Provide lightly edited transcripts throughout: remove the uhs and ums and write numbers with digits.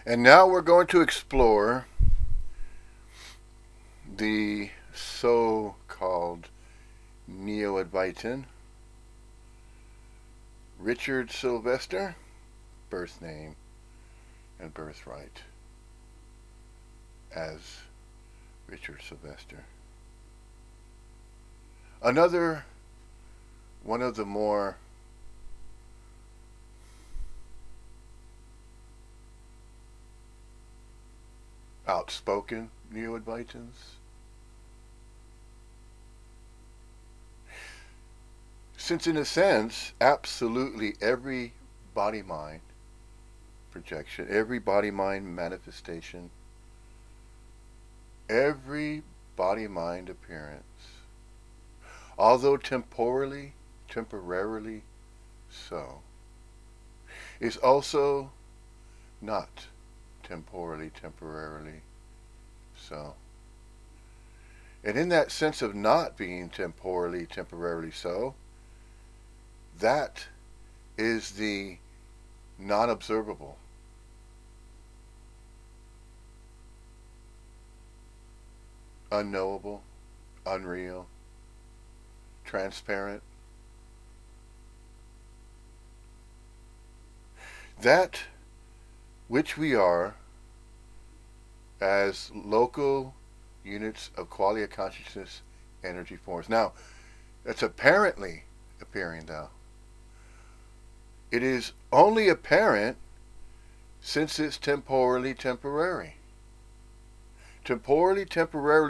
And now we're going to explore the so-called Neo-Advaitin, Richard Sylvester, birth name and birthright as Richard Sylvester. Another one of the more outspoken Neo-Advaitins. Since in a sense, absolutely every body-mind projection, every body-mind manifestation, every body-mind appearance, although temporarily so, is also not temporarily so. And in that sense of not being temporarily so, that is the non-observable, unknowable, unreal, transparent. That which we are as local units of qualia consciousness energy forms. Now, that's apparently appearing now. It is only apparent since it's temporarily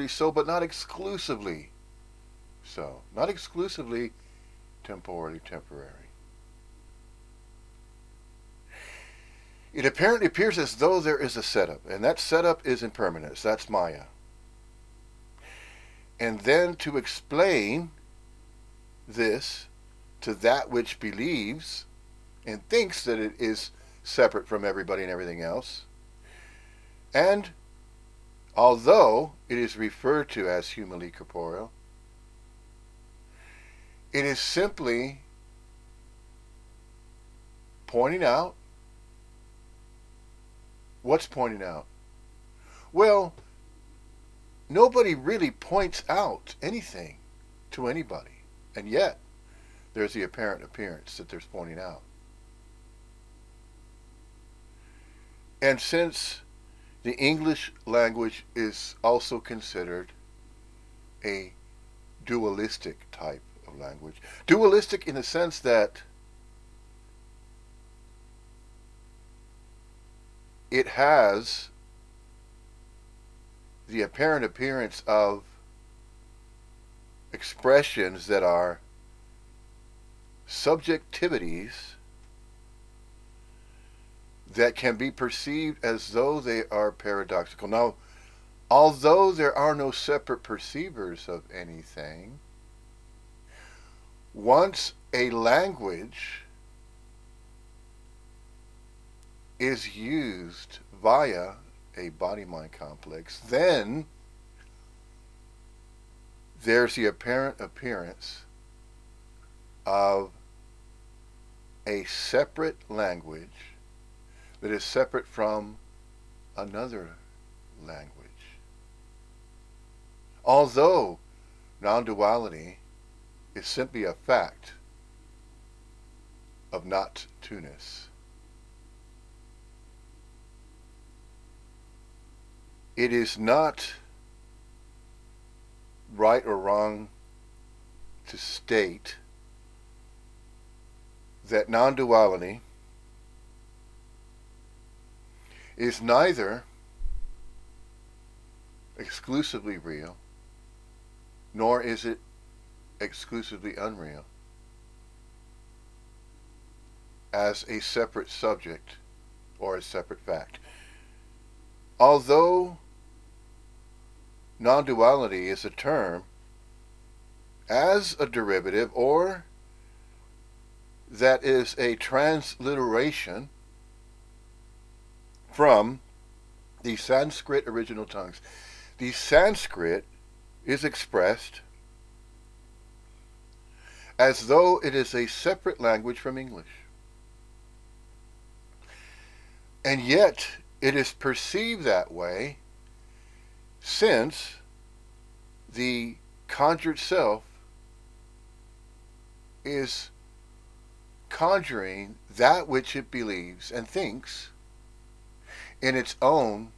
so, but not exclusively so. Not exclusively temporary. It apparently appears as though there is a setup, and that setup is impermanence. That's Maya. And then to explain this to that which believes and thinks that it is separate from everybody and everything else, and although it is referred to as humanly corporeal, it is simply pointing out. What's pointing out? Well, nobody really points out anything to anybody, and yet there's the apparent appearance that there's pointing out. And since the English language is also considered a dualistic type of language, dualistic in the sense that it has the apparent appearance of expressions that are subjectivities that can be perceived as though they are paradoxical. Now, although there are no separate perceivers of anything, once a language is used via a body-mind complex, then there's the apparent appearance of a separate language that is separate from another language. Although non-duality is simply a fact of not two-ness, it is not right or wrong to state that non-duality is neither exclusively real, nor is it exclusively unreal as a separate subject or a separate fact. Although non-duality is a term as a derivative, or that is a transliteration from the Sanskrit original tongues. The Sanskrit is expressed as though it is a separate language from English. And yet, it is perceived that way since the conjured self is conjuring that which it believes and thinks in its own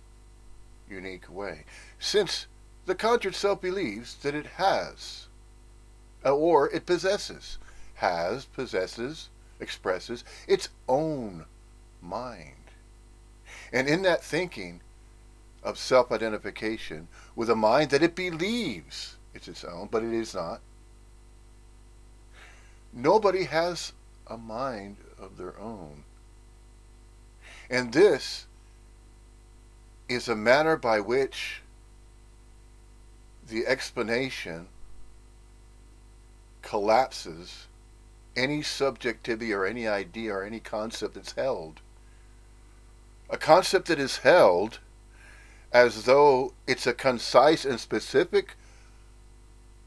unique way. Since the conjured self believes that it has, or it possesses, has, possesses, expresses its own mind. And in that thinking of self identification with a mind that it believes it's its own, but it is not, nobody has a mind of their own. And this is a manner by which the explanation collapses any subjectivity or any idea or any concept that's held. A concept that is held as though it's a concise and specific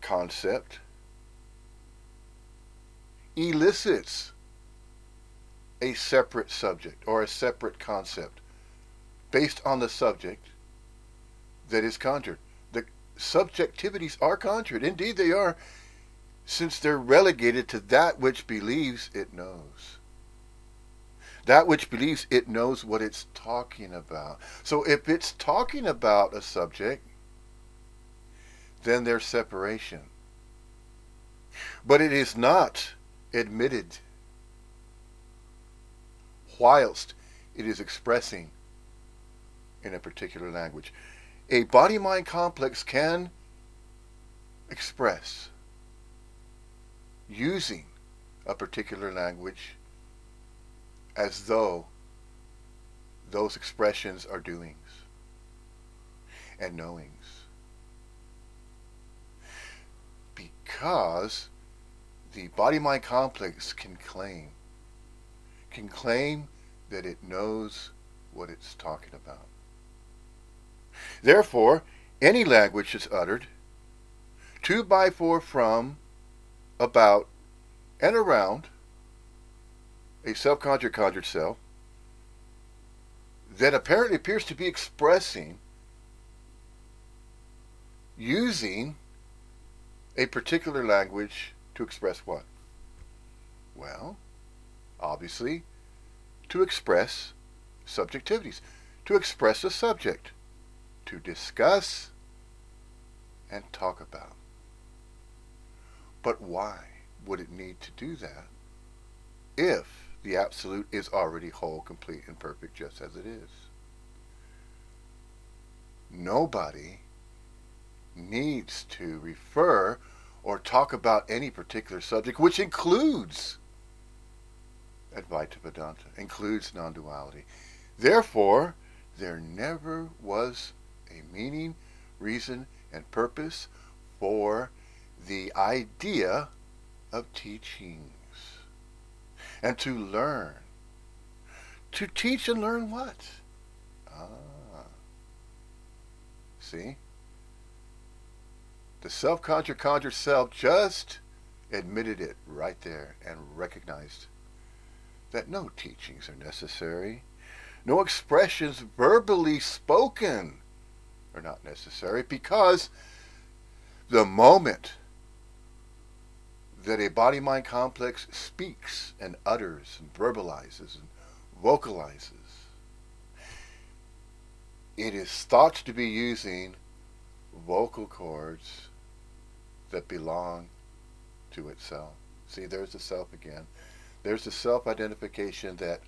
concept elicits a separate subject or a separate concept based on the subject that is conjured. The subjectivities are conjured. Indeed, they are, since they're relegated to that which believes it knows. That which believes it knows what it's talking about. So if it's talking about a subject, then there's separation. But it is not admitted whilst it is expressing in a particular language. A body-mind complex can express using a particular language as though those expressions are doings and knowings. Because the body-mind complex can claim that it knows what it's talking about. Therefore, any language is uttered to, by, for, from, about, and around a self-conjured conjured self that apparently appears to be expressing using a particular language to express what? Well, obviously, to express subjectivities, to express a subject, to discuss and talk about. But why would it need to do that if the absolute is already whole, complete, and perfect just as it is? Nobody needs to refer or talk about any particular subject, which includes Advaita Vedanta, includes non-duality. Therefore, there never was a meaning, reason, and purpose for the idea of teachings. And to learn. To teach and learn what? See? The self-conjured self just admitted it right there and recognized that no teachings are necessary. No expressions verbally spoken are not necessary, because the moment that a body-mind complex speaks and utters and verbalizes and vocalizes, it is thought to be using vocal cords that belong to itself. See, there's the self again. There's the self-identification that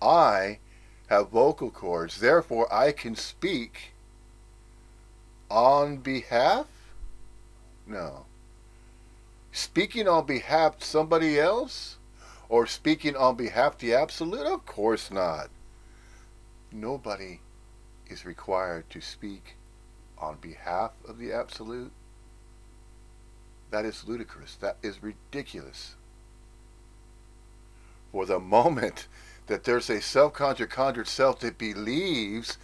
I have vocal cords, therefore I can speak on behalf? No. Speaking on behalf of somebody else? Or speaking on behalf of the absolute? Of course not. Nobody is required to speak on behalf of the absolute. That is ludicrous. That is ridiculous. For the moment that there's a self-conjured self that believes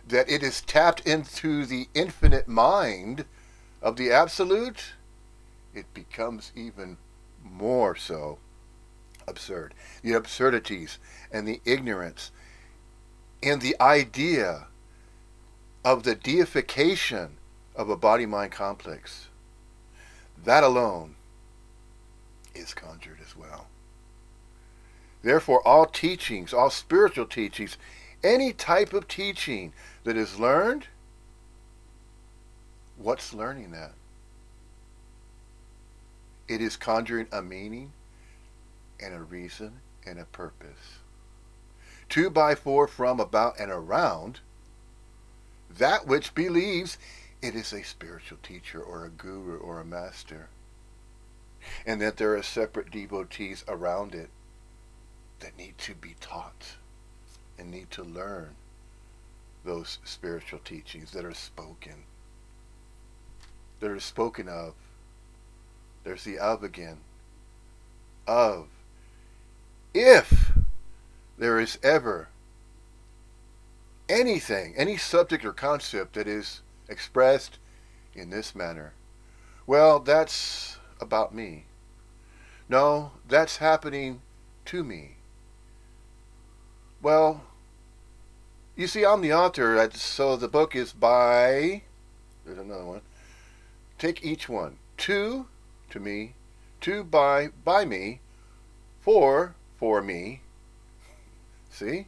that it is tapped into the infinite mind of the absolute, it becomes even more so absurd. The absurdities and the ignorance in the idea of the deification of a body-mind complex, that alone is conjured as well. Therefore, all teachings, all spiritual teachings, any type of teaching that is learned, what's learning that? It is conjuring a meaning and a reason and a purpose. 2 by 4 from, about, and around that which believes it is a spiritual teacher or a guru or a master, and that there are separate devotees around it that need to be taught and need to learn those spiritual teachings that are spoken. That are spoken of. There's the of again. Of. If there is ever anything, any subject or concept that is expressed in this manner, well, that's about me. No, that's happening to me. Well, you see, I'm the author, so the book is by, there's another one. Take each one. To me, by me, for me. See?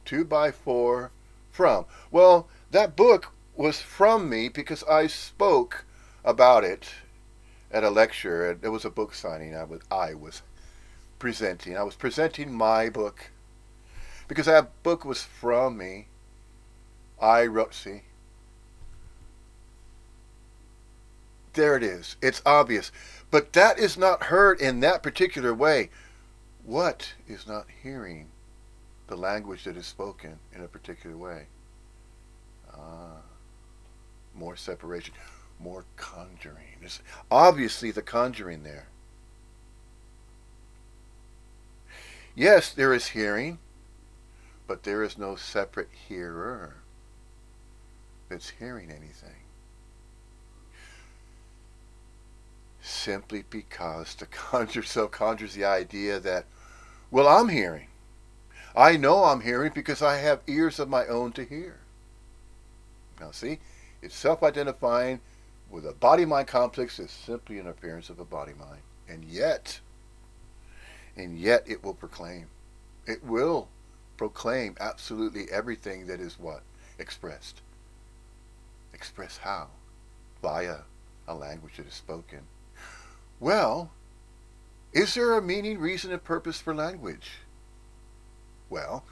2 by 4 from. Well, that book was from me because I spoke about it at a lecture. It was a book signing I was presenting. I was presenting my book because that book was from me. I wrote, see? There it is. It's obvious. But that is not heard in that particular way. What is not hearing the language that is spoken in a particular way? More separation, more conjuring. There's obviously the conjuring there. Yes, there is hearing, but there is no separate hearer that's hearing anything. Simply because the conjure so conjures the idea that, well, I'm hearing. I know I'm hearing because I have ears of my own to hear. Now see, it's self-identifying with a body-mind complex is simply an appearance of a body-mind. And yet it will proclaim. It will proclaim absolutely everything that is what? Expressed. Expressed how? Via a language that is spoken. Well, is there a meaning, reason, and purpose for language? Well,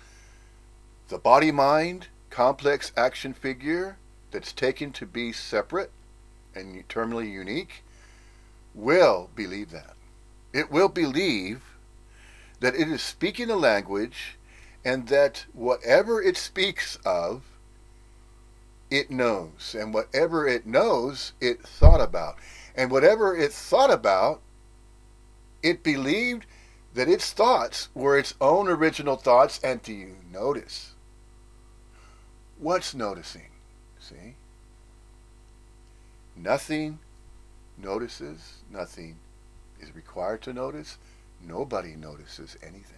the body-mind complex action figure that's taken to be separate and terminally unique will believe that. It will believe that it is speaking a language and that whatever it speaks of, it knows. And whatever it knows, it thought about. And whatever it thought about, it believed that its thoughts were its own original thoughts. And do you notice? What's noticing? See? Nothing notices. Nothing is required to notice. Nobody notices anything.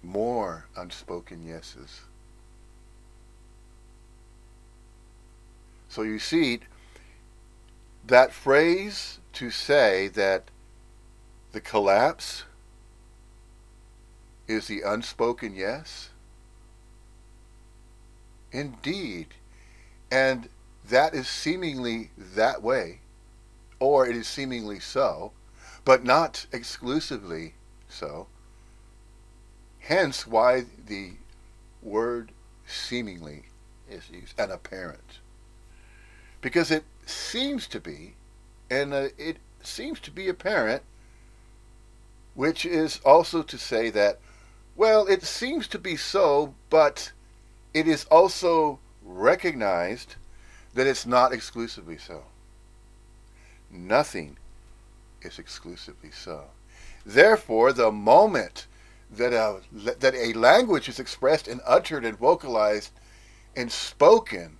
More unspoken yeses. So you see, that phrase to say that the collapse is the unspoken yes? Indeed. And that is seemingly that way, or it is seemingly so, but not exclusively so. Hence why the word seemingly is used, and apparent. Because it seems to be, and it seems to be apparent, which is also to say that, well, it seems to be so, but it is also recognized that it's not exclusively so. Nothing is exclusively so. Therefore, the moment that a language is expressed and uttered and vocalized and spoken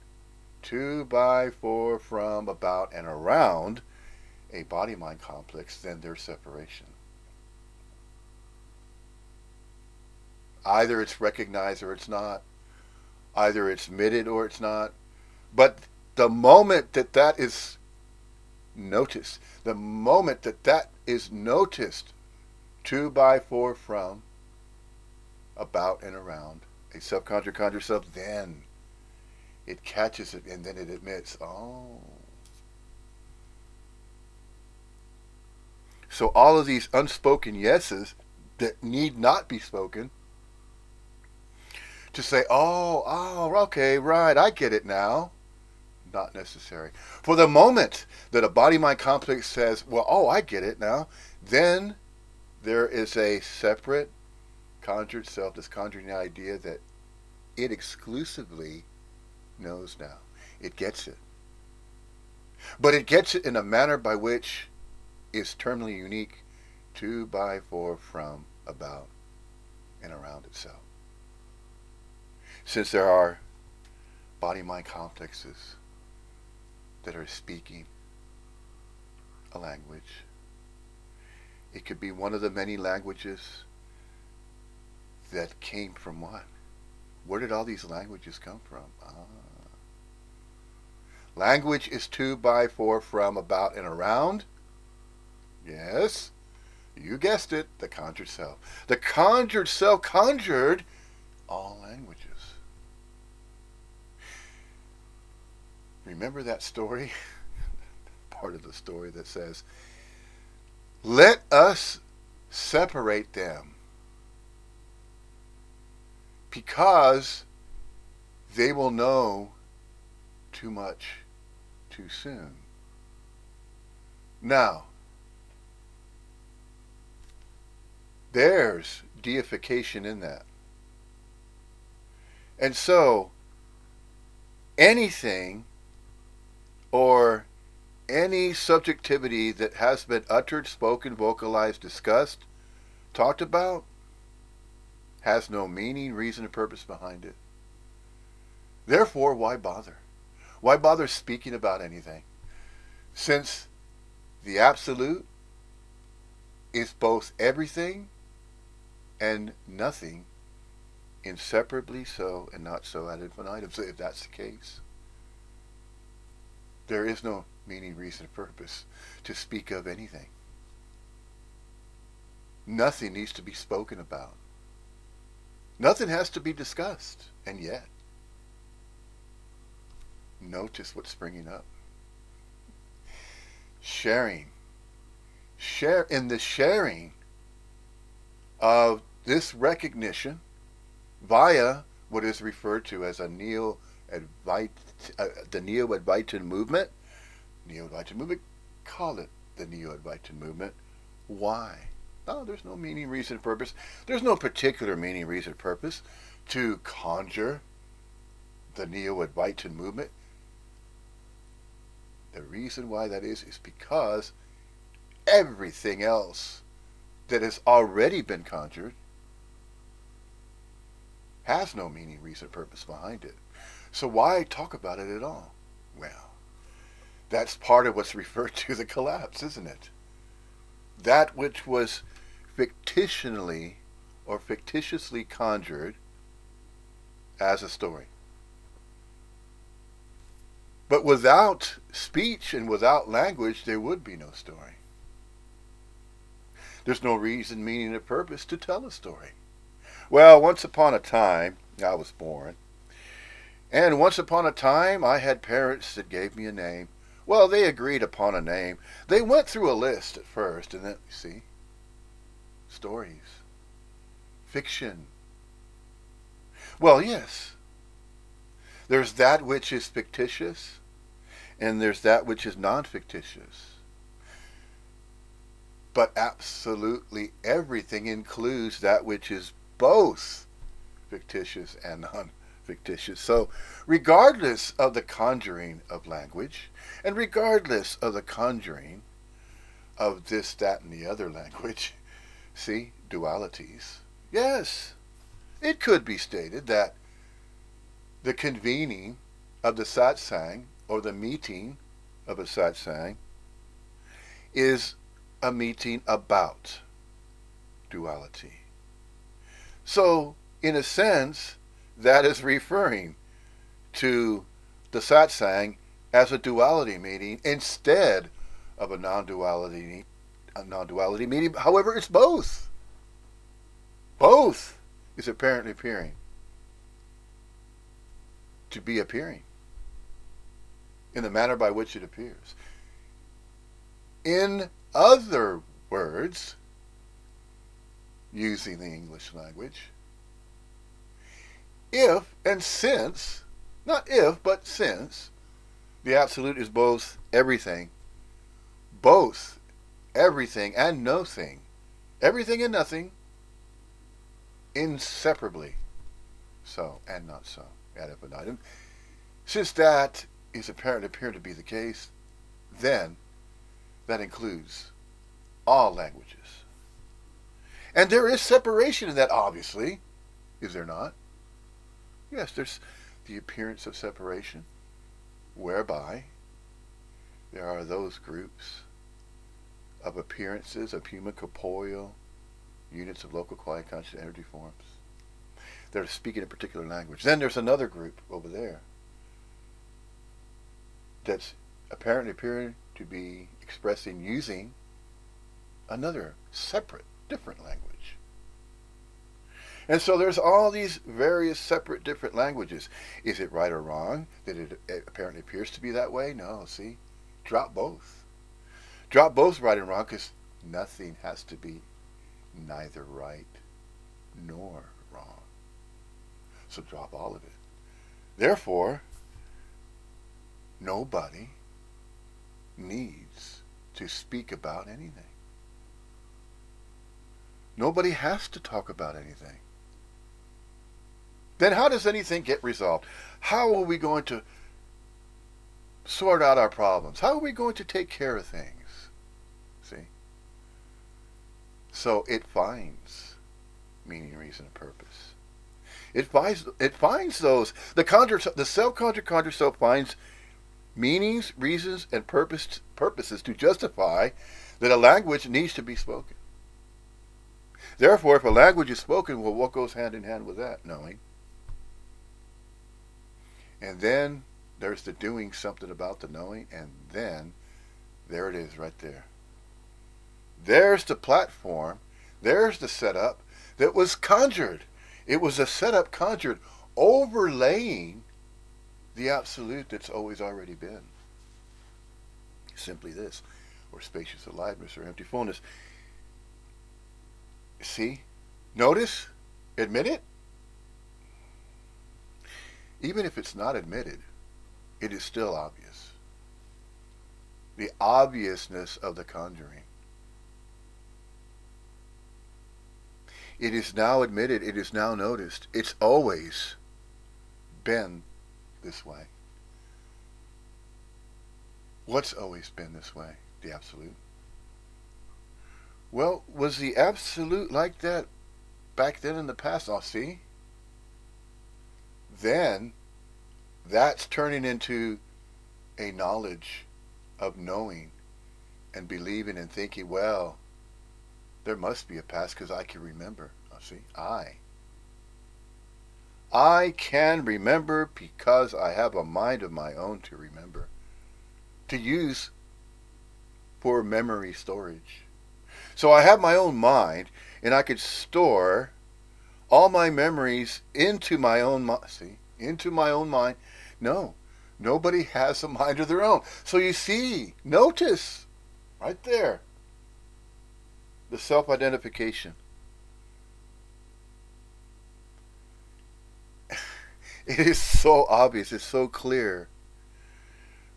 to, by, for, from, about, and around a body-mind complex, then there's separation. Either it's recognized or it's not. Either it's admitted or it's not. But the moment that that is noticed, the moment that that is noticed to, by, for, from, about, and around a self-conjured conjured self, then it catches it and then it admits, oh. So all of these unspoken yeses that need not be spoken to say, okay, right, I get it now. Not necessary. For the moment that a body-mind complex says, well, I get it now, then there is a separate conjured self that's conjuring the idea that it exclusively knows now. It gets it. But it gets it in a manner by which is terminally unique to, by, for, from, about, and around itself. Since there are body-mind complexes that are speaking a language, it could be one of the many languages that came from what? Where did all these languages come from? Language is to, by, for, from, about, and around. Yes, you guessed it, the conjured self. The conjured self conjured all languages. Remember that story? Part of the story that says, let us separate them because they will know too much too soon. Now, there's deification in that. And so, anything or any subjectivity that has been uttered, spoken, vocalized, discussed, talked about, has no meaning, reason, or purpose behind it. Therefore, why bother? Why bother speaking about anything? Since the absolute is both everything and nothing, inseparably so and not so ad infinitum. So if that's the case, there is no meaning, reason, or purpose to speak of anything. Nothing needs to be spoken about. Nothing has to be discussed. And yet, notice what's springing up. Sharing. In the sharing of this recognition via what is referred to as a the Neo-Advaitin movement. Neo-Advaitin movement, call it the Neo-Advaitin movement. Why? Oh, there's no meaning, reason, purpose. There's no particular meaning, reason, purpose to conjure the Neo-Advaitin movement. The reason why that is because everything else that has already been conjured has no meaning, reason, purpose behind it. So why talk about it at all? Well, that's part of what's referred to the collapse, isn't it? That which was fictitiously conjured as a story. But without speech and without language, there would be no story. There's no reason, meaning, or purpose to tell a story. Well, once upon a time, I was born. And once upon a time, I had parents that gave me a name. Well, they agreed upon a name. They went through a list at first, and then, see, stories, fiction. Well, yes, there's that which is fictitious, and there's that which is non-fictitious. But absolutely everything includes that which is both fictitious and non-fictitious. So regardless of the conjuring of language, and regardless of the conjuring of this, that, and the other language, see, dualities, yes, it could be stated that the convening of the satsang, or the meeting of a satsang, is a meeting about duality. So, in a sense, that is referring to the satsang as a duality meeting instead of a non-duality meeting. However, it's both. Both is apparently appearing to be appearing in the manner by which it appears. In other words, using the English language, if and since, not if, but since, the Absolute is both everything and nothing, everything and nothing, inseparably so and not so, ad infinitum. Since that is apparent to be the case, then that includes all languages. And there is separation in that, obviously. Is there not? Yes, there's the appearance of separation, whereby there are those groups of appearances of human corporeal units of local quiet conscious energy forms that are speaking a particular language. Then there's another group over there that's apparently appearing to be expressing using another separate, different language. And so there's all these various separate, different languages. Is it right or wrong that it apparently appears to be that way? No, see? Drop both. Drop both right and wrong, because nothing has to be neither right nor wrong. So drop all of it. Therefore, nobody needs to speak about anything. Nobody has to talk about anything. Then how does anything get resolved? How are we going to sort out our problems? How are we going to take care of things? See? So it finds meaning, reason, and purpose. It finds those. The self-conjured conjure self finds meanings, reasons, and purposes to justify that a language needs to be spoken. Therefore, if a language is spoken, well, what goes hand in hand with that? Knowing. And then there's the doing something about the knowing, and then there it is right there. There's the platform, there's the setup that was conjured. It was a setup conjured, overlaying the Absolute that's always already been. Simply this, or spacious aliveness, or empty fullness. See? Notice? Admit it? Even if it's not admitted, it is still obvious. The obviousness of the conjuring. It is now admitted, it is now noticed. It's always been this way. What's always been this way? The Absolute. Well, was the Absolute like that back then in the past? I'll see. Then that's turning into a knowledge of knowing and believing and thinking, well, there must be a past because I can remember. See, I can remember because I have a mind of my own to remember, to use for memory storage. So I have my own mind, and I could store all my memories into my own mind. See, into my own mind. No, nobody has a mind of their own. So you see, notice, right there, the self-identification. It is so obvious, it's so clear.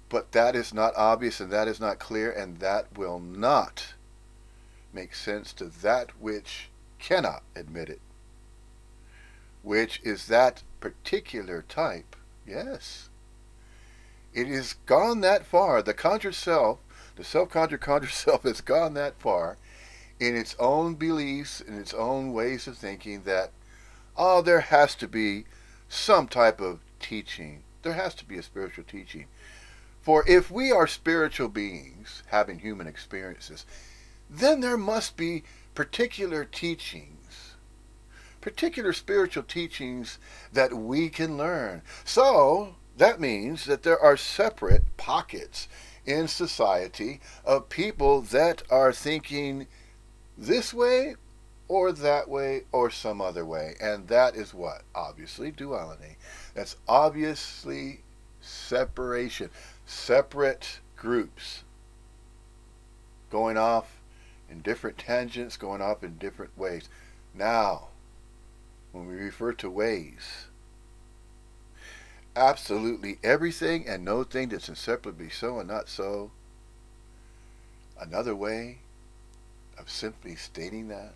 But that is not obvious, and that is not clear, and that will not make sense to that which cannot admit it, which is that particular type. Yes. It has gone that far. The conjured self, the self-conjured conjured self has gone that far in its own beliefs, in its own ways of thinking that, oh, there has to be some type of teaching. There has to be a spiritual teaching. For if we are spiritual beings having human experiences, then there must be particular teachings particular spiritual teachings that we can learn. So that means that there are separate pockets in society of people that are thinking this way or that way or some other way. And that is what? Obviously, duality. That's obviously separation. Separate groups going off in different tangents, going off in different ways. Now, when we refer to ways, absolutely everything and no thing that's inseparably so and not so. Another way of simply stating that,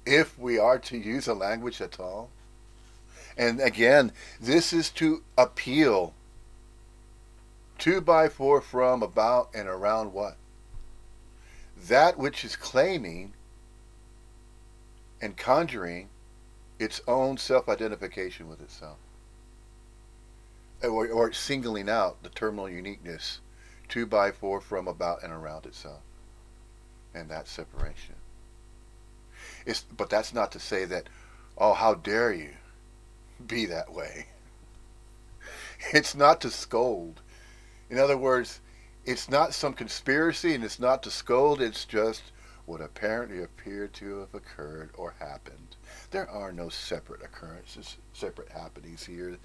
if we are to use a language at all. And again, this is to appeal to, by, for, from, about, and around what? That which is claiming and conjuring its own self-identification with itself. Or singling out the terminal uniqueness to, by, for, from, about, and around itself. And that separation. But that's not to say that, oh, how dare you be that way. It's not to scold. In other words, it's not some conspiracy and it's not to scold, it's just what apparently appeared to have occurred or happened. There are no separate occurrences, separate happenings here,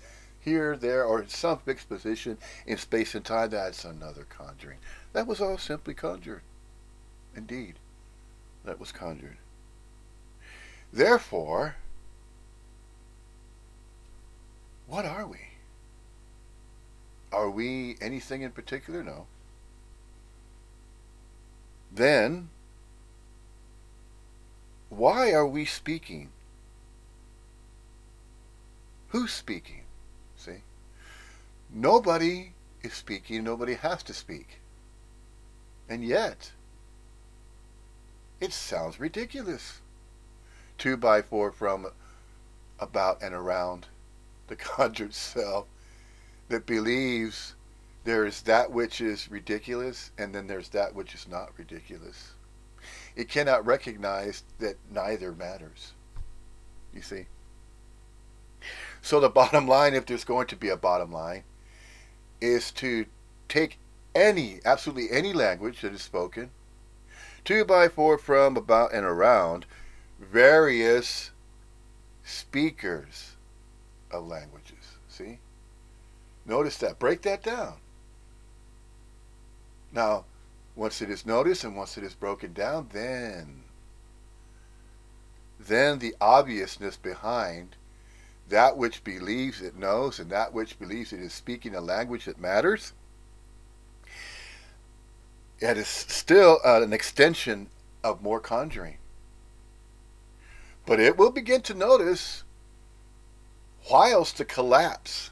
there, or in some fixed position in space and time. That's another conjuring. That was all simply conjured. Indeed, that was conjured. Therefore, what are we? Are we anything in particular? No. Then, why are we speaking? Who's speaking? See? Nobody is speaking. Nobody has to speak. And yet, it sounds ridiculous. To, by, for, from, about, and around the conjured self that believes there is that which is ridiculous and then there's that which is not ridiculous. It cannot recognize that neither matters. You see? So the bottom line, if there's going to be a bottom line, is to take absolutely any language that is spoken, to, by, for, from, about, and around various speakers of languages. See? Notice that. Break that down. Now, once it is noticed and once it is broken down, then the obviousness behind that which believes it knows and that which believes it is speaking a language that matters, it is still an extension of more conjuring. But it will begin to notice whilst the collapse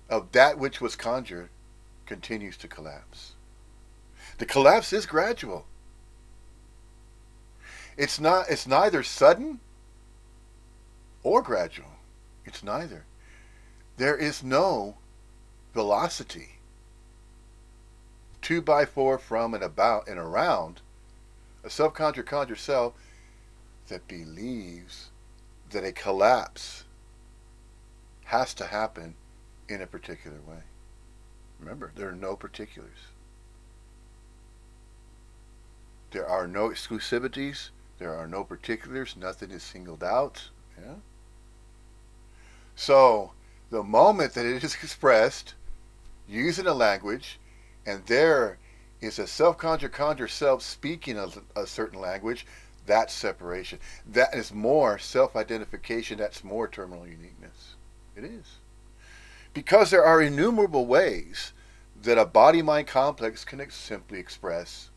of that which was conjured continues to collapse. The collapse is gradual. It's neither sudden or gradual. It's neither. There is no velocity to, by, for, from, and about, and around a self-conjured self that believes that a collapse has to happen in a particular way. Remember, there are no particulars. There are no exclusivities. There are no particulars. Nothing is singled out. Yeah? So, the moment that it is expressed using a language, and there is a self-conjured self speaking a certain language, that's separation. That is more self-identification. That's more terminal uniqueness. It is. Because there are innumerable ways that a body-mind complex can simply express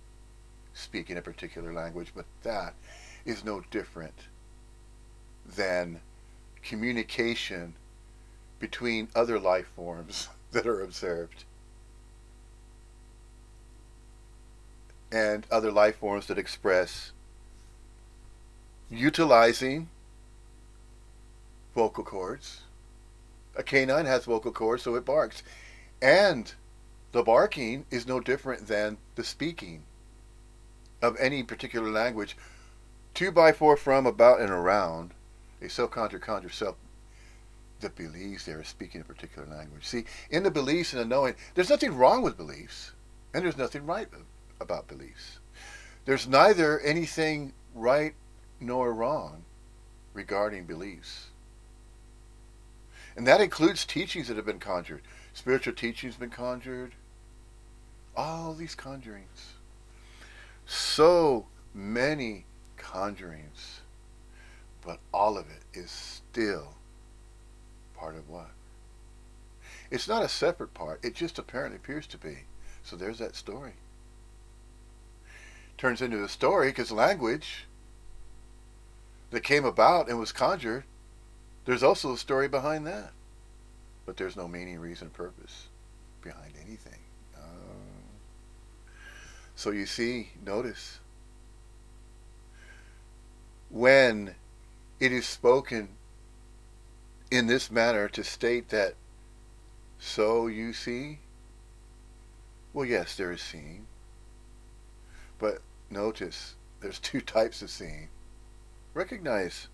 speaking a particular language, but that is no different than communication between other life forms that are observed and other life forms that express utilizing vocal cords. A canine has vocal cords, so it barks. And the barking is no different than the speaking of any particular language To, by, for, from, about, and around a self-conjured self that believes they are speaking a particular language. See, in the beliefs and the knowing, there's nothing wrong with beliefs, and there's nothing right about beliefs. There's neither anything right nor wrong regarding beliefs. And that includes teachings that have been conjured. Spiritual teachings have been conjured. All these conjurings. So many conjurings. But all of it is still part of what? It's not a separate part. It just apparently appears to be. So there's that story. Turns into a story because language that came about and was conjured, there's also a story behind that. But there's no meaning, reason, purpose behind anything. So you see, notice, when it is spoken in this manner to state that, so you see, well, yes, there is seeing. But notice, there's two types of seeing. Recognize,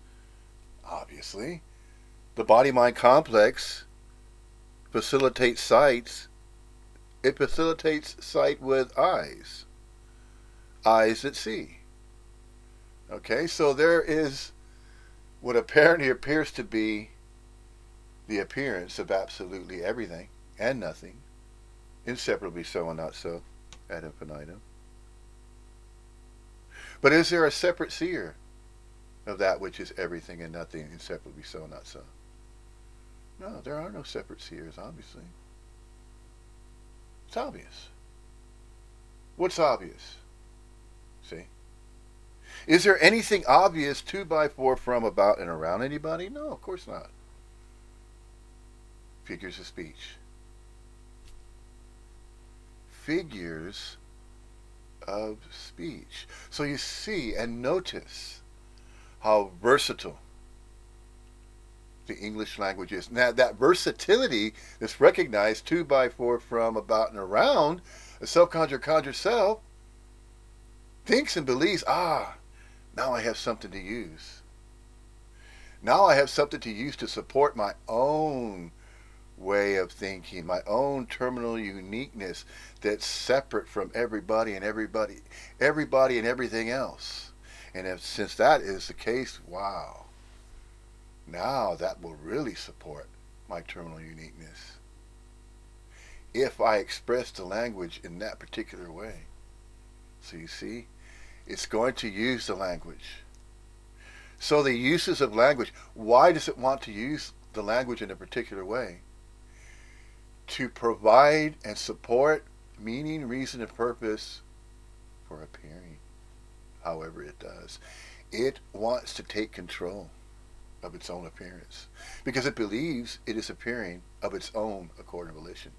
obviously, the body-mind complex facilitates sights. It facilitates sight with eyes. Eyes that see. Okay, so there is what apparently appears to be the appearance of absolutely everything and nothing, inseparably so and not so, ad infinitum. But is there a separate seer of that which is everything and nothing, inseparably so and not so? No, there are no separate seers, obviously. It's obvious. What's obvious? See? Is there anything obvious to, by, for, from, about, and around anybody? No, of course not. Figures of speech. Figures of speech. So you see and notice how versatile the English language is. Now that versatility is recognized to, by, for, from, about, and around a self-conjured self thinks and believes, now I have something to use. Now I have something to use to support my own way of thinking, my own terminal uniqueness that's separate from everybody and everything else. And since that is the case, wow, now that will really support my terminal uniqueness. If I express the language in that particular way. So you see, it's going to use the language. So the uses of language, why does it want to use the language in a particular way? To provide and support meaning, reason, and purpose for appearing, however it does. It wants to take control of its own appearance because it believes it is appearing of its own accord and volition.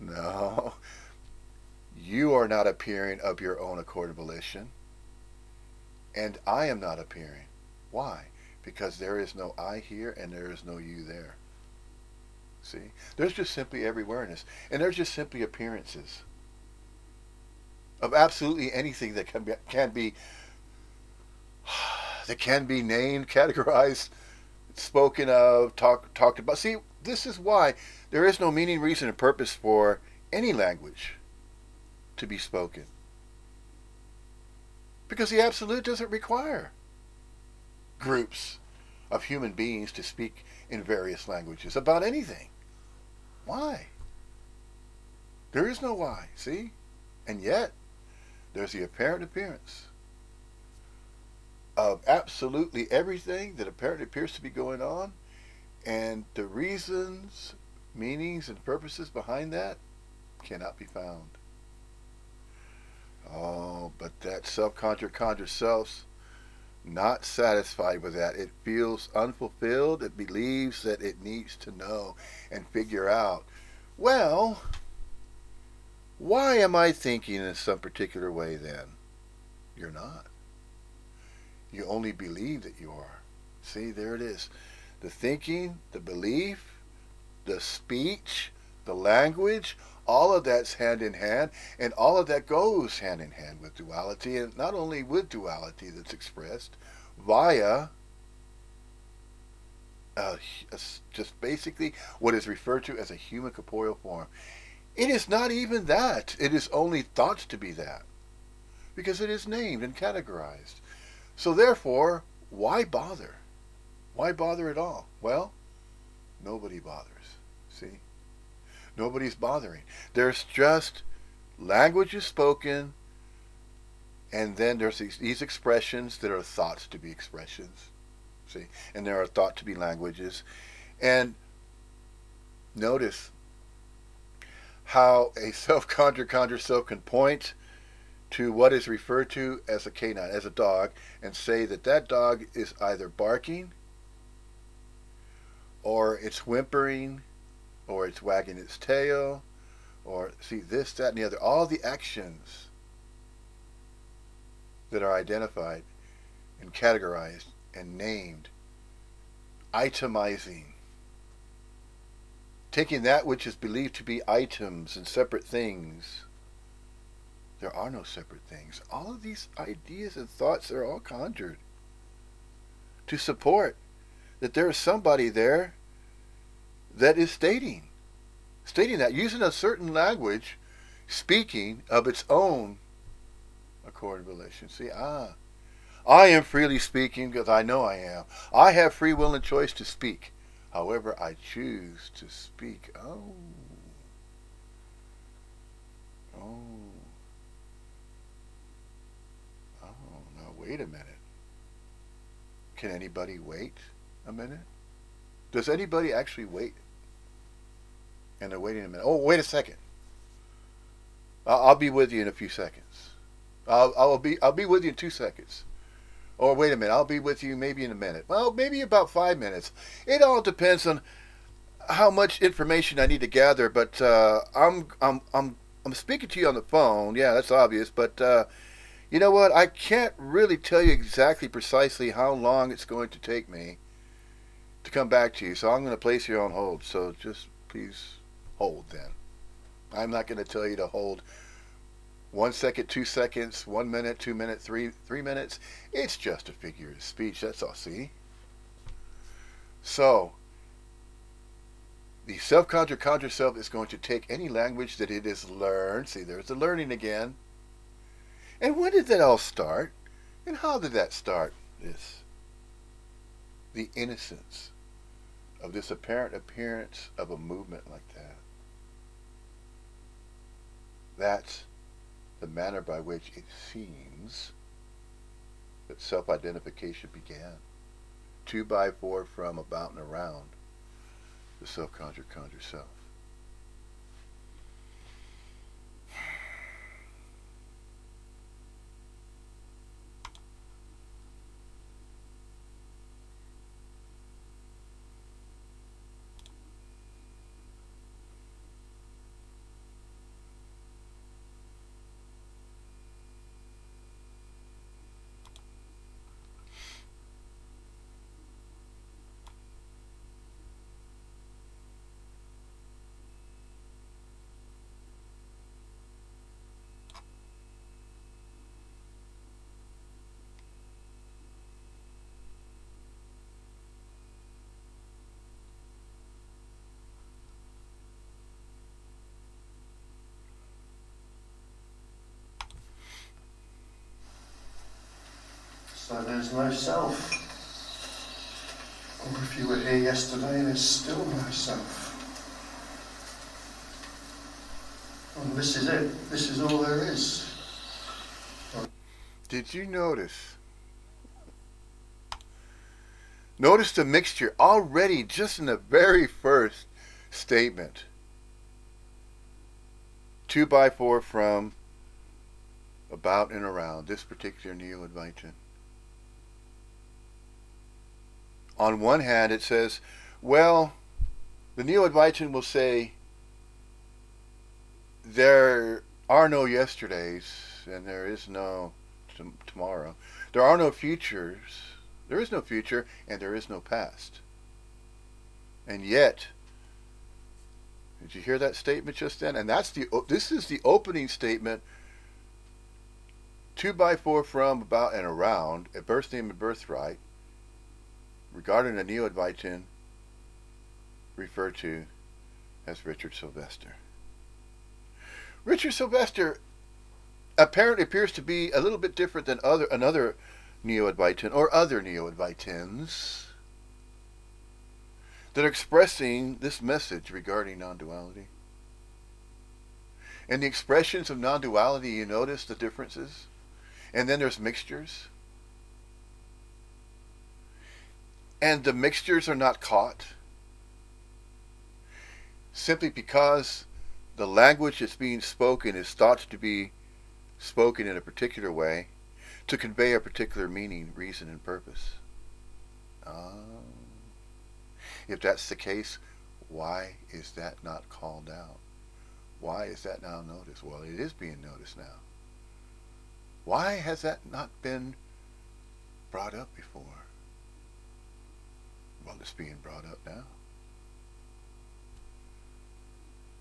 No. You are not appearing of your own accord and volition. And I am not appearing. Why? Because there is no I here and there is no you there. See? There's just simply everywhereness. And there's just simply appearances of absolutely anything that can be named, categorized, spoken of, talked about. See, this is why there is no meaning, reason, and purpose for any language to be spoken. Because the absolute doesn't require groups of human beings to speak in various languages about anything. Why? There is no why, see? And yet, there's the apparent appearance of absolutely everything that apparently appears to be going on, and the reasons, meanings, and purposes behind that cannot be found. Oh, but that self-conjured self's not satisfied with that. It feels unfulfilled. It believes that it needs to know and figure out, well, why am I thinking in some particular way then? You're not. You only believe that you are. See, there it is. The thinking, the belief, the speech, the language, All of that's hand in hand, and all of that goes hand in hand with duality, and not only with duality that's expressed via uh, just basically what is referred to as a human corporeal form. It is not even that. It is only thought to be that because it is named and categorized. So therefore, why bother? Why bother at all? Well, nobody bothers. See? Nobody's bothering. There's just languages spoken, and then there's these expressions that are thought to be expressions. See? And there are thought to be languages. And notice how a self-conjured self can point to what is referred to as a canine, as a dog, and say that that dog is either barking, or it's whimpering, or it's wagging its tail, or see this, that, and the other. All the actions that are identified and categorized and named, itemizing, taking that which is believed to be items and separate things. There are no separate things. All of these ideas and thoughts are all conjured to support that there is somebody there that is stating that using a certain language, speaking of its own accord and relation. See, I am freely speaking because I know I am. I have free will and choice to speak. However, I choose to speak. Oh. Now wait a minute. Can anybody wait a minute? Does anybody actually wait? And they're waiting a minute. Oh, wait a second. I'll be with you in a few seconds. I'll be with you in 2 seconds. Or wait a minute, I'll be with you maybe in a minute. Well, maybe about 5 minutes. It all depends on how much information I need to gather. But I'm speaking to you on the phone. Yeah, that's obvious. But you know what? I can't really tell you exactly precisely how long it's going to take me to come back to you. So I'm going to place you on hold. So just please hold then. I'm not going to tell you to hold 1 second, 2 seconds, 1 minute, 2 minutes, 3 minutes. It's just a figure of speech. That's all. See? So the self-conjured self is going to take any language that it has learned. See, there's the learning again. And when did that all start? And how did that start? The innocence of this apparent appearance of a movement like that. That's the manner by which it seems that self-identification began. 2 by 4 from, about, and around the self-conjured self. So there's no self. Or if you were here yesterday, there's still no self. And this is it. This is all there is. Did you notice? Notice the mixture already just in the very first statement. 2 by 4 from, about, and around this particular Neo-Advaitin. On one hand, it says, well, the Neo-Advaitin will say, there are no yesterdays, and there is no tomorrow. There are no futures. There is no future, and there is no past. And yet, Did you hear that statement just then? And this is the opening statement to, by, for, from, about, and around a birth name and birthright regarding a Neo-Advaitin referred to as Richard Sylvester. Richard Sylvester apparently appears to be a little bit different than another Neo-Advaitin or other Neo-Advaitins that are expressing this message regarding non-duality. And the expressions of non-duality, you notice the differences? And then there's mixtures. And the mixtures are not caught simply because the language that's being spoken is thought to be spoken in a particular way to convey a particular meaning, reason, and purpose. If that's the case, why is that not called out? Why is that now noticed? Well, it is being noticed now. Why has that not been brought up before? Well, it's being brought up now.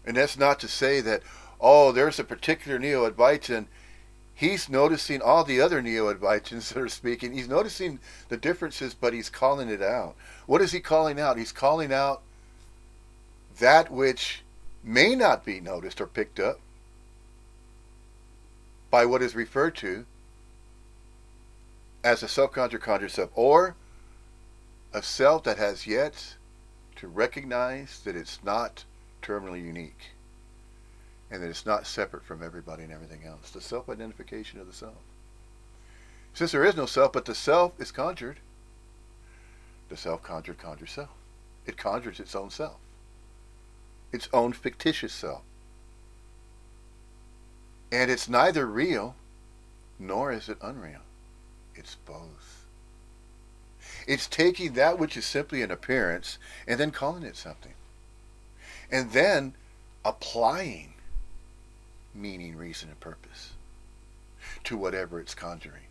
And that's not to say that, oh, there's a particular Neo-Advaitin. He's noticing all the other Neo-Advaitins that are speaking. He's noticing the differences, but he's calling it out. What is he calling out? He's calling out that which may not be noticed or picked up by what is referred to as a self-conjured self, or a self that has yet to recognize that it's not terminally unique and that it's not separate from everybody and everything else. The self-identification of the self. Since there is no self, but the self is conjured, the self-conjured conjures self. It conjures its own self, its own fictitious self. And it's neither real nor is it unreal. It's both. It's taking that which is simply an appearance and then calling it something. And then applying meaning, reason, and purpose to whatever it's conjuring.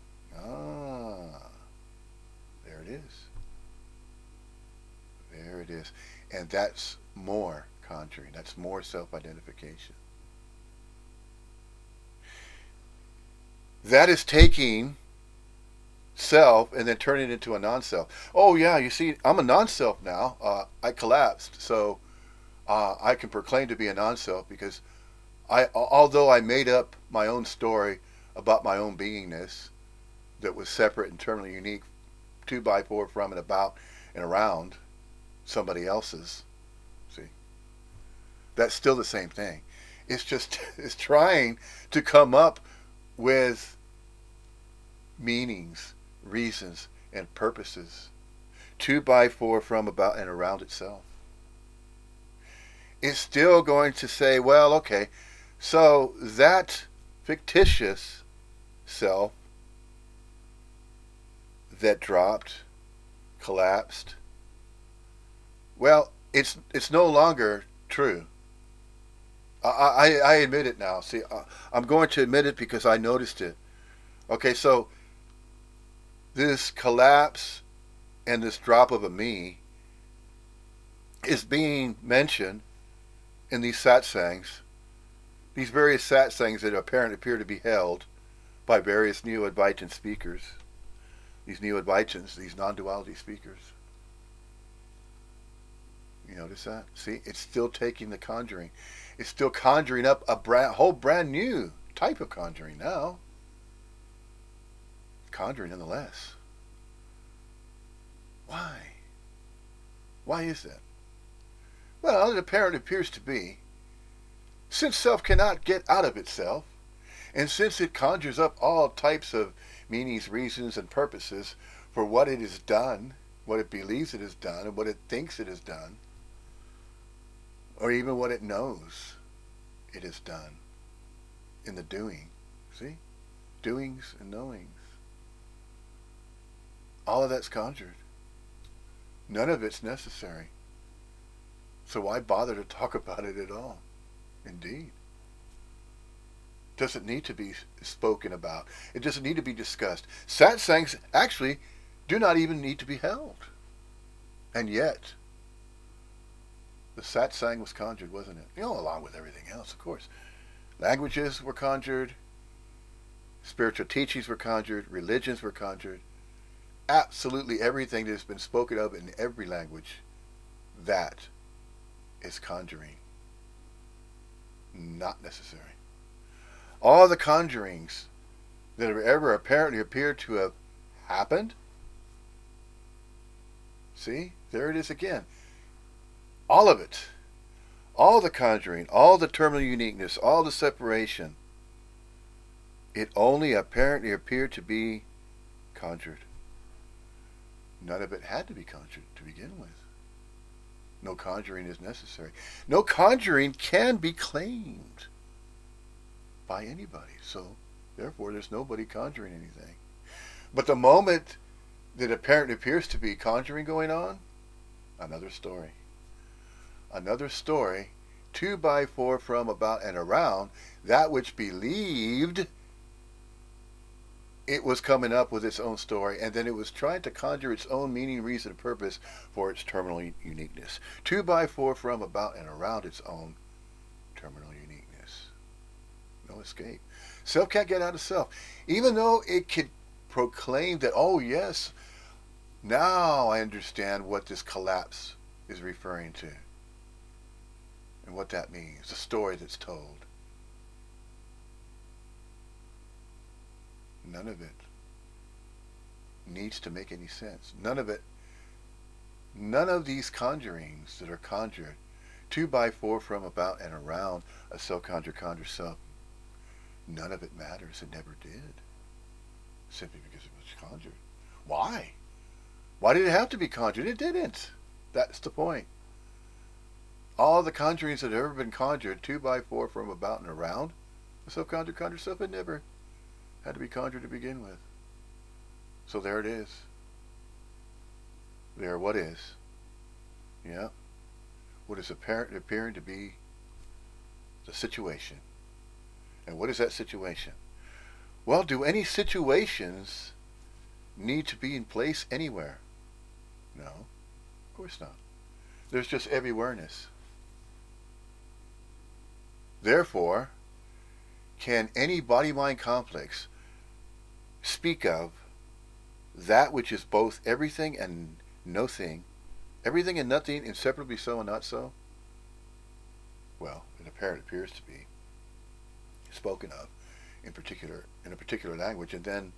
There it is. There it is. And that's more conjuring. That's more self-identification. That is taking self and then turning it into a non-self. Oh yeah, you see, I'm a non-self now. I collapsed, so I can proclaim to be a non-self because although I made up my own story about my own beingness that was separate and terminally unique to, by, for, from, and about, and around somebody else's, see, that's still the same thing. It's just, it's trying to come up with meanings, reasons, and purposes to, by, for, from, about, and around itself. It's still going to say, well, okay, so that fictitious self that dropped, collapsed, well, it's no longer true. I admit it now. See, I'm going to admit it because I noticed it. Okay, so this collapse and this drop of a me is being mentioned in these satsangs, these various satsangs that apparently appear to be held by various Neo-Advaitin speakers, these Neo-Advaitins, these non-duality speakers. You notice that? See, it's still taking the conjuring. It's still conjuring up a whole brand new type of conjuring now. Conjuring nonetheless. Why? Why is that? Well, it apparently appears to be, since self cannot get out of itself, and since it conjures up all types of meanings, reasons, and purposes for what it has done, what it believes it has done, and what it thinks it has done, or even what it knows it has done in the doing. See? Doings and knowings. All of that's conjured. None of it's necessary. So why bother to talk about it at all? Indeed. It doesn't need to be spoken about. It doesn't need to be discussed. Satsangs actually do not even need to be held. And yet, The satsang was conjured, wasn't it? Along with everything else, of course. Languages were conjured, spiritual teachings were conjured, religions were conjured. Absolutely everything that has been spoken of in every language, that is conjuring. Not necessary. All the conjurings that have ever apparently appeared to have happened, see, there it is again. All of it. All the conjuring, all the terminal uniqueness, all the separation, it only apparently appeared to be conjured. None of it had to be conjured to begin with. No conjuring is necessary. No conjuring can be claimed by anybody. So, therefore, there's nobody conjuring anything. But the moment that apparently appears to be conjuring going on, another story. Another story, 2 by 4 from, about, and around that which believed it was coming up with its own story, and then it was trying to conjure its own meaning, reason, and purpose for its terminal uniqueness. 2 by 4 from, about, and around its own terminal uniqueness. No escape. Self can't get out of self. Even though it could proclaim that, oh yes, now I understand what this collapse is referring to. And what that means, the story that's told. None of it needs to make any sense. None of these conjurings that are conjured, 2 by 4 from, about, and around a self-conjured conjure self, none of it matters. It never did. Simply because it was conjured. Why? Why did it have to be conjured? It didn't. That's the point. All the conjurings that have ever been conjured, 2 by 4 from, about, and around a self-conjured conjure self, it never had to be conjured to begin with. So there it is. There what is. Yeah. What is appearing to be the situation. And what is that situation? Well, do any situations need to be in place anywhere? No, of course not. There's just everywhereness. Therefore, can any body-mind complex speak of that which is both everything and no thing, everything and nothing, inseparably so and not so? Well, it appears to be spoken of in a particular language, and then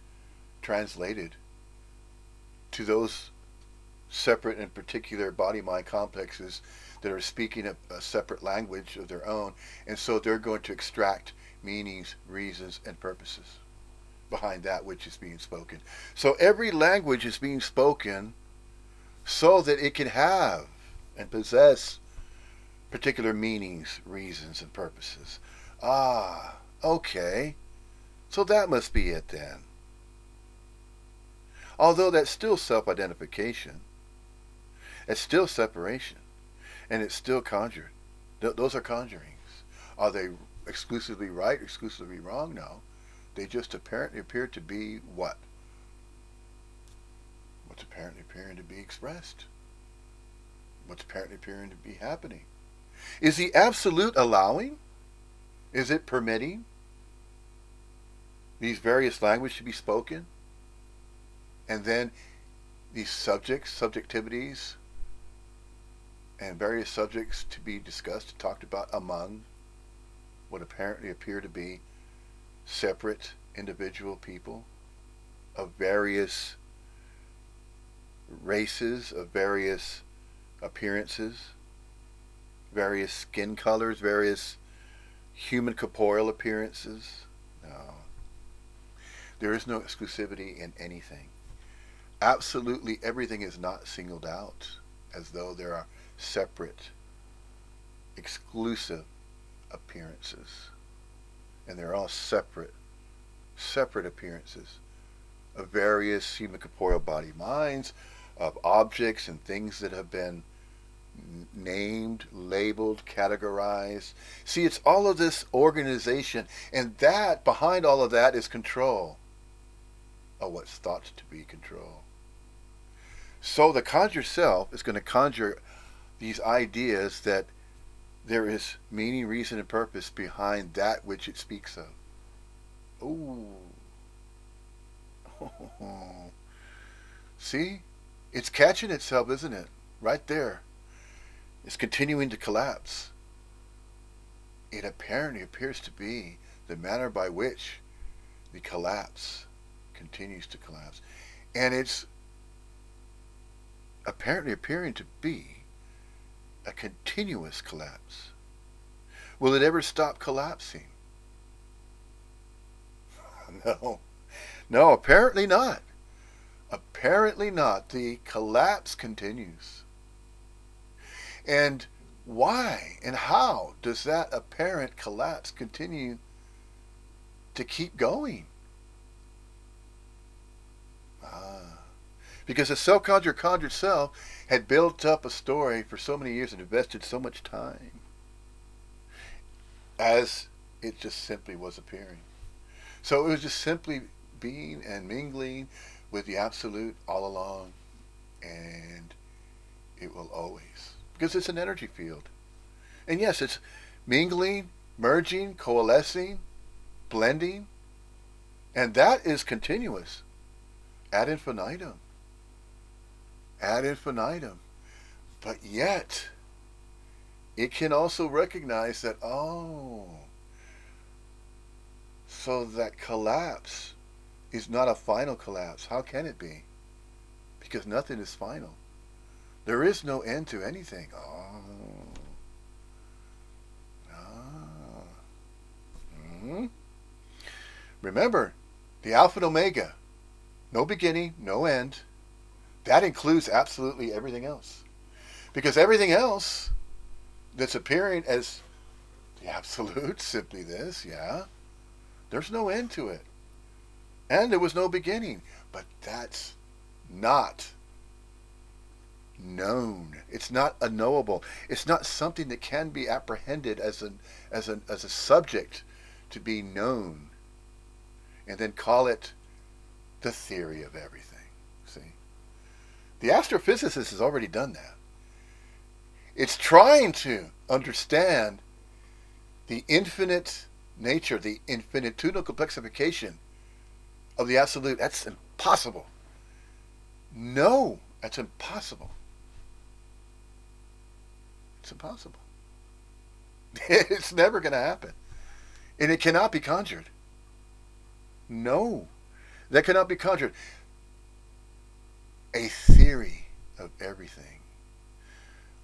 translated to those separate and particular body-mind complexes that are speaking a separate language of their own, and so they're going to extract meanings, reasons, and purposes behind that which is being spoken. So every language is being spoken so that it can have and possess particular meanings, reasons, and purposes. Ah, okay. So that must be it then. Although that's still self-identification, it's still separation, and it's still conjured. Those are conjurings. Are they exclusively right, exclusively wrong? No. They just apparently appear to be what? What's apparently appearing to be expressed. What's apparently appearing to be happening. Is the absolute allowing? Is it permitting these various languages to be spoken? And then these subjectivities, and various subjects to be discussed, talked about among what apparently appear to be separate individual people of various races, of various appearances, various skin colors, various human corporeal appearances. No. There is no exclusivity in anything. Absolutely everything is not singled out as though there are separate, exclusive appearances. And they're all separate appearances of various human corporeal body minds, of objects and things that have been named, labeled, categorized. See, it's all of this organization, and that, behind all of that, is control of what's thought to be control. So the conjure self is going to conjure these ideas that there is meaning, reason, and purpose behind that which it speaks of. Ooh. See? It's catching itself, isn't it? Right there. It's continuing to collapse. It apparently appears to be the manner by which the collapse continues to collapse. And it's apparently appearing to be a continuous collapse. Will it ever stop collapsing? No. No, apparently not. Apparently not. The collapse continues. And why and how does that apparent collapse continue to keep going? Ah. Because the conjured self had built up a story for so many years and invested so much time as it just simply was appearing. So it was just simply being and mingling with the absolute all along, and it will always. Because it's an energy field. And yes, it's mingling, merging, coalescing, blending, and that is continuous ad infinitum. Ad infinitum. But yet, it can also recognize that, oh, so that collapse is not a final collapse. How can it be? Because nothing is final. There is no end to anything. Oh. Ah. Mm-hmm. Remember, the Alpha and Omega. No beginning, no end. That includes absolutely everything else. Because everything else that's appearing as the absolute, simply this, yeah, there's no end to it. And there was no beginning. But that's not known. It's not unknowable. It's not something that can be apprehended as a subject to be known. And then call it the theory of everything. See? The astrophysicist has already done that. It's trying to understand the infinite nature, the infinitudinal complexification of the absolute. That's impossible. No, that's impossible. It's impossible. It's never going to happen. And it cannot be conjured. No, that cannot be conjured. A theory of everything.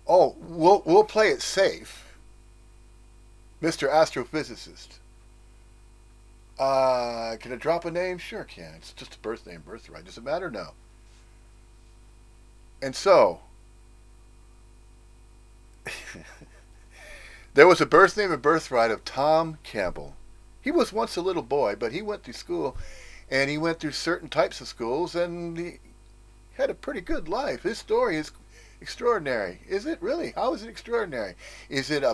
Oh, we'll play it safe, Mr. Astrophysicist. Can I drop a name? Sure can. It's just a birth name, birthright. Does it matter? No. And so, there was a birth name and birthright of Tom Campbell. He was once a little boy, but he went through school, and he went through certain types of schools, and he had a pretty good life. His story is extraordinary. Is it really? How is it extraordinary? Is it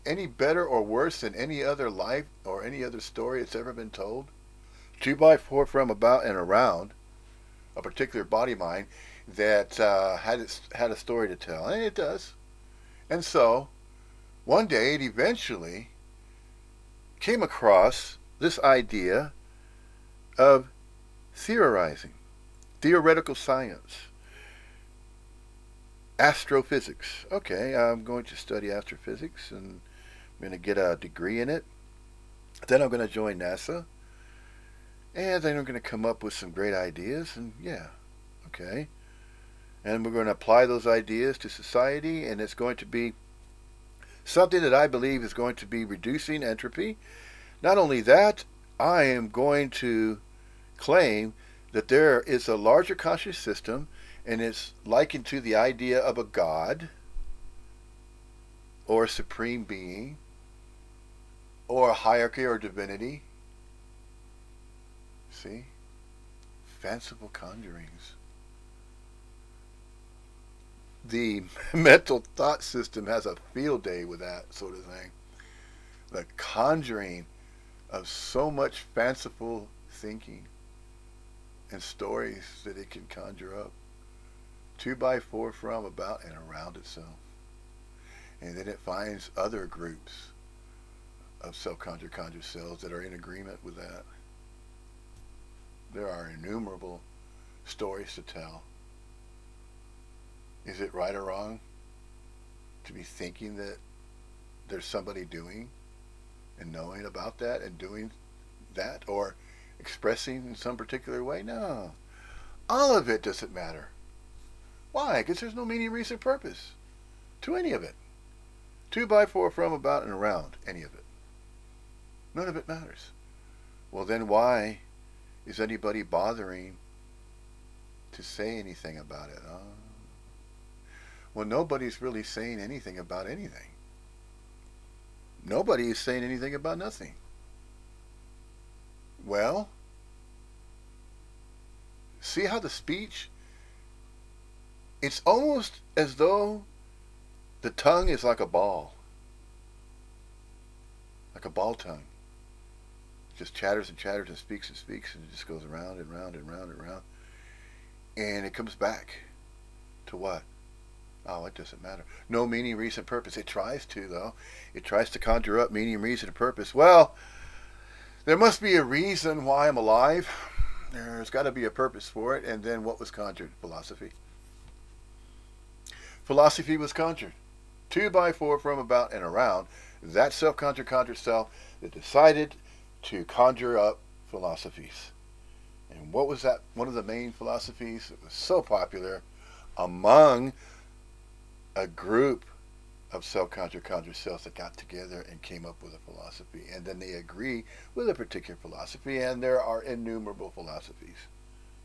any better or worse than any other life or any other story that's ever been told? 2x4 from, about, and around a particular body mind that had a story to tell, and it does. And so, one day it eventually came across this idea of theorizing, theoretical science, astrophysics. Okay, I'm going to study astrophysics and I'm going to get a degree in it. Then I'm going to join NASA. And then I'm going to come up with some great ideas. And yeah, okay. And we're going to apply those ideas to society. And it's going to be something that I believe is going to be reducing entropy. Not only that, I am going to claim that there is a larger conscious system, and it's likened to the idea of a god or a supreme being or a hierarchy or divinity. See? Fanciful conjurings. The mental thought system has a field day with that sort of thing. The conjuring of so much fanciful thinking and stories that it can conjure up to, by, for, from, about, and around itself. And then it finds other groups of self-conjured conjure cells that are in agreement with that. There are innumerable stories to tell. Is it right or wrong to be thinking that there's somebody doing and knowing about that and doing that or expressing in some particular way? No. All of it doesn't matter. Why? Because there's no meaning, reason, purpose to any of it. To, by, for, from, about, and around any of it. None of it matters. Well, then why is anybody bothering to say anything about it? Well, nobody's really saying anything about anything. Nobody is saying anything about nothing. Well, see how the speech, it's almost as though the tongue is like a ball tongue. It just chatters and chatters and speaks, and it just goes around and round and round and round. And it comes back to what? Oh, it doesn't matter. No meaning, reason, purpose. It tries to, though. It tries to conjure up meaning, reason, and purpose. Well, there must be a reason why I'm alive. There's got to be a purpose for it. And then what was conjured? Philosophy. Philosophy was conjured. To, by, for, from, about, and around that self-conjured self that decided to conjure up philosophies. And what was that? One of the main philosophies that was so popular among a group of self-conjured cells that got together and came up with a philosophy. And then they agree with a particular philosophy, and there are innumerable philosophies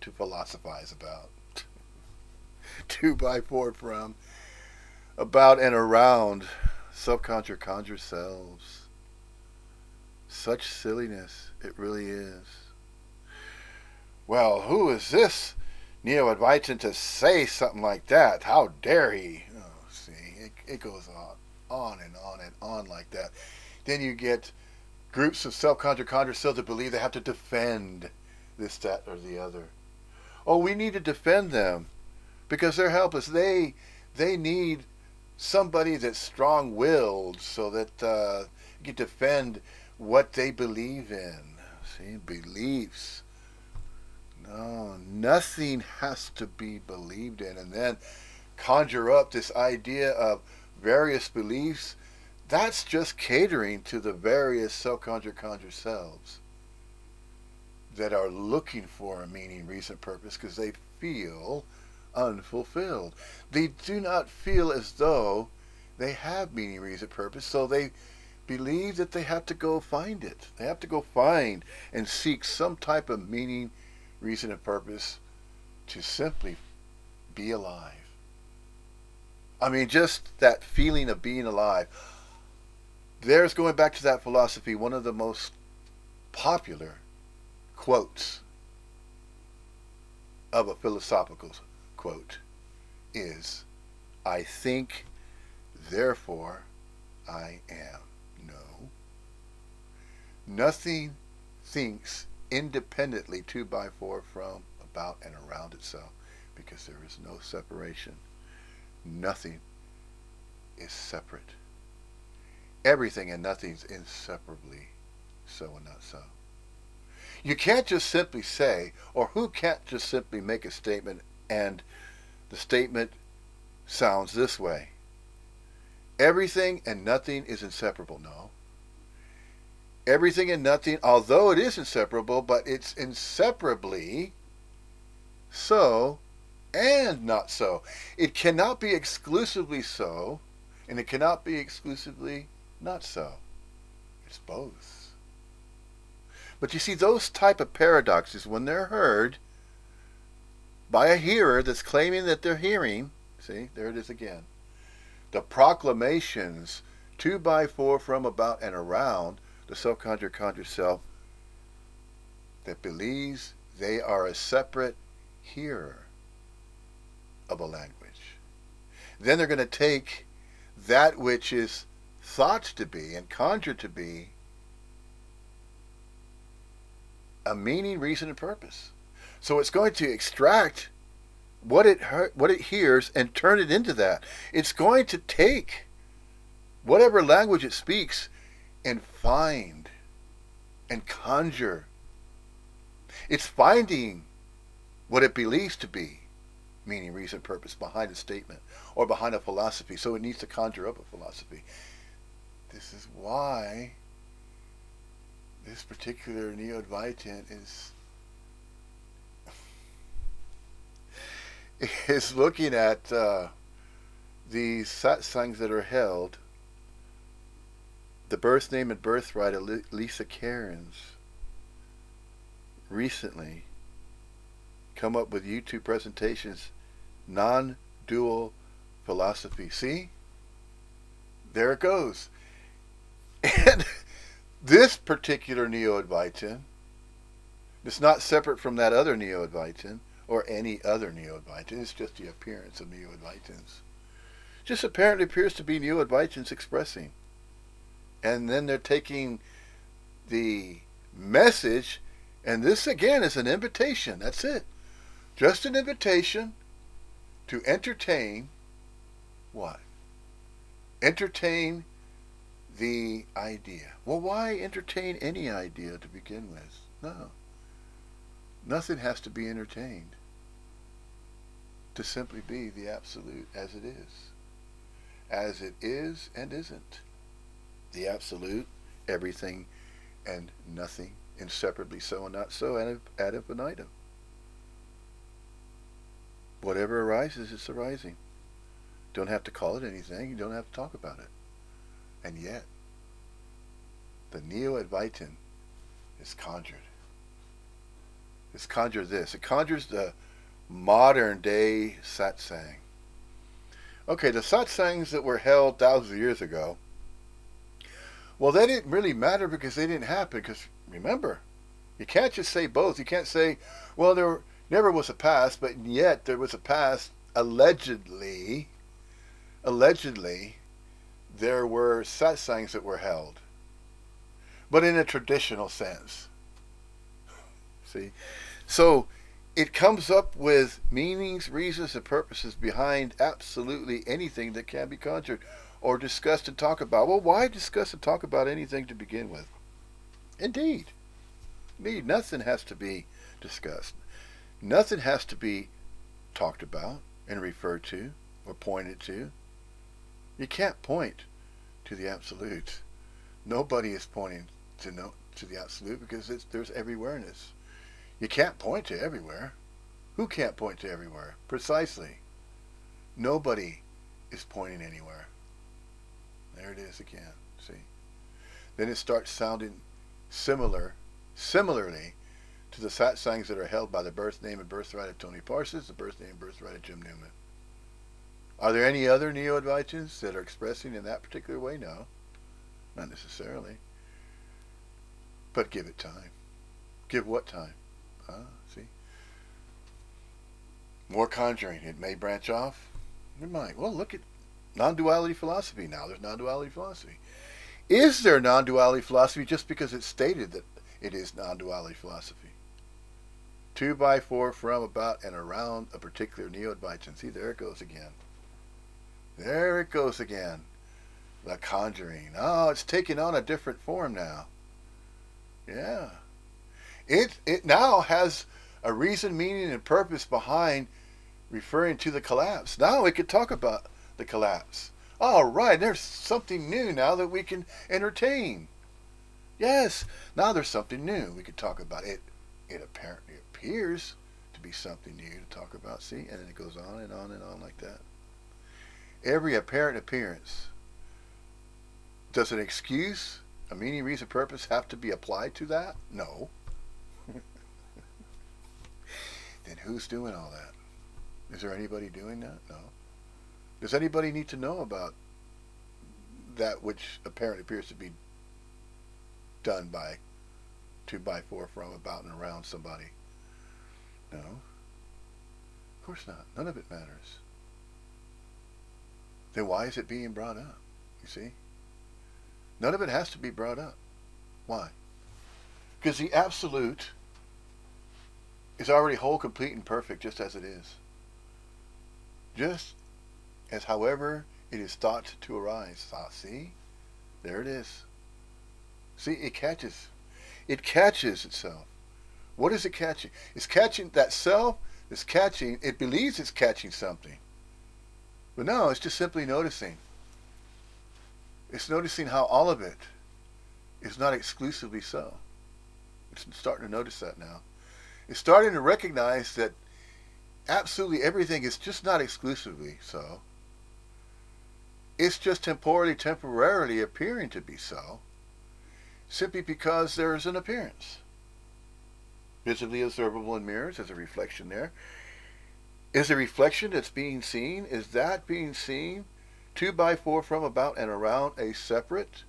to philosophize about. To, by, for, from, about, and around self-conjured cells. Such silliness, it really is. Well, who is this Neo-Advaitin to say something like that? How dare he? Oh, see, it goes on and on and on like that. Then you get groups of self-conjured cells that believe they have to defend this, that, or the other. Oh, we need to defend them because they're helpless. They need somebody that's strong-willed so that you can defend what they believe in. See, beliefs. No, nothing has to be believed in. And then conjure up this idea of various beliefs. That's just catering to the various self-conjured selves that are looking for a meaning, reason, purpose because they feel unfulfilled. They do not feel as though they have meaning, reason, purpose, so they believe that they have to go find it. They have to go find and seek some type of meaning, reason, and purpose to simply be alive. I mean, just that feeling of being alive. There's, going back to that philosophy, one of the most popular quotes of a philosophical quote is, I think, therefore I am. No. Nothing thinks independently to, by, for, from, about, and around itself because there is no separation. Nothing is separate. Everything and nothing's inseparably so and not so. You can't just simply say, or who can't just simply make a statement and the statement sounds this way. Everything and nothing is inseparable. No. Everything and nothing, although it is inseparable, but it's inseparably so and not so. It cannot be exclusively so, and it cannot be exclusively not so. It's both. But you see, those type of paradoxes, when they're heard by a hearer that's claiming that they're hearing, see, there it is again. The proclamations to, by, for, from, about, and around the self-conjured self that believes they are a separate hearer of a language. Then they're going to take that which is thought to be and conjured to be a meaning, reason, and purpose. So it's going to extract what it hears and turn it into that. It's going to take whatever language it speaks and find and conjure. It's finding what it believes to be meaning, reason, purpose behind a statement or behind a philosophy. So it needs to conjure up a philosophy. This is why this particular Neo-Advaitin is looking at these satsangs that are held, the birth name and birthright of Lisa Cairns recently come up with YouTube presentations, non-dual philosophy. See? There it goes. And this particular Neo-Advaitin is not separate from that other Neo-Advaitin or any other Neo-Advaitin. It's just the appearance of Neo-Advaitins. Just apparently appears to be Neo-Advaitins expressing. And then they're taking the message, and this again is an invitation. That's it. Just an invitation to entertain what? Entertain the idea. Well, why entertain any idea to begin with? No. Nothing has to be entertained to simply be the absolute as it is. As it is and isn't. The absolute, everything and nothing, inseparably so and not so, ad infinitum. Whatever arises, it's arising. Don't have to call it anything. You don't have to talk about it. And yet, the Neo-Advaitin is conjured. It's conjured this. It conjures the modern day satsang. Okay, the satsangs that were held thousands of years ago, well, they didn't really matter because they didn't happen. Because remember, you can't just say both. You can't say, well, there never was a past, but yet there was a past. Allegedly, there were satsangs that were held, but in a traditional sense. See? So it comes up with meanings, reasons, and purposes behind absolutely anything that can be conjured or discussed and talked about. Well, why discuss and talk about anything to begin with? Indeed. Nothing has to be discussed. Nothing has to be talked about and referred to or pointed to. You can't point to the absolute. Nobody is pointing to the absolute because there's everywhereness. You can't point to everywhere. Who can't point to everywhere? Precisely. Nobody is pointing anywhere. There it is again. See? Then it starts sounding similarly to the satsangs that are held by the birth name and birthright of Tony Parsons, the birth name and birthright of Jim Newman. Are there any other Neo-Advaitins that are expressing in that particular way? No. Not necessarily. But give it time. Give what time? See? More conjuring. It may branch off. It might. Well, look at non-duality philosophy now. There's non-duality philosophy. Is there non-duality philosophy just because it's stated that it is non-duality philosophy? 2 by 4 from, about, and around a particular Neo-Advaitin. See, there it goes again. There it goes again. The conjuring. Oh, it's taking on a different form now. Yeah. It now has a reason, meaning, and purpose behind referring to the collapse. Now we could talk about the collapse. All right, there's something new now that we can entertain. Yes, now there's something new we could talk about. It apparently appears to be something new to talk about. See, and then it goes on and on and on like that. Every apparent appearance. Does an excuse, a meaning, reason, purpose have to be applied to that? No. Then who's doing all that? Is there anybody doing that? No. Does anybody need to know about that which apparently appears to be done by 2 by 4 from, about, and around somebody? No. Of course not. None of it matters. Then why is it being brought up? You see? None of it has to be brought up. Why? Because the absolute is already whole, complete, and perfect just as it is. just as however it is thought to arise. Ah, see? There it is. See, it catches. It catches itself. What is it catching? It's catching that self is catching, it believes it's catching something. But no, it's just simply noticing. It's noticing how all of it is not exclusively so. It's starting to notice that now. It's starting to recognize that absolutely everything is just not exclusively so. It's just temporarily appearing to be so, simply because there is an appearance. Visibly observable in mirrors, there's a reflection there. Is a reflection that's being seen, is that being seen 2 by 4 from, about, and around a separate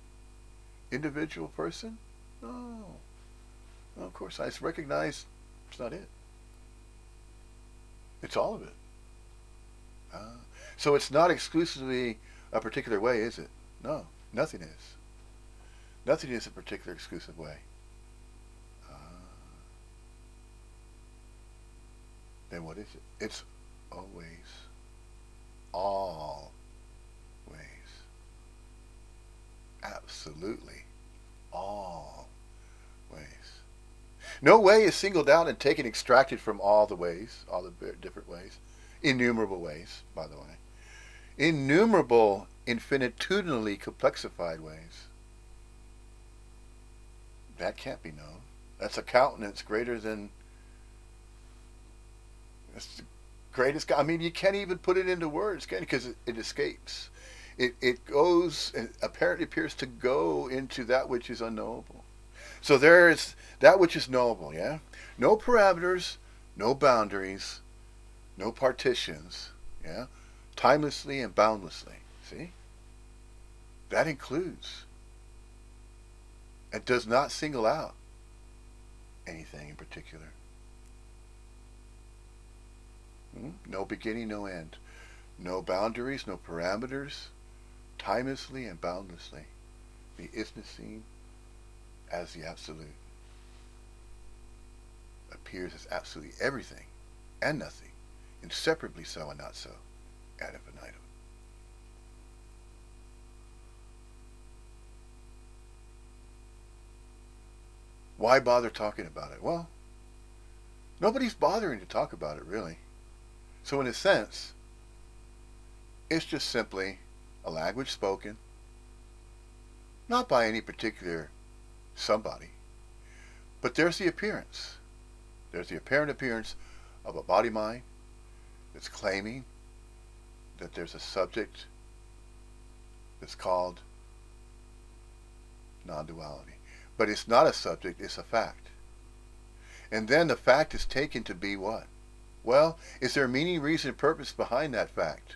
individual person? No. Well, of course, I recognize it's not it. It's all of it. So it's not exclusively a particular way, is it? No, nothing is. Nothing is a particular exclusive way. Then what is it? It's always, all ways, absolutely, all ways. No way is singled out and taken, extracted from all the ways, all the different ways, innumerable ways, by the way, innumerable, infinitudinally complexified ways. That can't be known. That's a countenance greater than. That's the greatest. I mean, you can't even put it into words, can you? Because it escapes. It goes. It apparently appears to go into that which is unknowable. So there is that which is knowable. Yeah. No parameters, no boundaries, no partitions. Yeah. Timelessly and boundlessly. See. That includes. It does not single out anything in particular. No beginning, no end. No boundaries, no parameters. Timelessly and boundlessly. The isness seen as the absolute. Appears as absolutely everything and nothing. Inseparably so and not so. Ad infinitum. Why bother talking about it? Well, nobody's bothering to talk about it, really. So, in a sense, it's just simply a language spoken, not by any particular somebody, but there's the appearance. There's the apparent appearance of a body mind that's claiming that there's a subject that's called non-duality. But it's not a subject, it's a fact. And then the fact is taken to be what? Well, is there meaning, reason, and purpose behind that fact?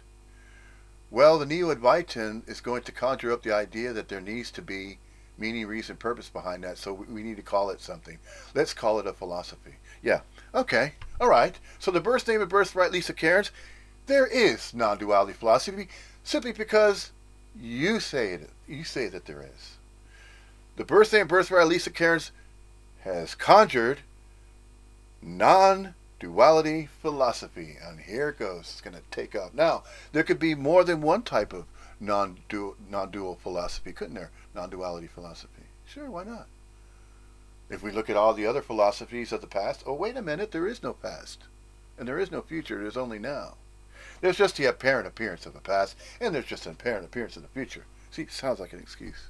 Well, the Neo-Advaitin is going to conjure up the idea that there needs to be meaning, reason, purpose behind that, so we need to call it something. Let's call it a philosophy. Yeah, okay, all right. So the birth name and birthright, Lisa Cairns, there is non-duality philosophy simply because you say it. You say that there is. The birth name and birthright, Lisa Cairns, has conjured non-duality philosophy, and here it goes. It's going to take off. Now, there could be more than one type of non-dual philosophy, couldn't there? Non-duality philosophy. Sure, why not? If we look at all the other philosophies of the past, oh, wait a minute, there is no past. And there is no future, there's only now. There's just the apparent appearance of the past, and there's just an apparent appearance of the future. See, it sounds like an excuse.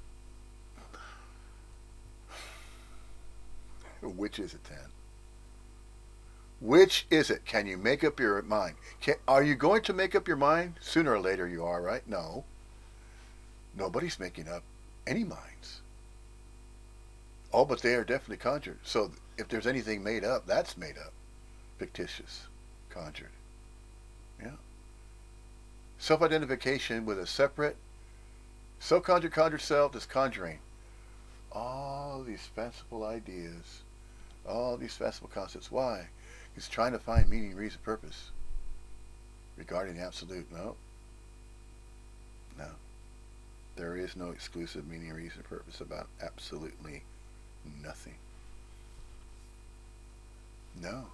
Which is it then? Which is it? Can you make up your mind? Are you going to make up your mind? Sooner or later you are, right? No. Nobody's making up any minds. Oh, but they are definitely conjured. So if there's anything made up, that's made up. Fictitious. Conjured. Yeah. Self-identification with a separate, conjured self is conjuring all these fanciful ideas, all these fanciful concepts. Why? He's trying to find meaning, reason, purpose regarding the absolute. No. No. There is no exclusive meaning, reason, purpose about absolutely nothing. No.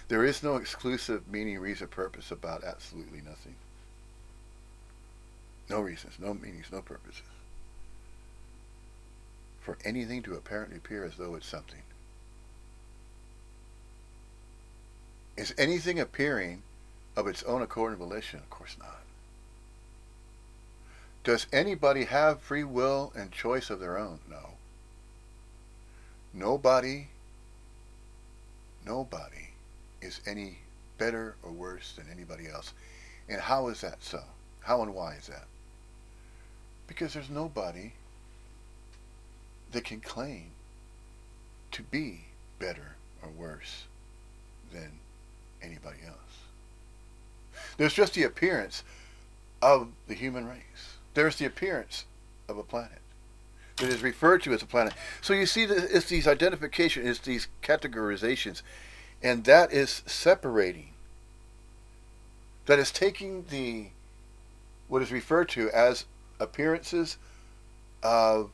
There is no exclusive meaning, reason, purpose about absolutely nothing. No reasons, no meanings, no purposes. For anything to apparently appear as though it's something. Is anything appearing of its own accord and volition? Of course not. Does anybody have free will and choice of their own? No. Nobody is any better or worse than anybody else. And how is that so? How and why is that? Because there's nobody that can claim to be better or worse than anybody else. There's just the appearance of the human race. There's the appearance of a planet that is referred to as a planet. So you see, it's these identifications, it's these categorizations, and that is separating. That is taking the what is referred to as appearances of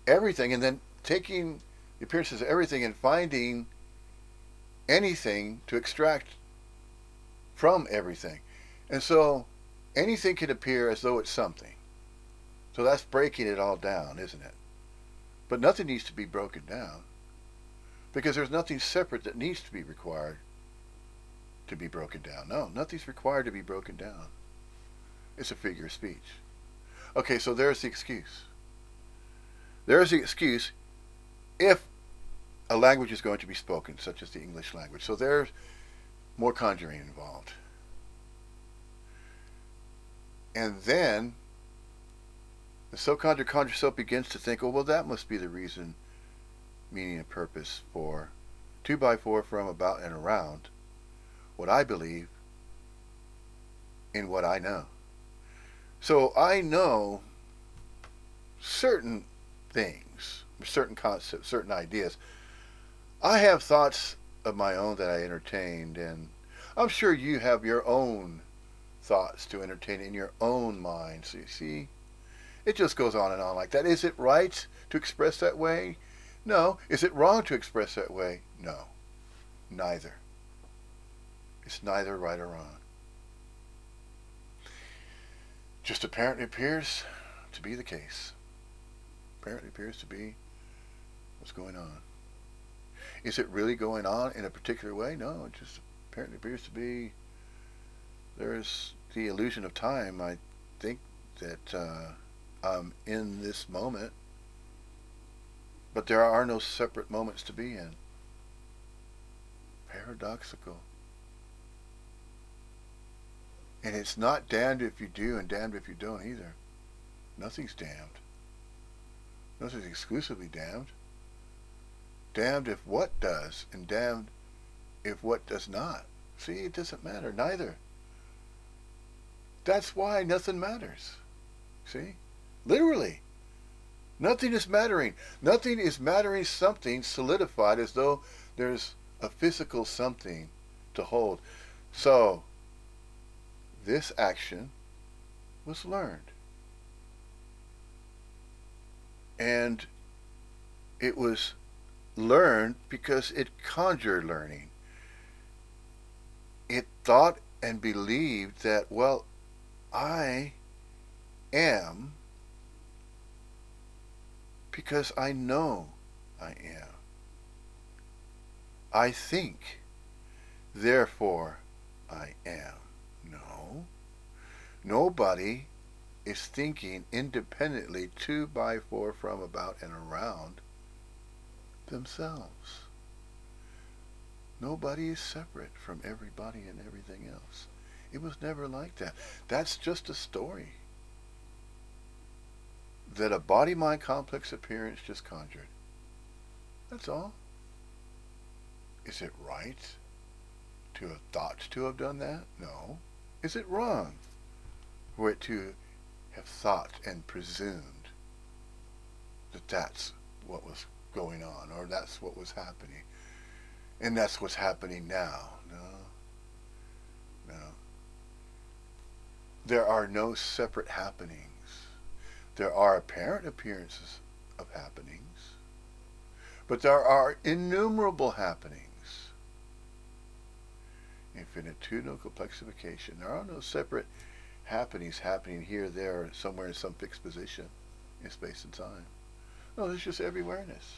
everything, and then taking the appearances of everything and finding anything to extract from everything. And so anything can appear as though it's something. So that's breaking it all down, isn't it? But nothing needs to be broken down, because there's nothing separate that needs to be required to be broken down. No, nothing's required to be broken down. It's a figure of speech. Okay, so there's the excuse. There's the excuse if a language is going to be spoken, such as the English language. So there's more conjuring involved. And then the so-conjured conjure self begins to think, oh, well, that must be the reason, meaning, and purpose for 2x4 from, about, and around what I believe in what I know. So I know certain things, certain concepts, certain ideas. I have thoughts of my own that I entertained, and I'm sure you have your own thoughts to entertain in your own mind. So you see, it just goes on and on like that. Is it right to express that way? No. Is it wrong to express that way? No. Neither. It's neither right or wrong. Just apparently appears to be the case. Apparently appears to be what's going on. Is it really going on in a particular way? No, it just apparently appears to be. There's the illusion of time. I think that I'm in this moment, but there are no separate moments to be in. Paradoxical. And it's not damned if you do and damned if you don't either. Nothing's damned. Nothing's exclusively damned. Damned if what does, and damned if what does not. See, it doesn't matter. Neither. That's why nothing matters. See? Literally. Nothing is mattering. Nothing is mattering something solidified as though there's a physical something to hold. So, this action was learned. And it was learned because it conjured learning. It thought and believed that, well, I am because I know I am. I think, therefore I am. No. Nobody is thinking independently 2x4 from, about, and around themselves. Nobody is separate from everybody and everything else. It was never like that. That's just a story that a body-mind complex appearance just conjured. That's all. Is it right to have thought to have done that? No. Is it wrong for it to have thought and presumed that that's what was going on, or that's what was happening, and that's what's happening now? No. No. There are no separate happenings. There are apparent appearances of happenings, but there are innumerable happenings. Infinitudinal complexification. There are no separate happenings happening here, there, or somewhere in some fixed position in space and time. No, there's just every awareness.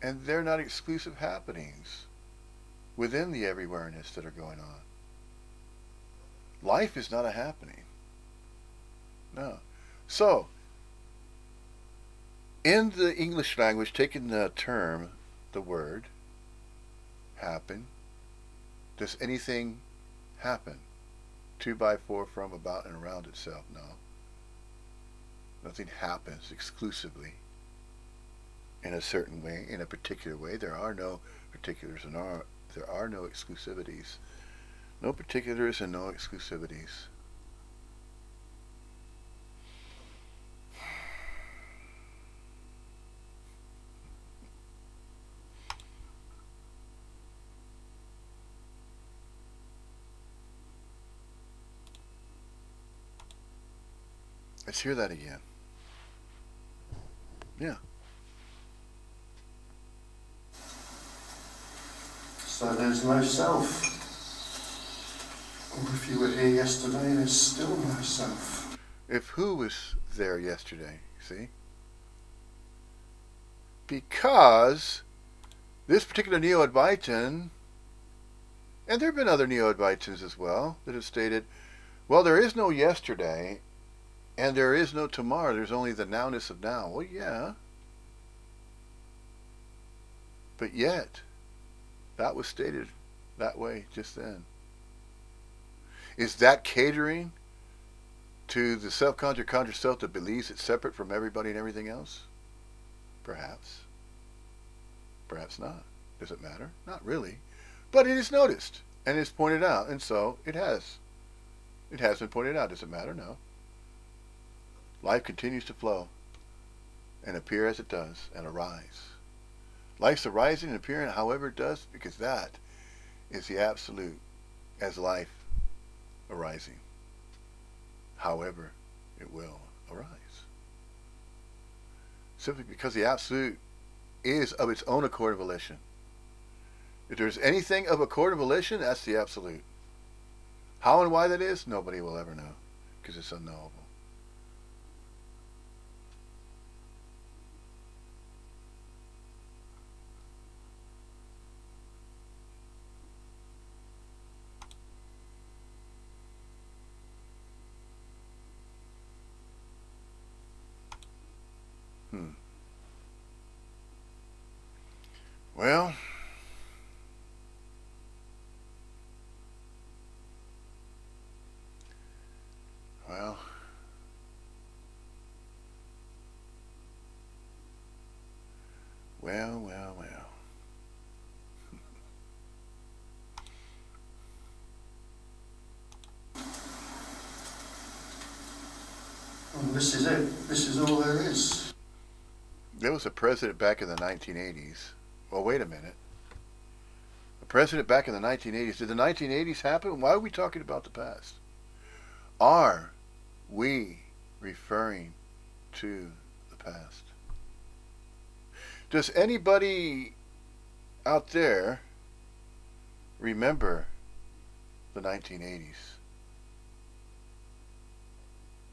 And they're not exclusive happenings within the every awareness that are going on. Life is not a happening. No. So, in the English language, taking the term, the word, happen, does anything happen? To, by, for, from, about, and around itself? No. Nothing happens exclusively in a certain way, in a particular way. There are no particulars and there are no exclusivities. No particulars and no exclusivities. Let's hear that again. Yeah. So there's no self. Or if you were here yesterday, there's still no self. If who was there yesterday, see? Because this particular Neo-Advaitin, and there have been other Neo-Advaitins as well, that have stated, well, there is no yesterday, and there is no tomorrow, there's only the nowness of now. Well, yeah. But yet, that was stated that way just then. Is that catering to the self-conjured conjured self that believes it's separate from everybody and everything else? Perhaps. Perhaps not. Does it matter? Not really. But it is noticed and it's pointed out, and so it has. It has been pointed out. Does it matter? No. Life continues to flow and appear as it does and arise. Life's arising and appearing however it does, because that is the absolute as life arising. However it will arise. Simply because the absolute is of its own accord and volition. If there's anything of accord and volition, that's the absolute. How and why that is, nobody will ever know, because it's unknowable. Well, well, well. And this is it. This is all there is. There was a president back in the 1980s. Well, wait a minute. A president back in the 1980s. Did the 1980s happen? Why are we talking about the past? Are we referring to the past? Does anybody out there remember the 1980s?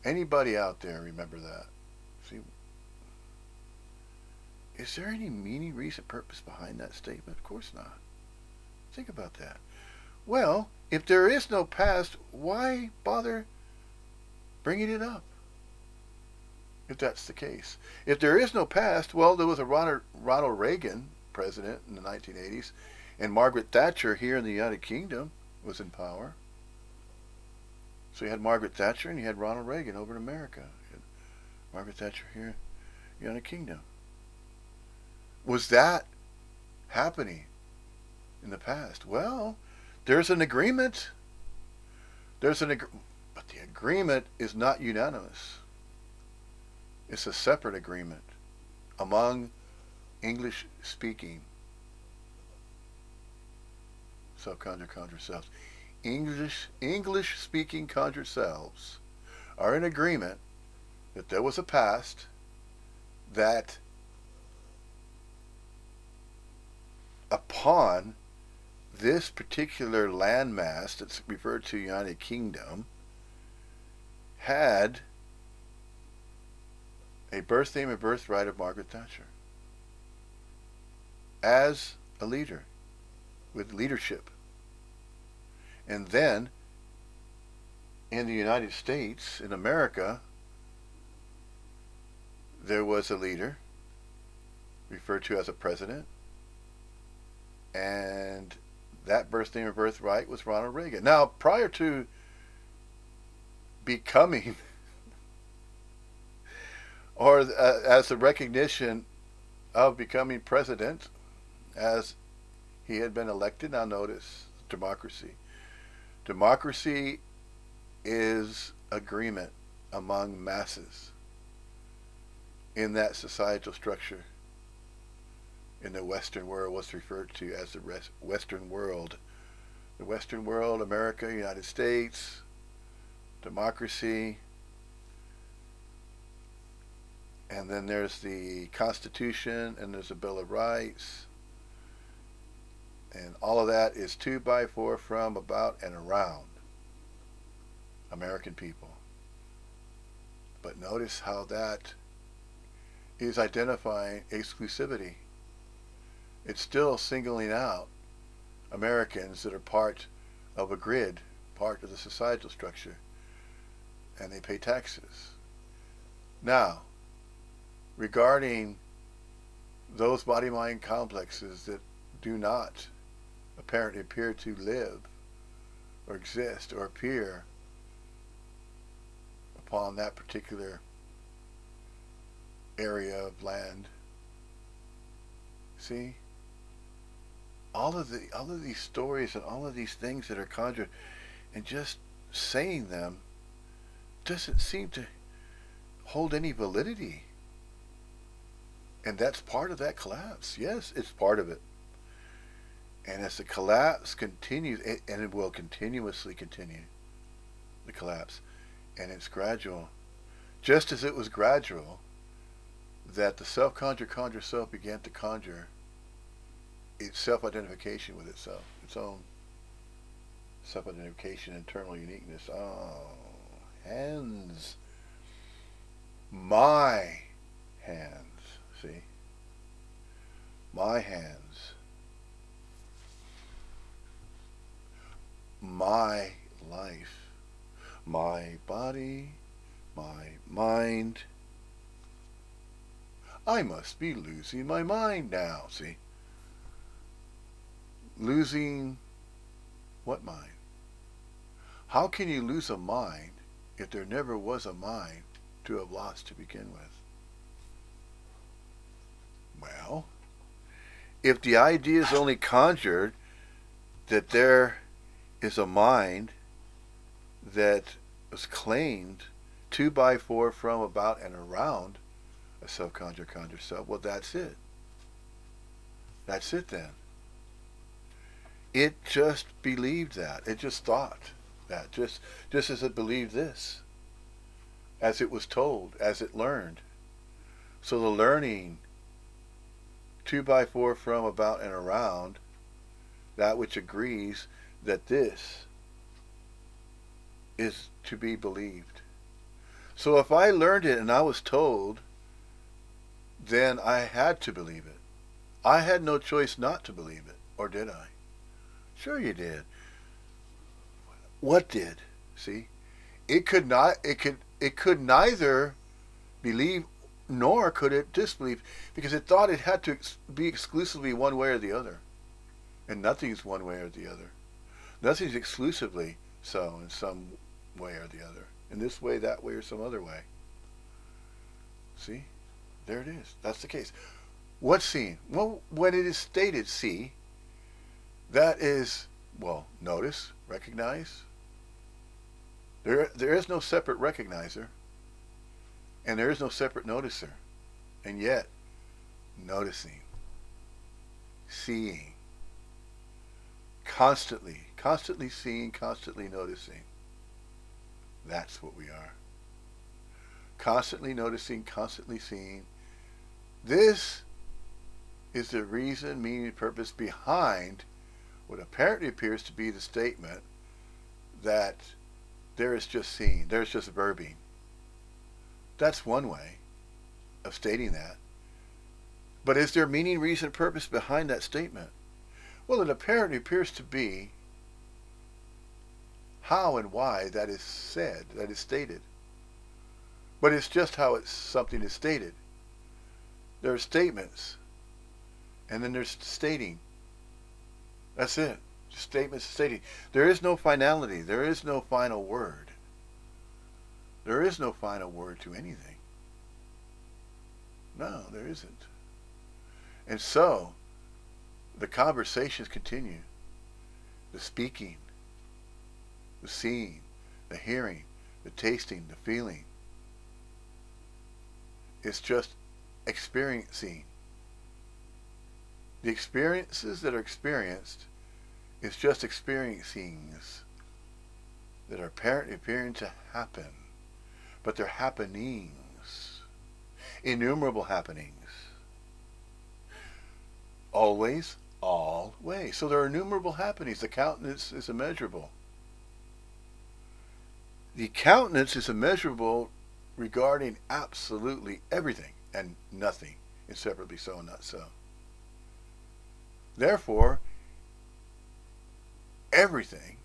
Anybody out there remember that? See, is there any meaning, reason, purpose behind that statement? Of course not. Think about that. Well, if there is no past, why bother bringing it up? If that's the case. If there is no past, well, there was a Ronald Reagan president in the 1980s, and Margaret Thatcher here in the United Kingdom was in power. So you had Margaret Thatcher and you had Ronald Reagan over in America. You had Margaret Thatcher here in the United Kingdom. Was that happening in the past? Well, there's an agreement. But the agreement is not unanimous. It's a separate agreement among English-speaking self-conjured conjured selves. English-speaking conjured selves are in agreement that there was a past that, upon this particular landmass that's referred to United Kingdom had a birth name and birthright of Margaret Thatcher as a leader with leadership. And then in the United States, in America, there was a leader referred to as a president, and that birth name and birthright was Ronald Reagan. Now, prior to becoming, or as the recognition of becoming president, as he had been elected, now notice democracy. Democracy is agreement among masses in that societal structure in the Western world, was referred to as the Western world. The Western world, America, United States, democracy, and then there's the Constitution, and there's a Bill of Rights, and all of that is 2 by 4 from, about, and around American people. But notice how that is identifying exclusivity. It's still singling out Americans that are part of a grid, part of the societal structure, and they pay taxes. Now, regarding those body-mind complexes that do not apparently appear to live or exist or appear upon that particular area of land, see, all of these stories and all of these things that are conjured, and just saying them doesn't seem to hold any validity. And that's part of that collapse. Yes, it's part of it. And as the collapse continues, and it will continuously continue, the collapse, and it's gradual, just as it was gradual that the self-conjure self began to conjure its self-identification with itself, its own self-identification, internal uniqueness. Oh, hands. My hands. See? My hands. My life. My body. My mind. I must be losing my mind now. See? Losing what mind? How can you lose a mind if there never was a mind to have lost to begin with? Well, if the idea is only conjured that there is a mind that was claimed 2 by 4 from, about, and around a self-conjure self, well, that's it. That's it then. It just believed that. It just thought that. Just as it believed this. As it was told. As it learned. So the learning 2 by 4 from, about, and around that which agrees that this is to be believed. So if I learned it and I was told, then I had to believe it. I had no choice not to believe it. Or did I? Sure you did. What did? See? It could neither believe nor could it disbelieve, because it thought it had to be exclusively one way or the other. And nothing's one way or the other. Nothing's exclusively so in some way or the other. In this way, that way, or some other way. See? There it is. That's the case. What's seen? Well, when it is stated see, that is, well, notice, recognize. There is no separate recognizer, and there is no separate noticer. And yet, noticing, seeing, constantly seeing, constantly noticing. That's what we are. Constantly noticing, constantly seeing. This is the reason, meaning, purpose behind what apparently appears to be the statement that there is just seeing, there's just verbing. That's one way of stating that. But is there meaning, reason, purpose behind that statement? Well, it apparently appears to be how and why that is said, that is stated. But it's just how something is stated. There are statements, and then there's stating. That's it. Just statements stating. There is no finality. There is no final word. There is no final word to anything. No, there isn't. And so, the conversations continue. The speaking, the seeing, the hearing, the tasting, the feeling. It's just experiencing. The experiences that are experienced is just experiencings that are apparently appearing to happen. But they're happenings. Innumerable happenings. Always, always. So there are innumerable happenings. The countenance is immeasurable. The countenance is immeasurable regarding absolutely everything and nothing, inseparably so and not so. Therefore, everything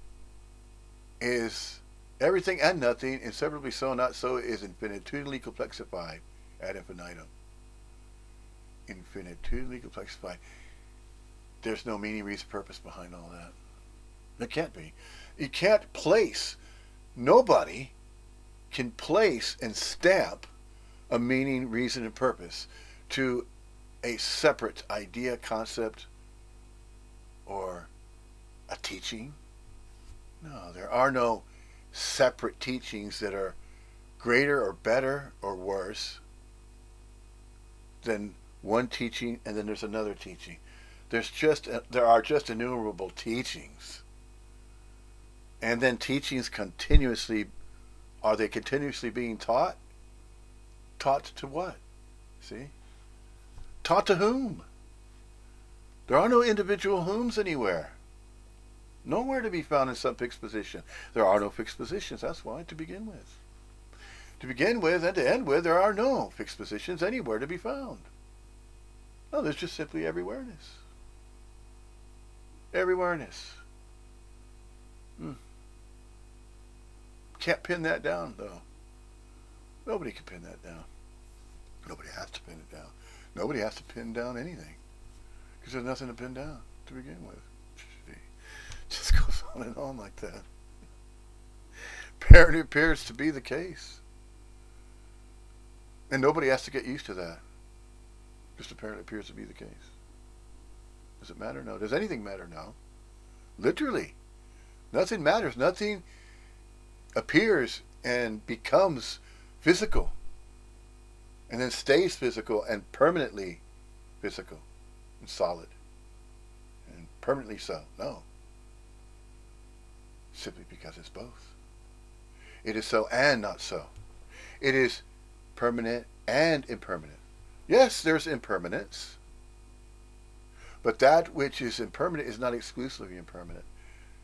and nothing, inseparably so and not so, is infinitely complexified ad infinitum. Infinitely complexified. There's no meaning, reason, purpose behind all that. There can't be. You can't place. Nobody can place and stamp a meaning, reason, and purpose to a separate idea, concept, or a teaching. No, there are no separate teachings that are greater or better or worse than one teaching, and then there's another teaching. There are just innumerable teachings. And then teachings continuously, are they continuously being taught? Taught to what? See? Taught to whom? There are no individual whoms anywhere. Nowhere to be found in some fixed position. There are no fixed positions, that's why, to begin with. To begin with and to end with, there are no fixed positions anywhere to be found. No, there's just simply every-awareness. Every-awareness. Can't pin that down, though. Nobody can pin that down. Nobody has to pin it down. Nobody has to pin down anything. Because there's nothing to pin down to begin with. It just goes on and on like that. Apparently appears to be the case. And nobody has to get used to that. Just apparently appears to be the case. Does it matter? No. Does anything matter? No. Literally. Nothing matters. Nothing appears and becomes physical. And then stays physical and permanently physical and solid. And permanently so. No. Simply because it's both. It is so and not so. It is permanent and impermanent. Yes, there's impermanence. But that which is impermanent is not exclusively impermanent.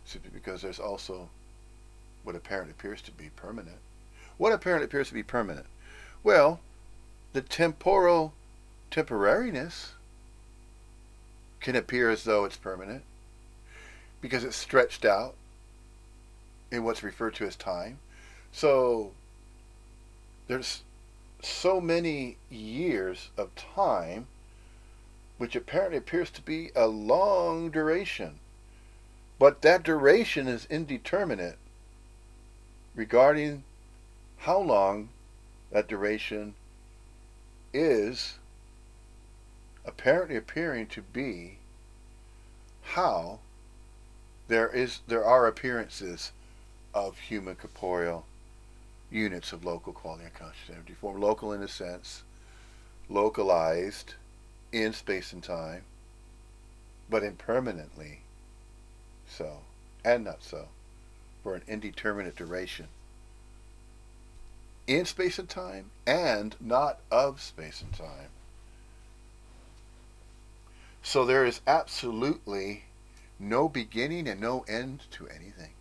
Simply because there's also what apparently appears to be permanent. What apparently appears to be permanent? Well, the temporariness can appear as though it's permanent because it's stretched out in what's referred to as time. So there's so many years of time which apparently appears to be a long duration. But that duration is indeterminate regarding how long that duration is apparently appearing to be how there are appearances of human corporeal units of local quality and conscious energy form. Local in a sense, localized in space and time, but impermanently so, and not so, for an indeterminate duration. In space and time, and not of space and time. So there is absolutely no beginning and no end to anything.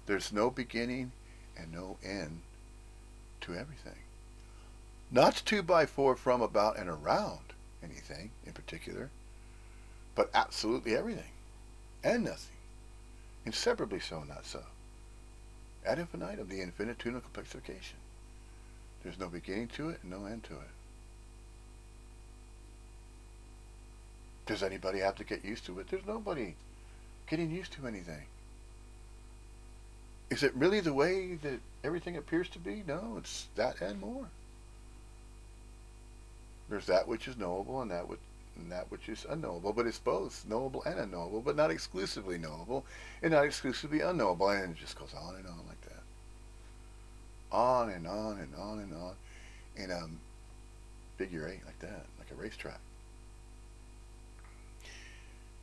There's no beginning and no end to everything. Not to, by, for, from, about, and around anything in particular, but absolutely everything and nothing. Inseparably so, not so. Ad infinitum, the infinitesimal complexification. There's no beginning to it and no end to it. Does anybody have to get used to it? There's nobody getting used to anything. Is it really the way that everything appears to be? No, it's that and more. There's that which is knowable and that which is unknowable, but it's both knowable and unknowable, but not exclusively knowable and not exclusively unknowable, and it just goes on and on like that. On and on and on and on in a figure eight like that, like a racetrack.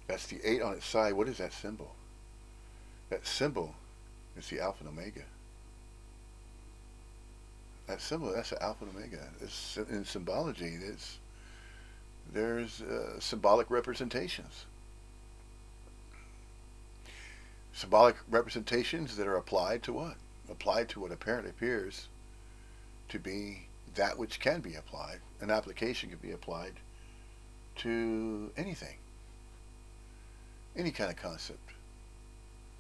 That's the 8 on its side. What is that symbol? That symbol is the Alpha and Omega. That symbol, that's the Alpha and Omega. It's, in symbology, there's symbolic representations. Symbolic representations that are applied to what? Applied to what apparently appears to be that which can be applied. An application can be applied to anything. Any kind of concept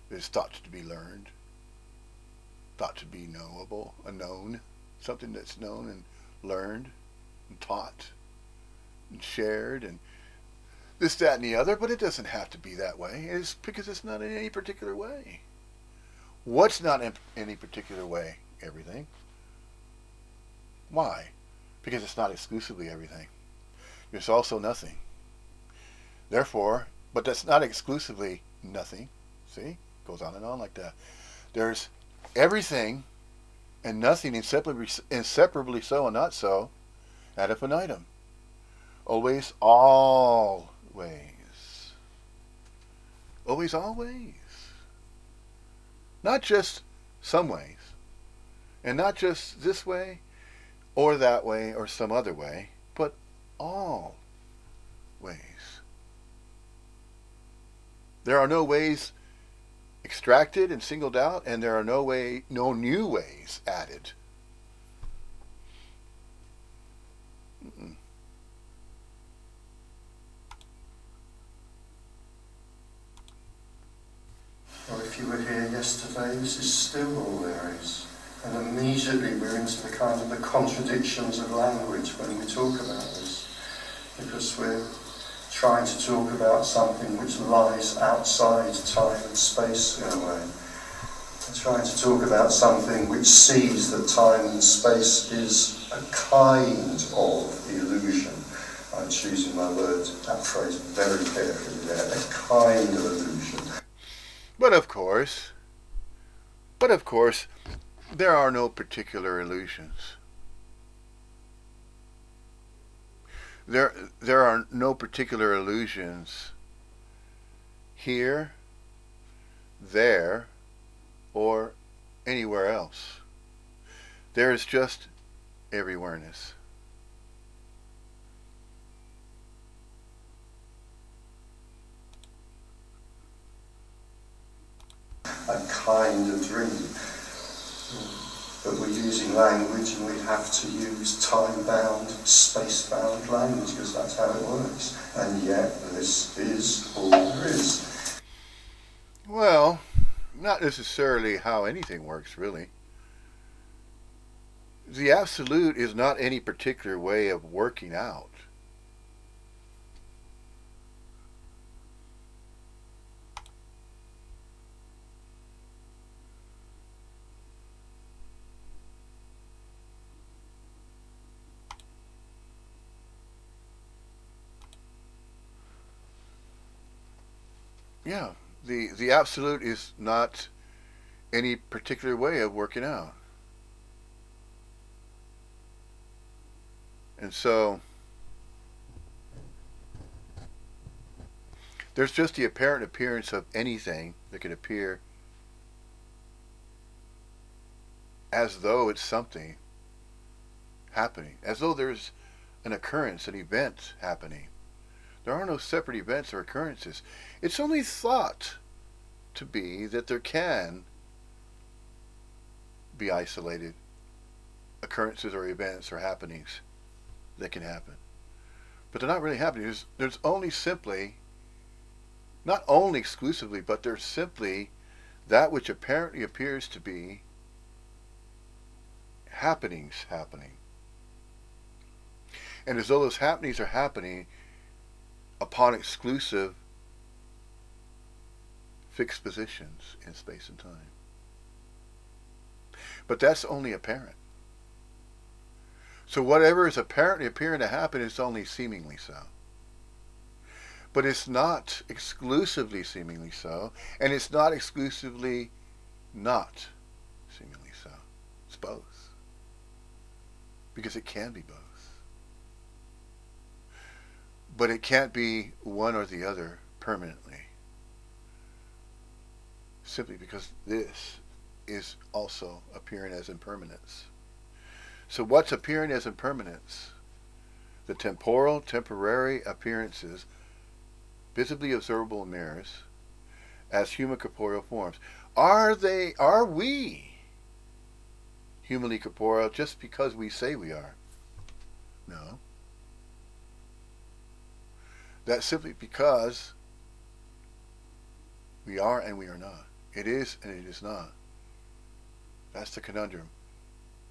that is thought to be learned, thought to be knowable, a known, something that's known and learned and taught and shared and this, that, and the other, but it doesn't have to be that way. It's because it's not in any particular way. What's not in any particular way? Everything. Why? Because it's not exclusively everything. There's also nothing. Therefore, but that's not exclusively nothing. See? Goes on and on like that. There's everything and nothing inseparably so and not so ad infinitum. Always, always. Always, always. Not just some ways. And not just this way or that way or some other way, but all ways. There are no ways extracted and singled out, and there are no new ways added. Mm-mm. Well, if you were here yesterday, this is still all there is. And immediately we're into the kind of the contradictions of language when we talk about this. Because we're trying to talk about something which lies outside time and space in a way. We're trying to talk about something which sees that time and space is a kind of illusion. I'm choosing my words, that phrase very carefully there, a kind of illusion. But of course, there are no particular illusions. There are no particular illusions here, there, or anywhere else. There is just everywhereness. A kind of dream. But we're using language and we have to use time-bound, space-bound language because that's how it works. And yet this is all there is. Well, not necessarily how anything works, really. The absolute is not any particular way of working out. Yeah, the absolute is not any particular way of working out. And so there's just the apparent appearance of anything that could appear as though it's something happening, as though there's an occurrence, an event happening. There are no separate events or occurrences. It's only thought to be that there can be isolated occurrences or events or happenings that can happen. But they're not really happening. There's only simply, not only exclusively, but there's simply that which apparently appears to be happenings happening. And as though those happenings are happening upon exclusive fixed positions in space and time. But that's only apparent. So whatever is apparently appearing to happen is only seemingly so. But it's not exclusively seemingly so, and it's not exclusively not seemingly so. It's both. Because it can be both. But it can't be one or the other permanently. Simply because this is also appearing as impermanence. So what's appearing as impermanence? The temporal, temporary appearances, visibly observable in mirrors, as human corporeal forms. Are we humanly corporeal just because we say we are? No. That's simply because we are and we are not. It is and it is not. That's the conundrum.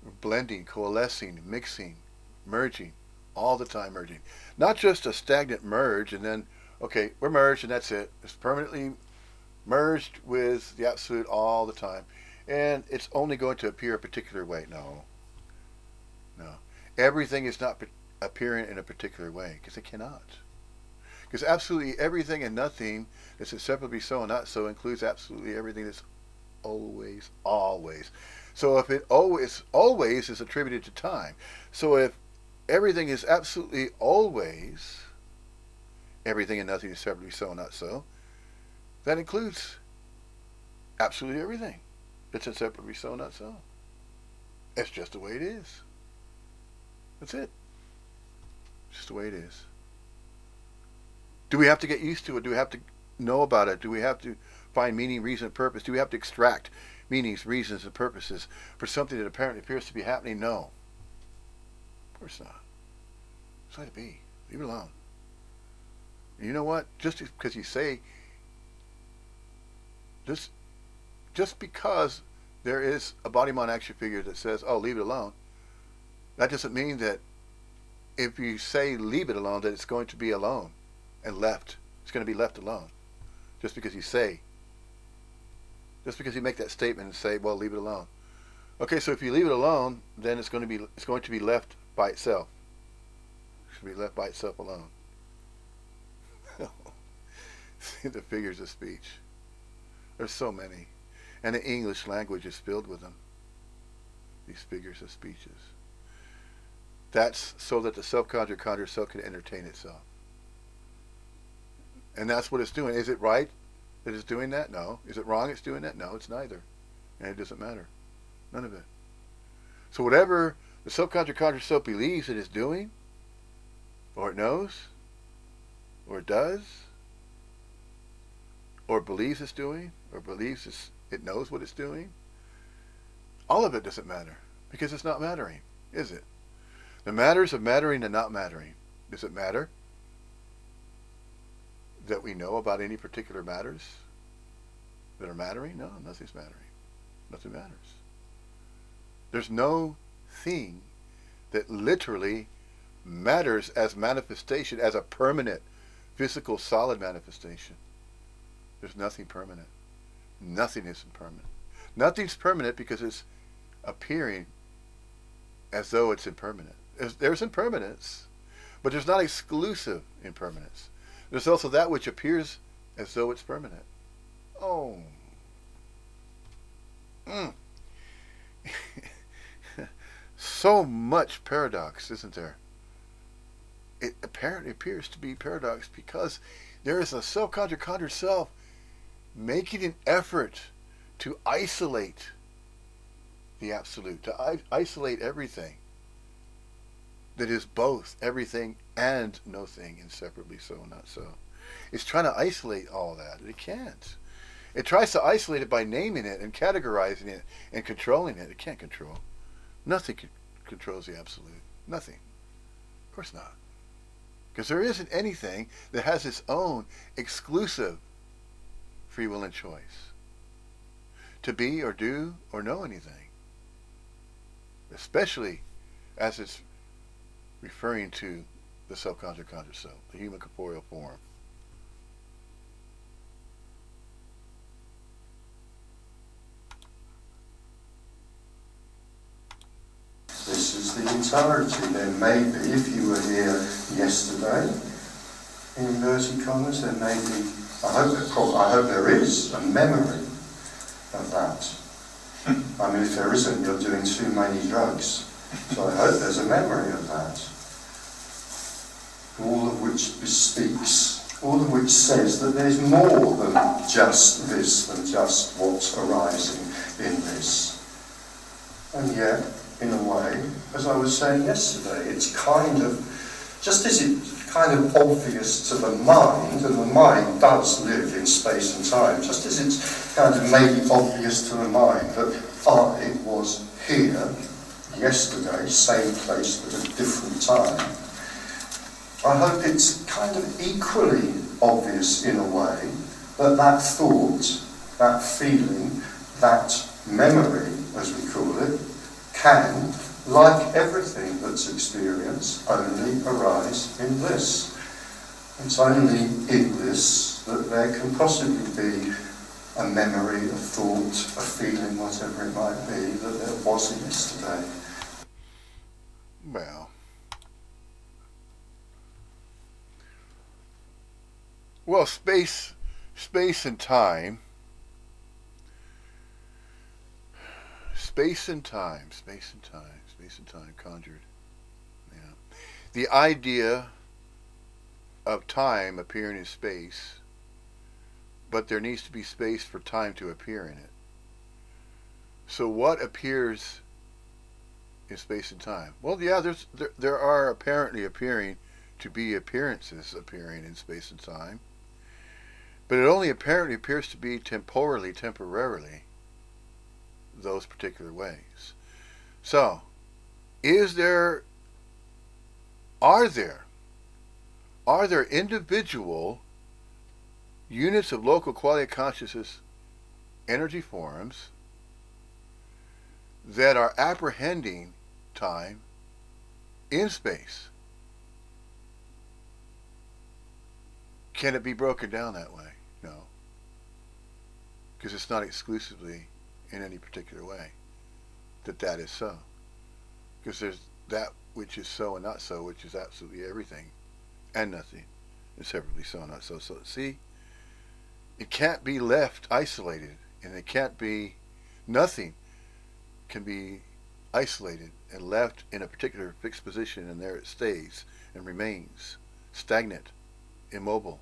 We're blending, coalescing, mixing, merging, all the time merging. Not just a stagnant merge and then, okay, we're merged and that's it. It's permanently merged with the absolute all the time. And it's only going to appear a particular way. No. No. Everything is not appearing in a particular way because it cannot. Because absolutely everything and nothing that's inseparably so and not so includes absolutely everything that's always, always. So if it always is attributed to time. So if everything is absolutely always everything and nothing is separately so and not so, that includes absolutely everything that's inseparably so and not so. It's just the way it is. That's it. It's just the way it is. Do we have to get used to it? Do we have to know about it? Do we have to find meaning, reason, and purpose? Do we have to extract meanings, reasons, and purposes for something that apparently appears to be happening? No. Of course not. Just let it be. Leave it alone. And you know what? Just because you say, just because there is a body, mind, action figure that says, oh, leave it alone, that doesn't mean that if you say leave it alone, that it's going to be alone and left. It's going to be left alone. Just because you make that statement and say, well, leave it alone. Okay, so if you leave it alone, then it's going to be left by itself. It's going to be left by itself alone. See the figures of speech. There's so many. And the English language is filled with them. These figures of speeches. That's so that the self-conjured conjured self can entertain itself. And that's what it's doing. Is it right that it's doing that? No. Is it wrong it's doing that? No, it's neither. And it doesn't matter. None of it. So whatever the self-conjured conjured self believes it is doing, or it knows, or it does, or believes it's doing, or believes it knows what it's doing, all of it doesn't matter. Because it's not mattering, is it? The matters of mattering and not mattering. Does it matter that we know about any particular matters that are mattering? No, nothing's mattering. Nothing matters. There's no thing that literally matters as manifestation, as a permanent, physical, solid manifestation. There's nothing permanent. Nothing is impermanent. Nothing's permanent because it's appearing as though it's impermanent. There's impermanence, but there's not exclusive impermanence. There's also that which appears as though it's permanent. Oh. So much paradox, isn't there? It apparently appears to be paradox because there is a self-conjured conjured self making an effort to isolate the absolute, to isolate everything that is both everything and no thing, inseparably so, not so. It's trying to isolate all that. It can't. It tries to isolate it by naming it and categorizing it and controlling it. It can't control. Nothing controls the absolute. Nothing. Of course not. Because there isn't anything that has its own exclusive free will and choice to be or do or know anything. Especially as it's referring to the self-conscious conscious self, the human corporeal form. This is the entirety. There may be, if you were here yesterday, in inverted commas, there may be, I hope there is a memory of that. I mean, if there isn't, you're doing too many drugs. So I hope there's a memory of that. All of which bespeaks, all of which says that there's more than just this, than just what's arising in this. And yet, in a way, as I was saying yesterday, it's kind of, just as it's kind of obvious to the mind, and the mind does live in space and time, just as it's kind of maybe obvious to the mind that I was here yesterday, same place but at a different time, I hope it's kind of equally obvious in a way that that thought, that feeling, that memory, as we call it, can, like everything that's experienced, only arise in bliss. It's only in this that there can possibly be a memory, a thought, a feeling, whatever it might be, that there wasn't yesterday. Well, space and time, conjured. Yeah. The idea of time appearing in space, but there needs to be space for time to appear in it. So what appears in space and time? Well, yeah, there are apparently appearing to be appearances appearing in space and time, but it only apparently appears to be temporarily those particular ways. So, are there individual units of local quality of consciousness energy forms that are apprehending time in space? Can it be broken down that way? No. Because it's not exclusively in any particular way that is so. Because there's that which is so and not so, which is absolutely everything and nothing. Inseparably so and not so. So see, it can't be left isolated, and it can't be, nothing can be isolated and left in a particular fixed position, and there it stays and remains stagnant, immobile,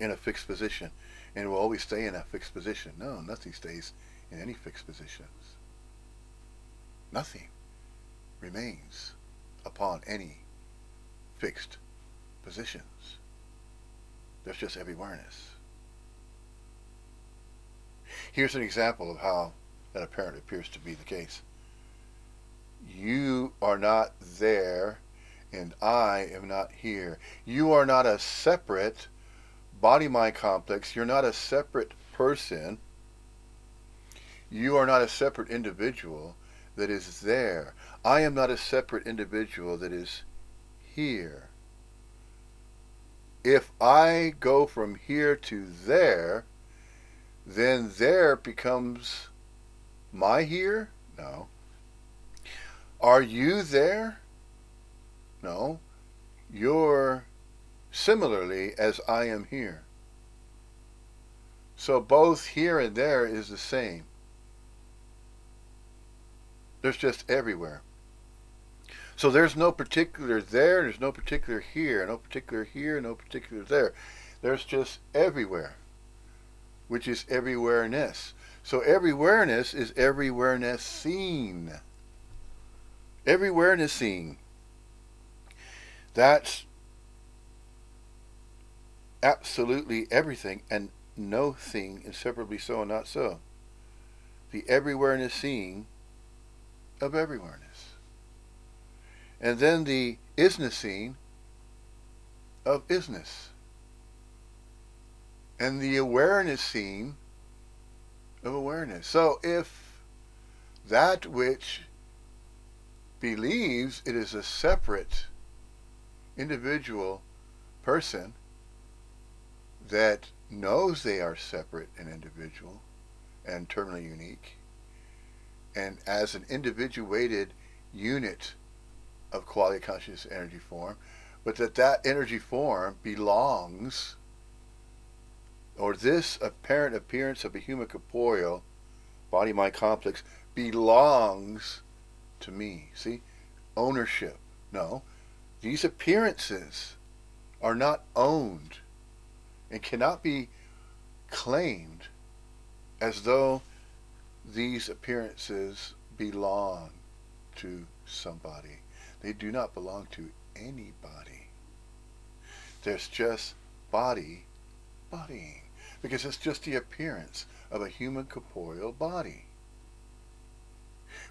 in a fixed position, and will always stay in a fixed position. No, nothing stays in any fixed positions. Nothing remains upon any fixed positions. There's just every awareness. Here's an example of how that apparently appears to be the case. You are not there, and I am not here. You are not a separate body-mind complex. You're not a separate person. You are not a separate individual that is there. I am not a separate individual that is here. If I go from here to there, then there becomes my here? No. Are you there? No. You're similarly as I am here. So both here and there is the same. There's just everywhere. So there's no particular there, there's no particular here, no particular here, no particular there. There's just everywhere, which is everywhereness. So everywhereness is everywhereness seen. Everywhere in the seeing. That's absolutely everything, and no thing inseparably so and not so. The everywhereness seeing of everywhereness. And then the isness seeing of isness. And the awareness seeing of awareness. So if that which believes it is a separate individual person that knows they are separate and individual and terminally unique, and as an individuated unit of quality conscious energy form, but that energy form belongs, or this apparent appearance of a human corporeal body-mind complex belongs to me. See? Ownership. No. These appearances are not owned and cannot be claimed as though these appearances belong to somebody. They do not belong to anybody. There's just bodying. Because it's just the appearance of a human corporeal body.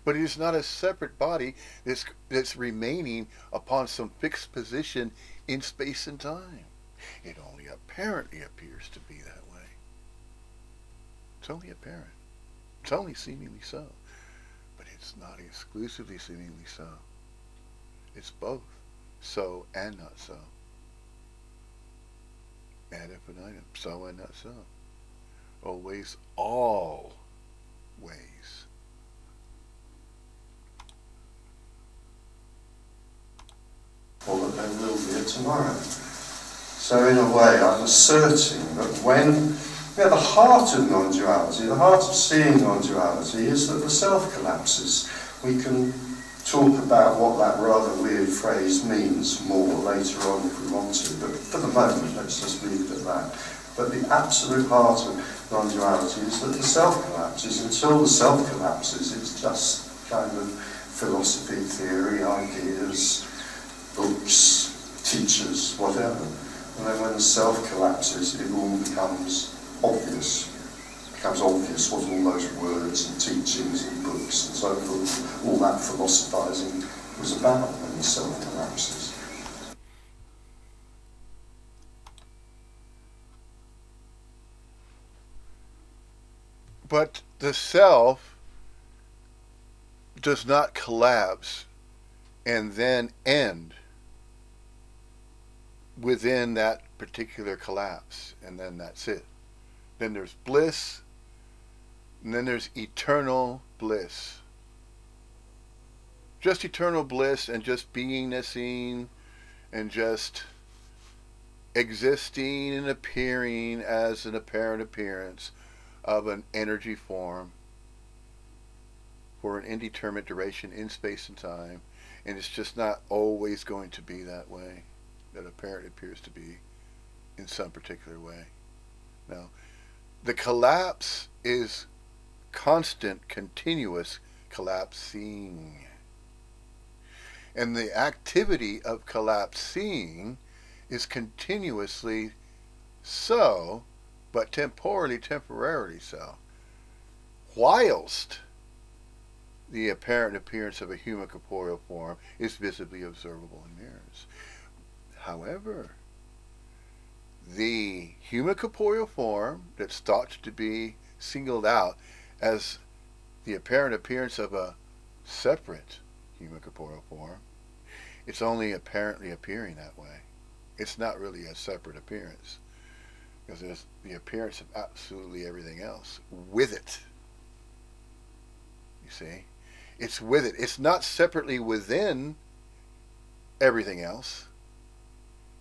But it is not a separate body that's remaining upon some fixed position in space and time. It only apparently appears to be that way. It's only apparent. It's only seemingly so. But it's not exclusively seemingly so. It's both so and not so. Ad infinitum, so and not so. Always, all ways. Or that there will be a tomorrow. So in a way, I'm asserting that when at the heart of non-duality, the heart of seeing non-duality is that the self collapses. We can talk about what that rather weird phrase means more later on if we want to, but for the moment, let's just leave it at that. But the absolute heart of non-duality is that the self collapses. Until the self collapses, it's just kind of philosophy, theory, ideas, books, teachers, whatever. And then when the self collapses, it all becomes obvious. It becomes obvious what all those words and teachings and books and so forth, all that philosophizing was about when the self collapses. But the self does not collapse and then end within that particular collapse, and then that's it. Then there's bliss, and then there's eternal bliss. Just eternal bliss and just beingnessing and just existing and appearing as an apparent appearance of an energy form for an indeterminate duration in space and time, and it's just not always going to be that way. That apparently appears to be in some particular way. Now, the collapse is constant, continuous collapsing. And the activity of collapsing is continuously so, but temporarily so. Whilst the apparent appearance of a human corporeal form is visibly observable in mirrors. However, the human corporeal form that's thought to be singled out as the apparent appearance of a separate human corporeal form, it's only apparently appearing that way. It's not really a separate appearance, because there's the appearance of absolutely everything else with it. You see? It's with it. It's not separately within everything else.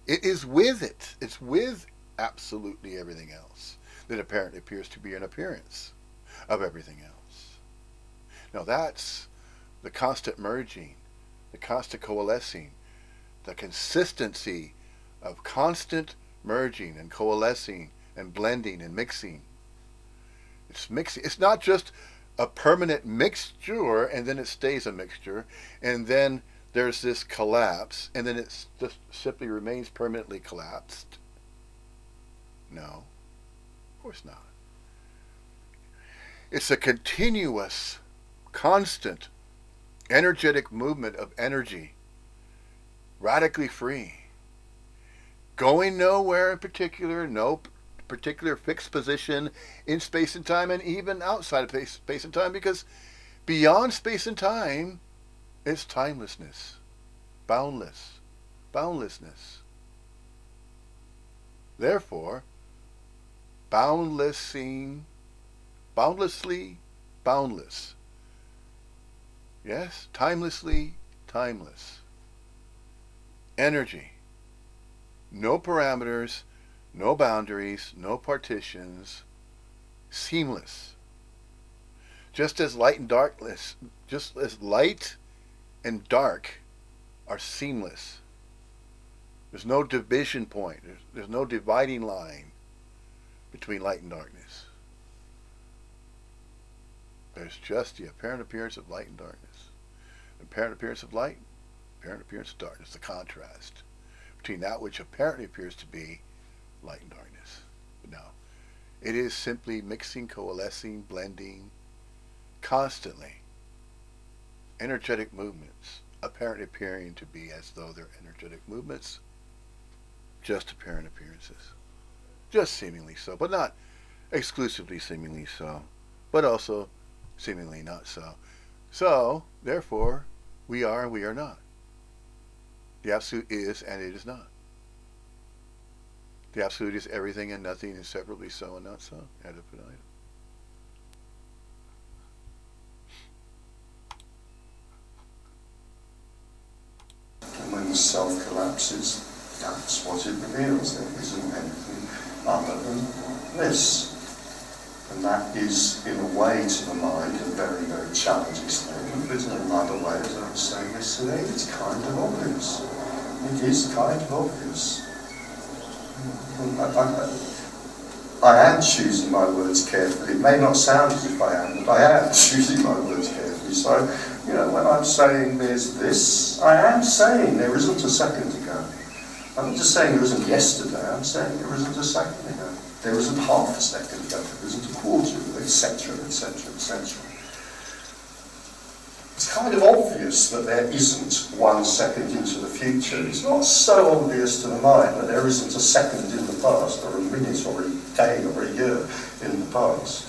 It is with it. It's with absolutely everything else that apparently appears to be an appearance of everything else. Now that's the constant merging, the constant coalescing, the consistency of constant merging and coalescing and blending and mixing. It's mixing. It's not just a permanent mixture, and then it stays a mixture, and then there's this collapse, and then it just simply remains permanently collapsed? No, of course not. It's a continuous, constant, energetic movement of energy, radically free, going nowhere in particular, no particular fixed position in space and time, and even outside of space and time, because beyond space and time is timelessness, boundlessness. Therefore, boundlessly boundless. Yes, timelessly timeless. Energy. No parameters, no boundaries, no partitions. Seamless. Just as light and darkness, just as light and dark are seamless. There's no division point. There's no dividing line between light and darkness. There's just the apparent appearance of light and darkness. Apparent appearance of light, apparent appearance of darkness. The contrast between that which apparently appears to be light and darkness. But no, it is simply mixing, coalescing, blending, constantly. Energetic movements, apparently appearing to be as though they're energetic movements, just apparent appearances. Just seemingly so, but not exclusively seemingly so, but also seemingly not so. So, therefore, we are and we are not. The Absolute is and it is not. The Absolute is everything and nothing, is separately so and not so, ad infinitum. And when the self collapses, that's what it reveals. There isn't anything other than this. And that is, in a way, to the mind, a very, very challenging statement. But in another way, as I was saying yesterday, it's kind of obvious. It is kind of obvious. I am choosing my words carefully. It may not sound as if I am, but I am choosing my words carefully. So, when I'm saying there's this, I am saying there isn't a second ago. I'm not just saying there isn't yesterday, I'm saying there isn't a second ago. There isn't half a second ago, there isn't a quarter, etc., etc., etc. It's kind of obvious that there isn't 1 second into the future. It's not so obvious to the mind that there isn't a second in the past, or a minute, or a day, or a year in the past.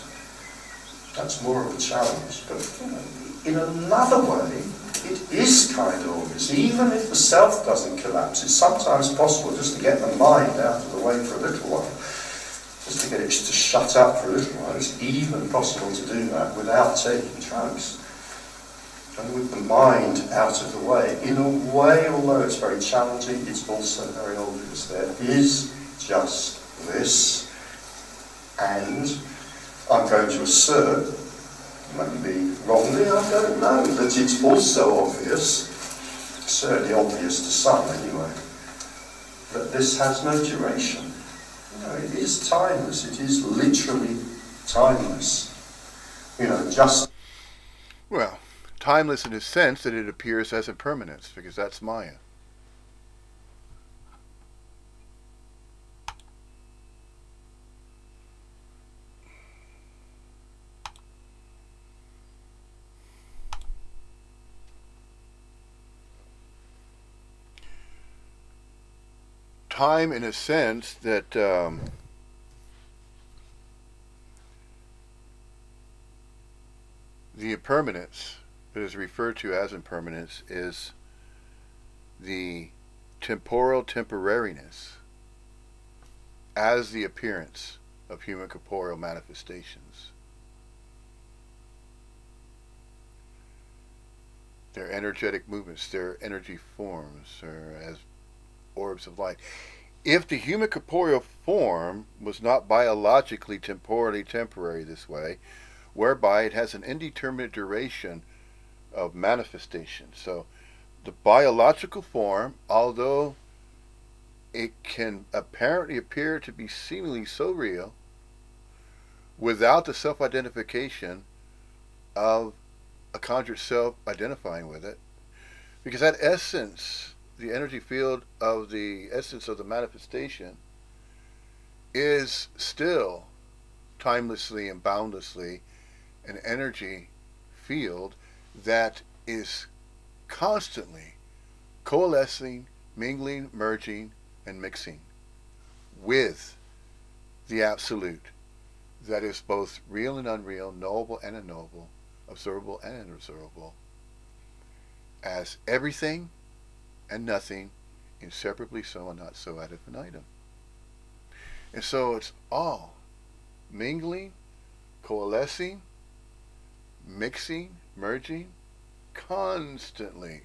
That's more of a challenge. But in another way, it is kind of obvious. Even if the self doesn't collapse, it's sometimes possible just to get the mind out of the way for a little while. Just to get it to shut up for a little while. It's even possible to do that without taking drugs. And with the mind out of the way, in a way, although it's very challenging, it's also very obvious. There is just this, and I'm going to assert, maybe wrongly, I don't know, that it's also obvious, certainly obvious to some anyway, that this has no duration. It is timeless, it is literally timeless. Just... Well, timeless in the sense that it appears as impermanence, because that's Maya. Time in a sense that the impermanence that is referred to as impermanence is the temporal temporariness as the appearance of human corporeal manifestations. Their energetic movements, their energy forms, or as orbs of light. If the human corporeal form was not biologically temporally temporary this way, whereby it has an indeterminate duration of manifestation. So the biological form, although it can apparently appear to be seemingly so real, without the self-identification of a conjured self identifying with it, because that essence, the energy field of the essence of the manifestation, is still timelessly and boundlessly an energy field that is constantly coalescing, mingling, merging, and mixing with the absolute that is both real and unreal, knowable and unknowable, observable and unobservable, as everything and nothing, inseparably so and not so ad infinitum. And so it's all mingling, coalescing, mixing, merging, constantly,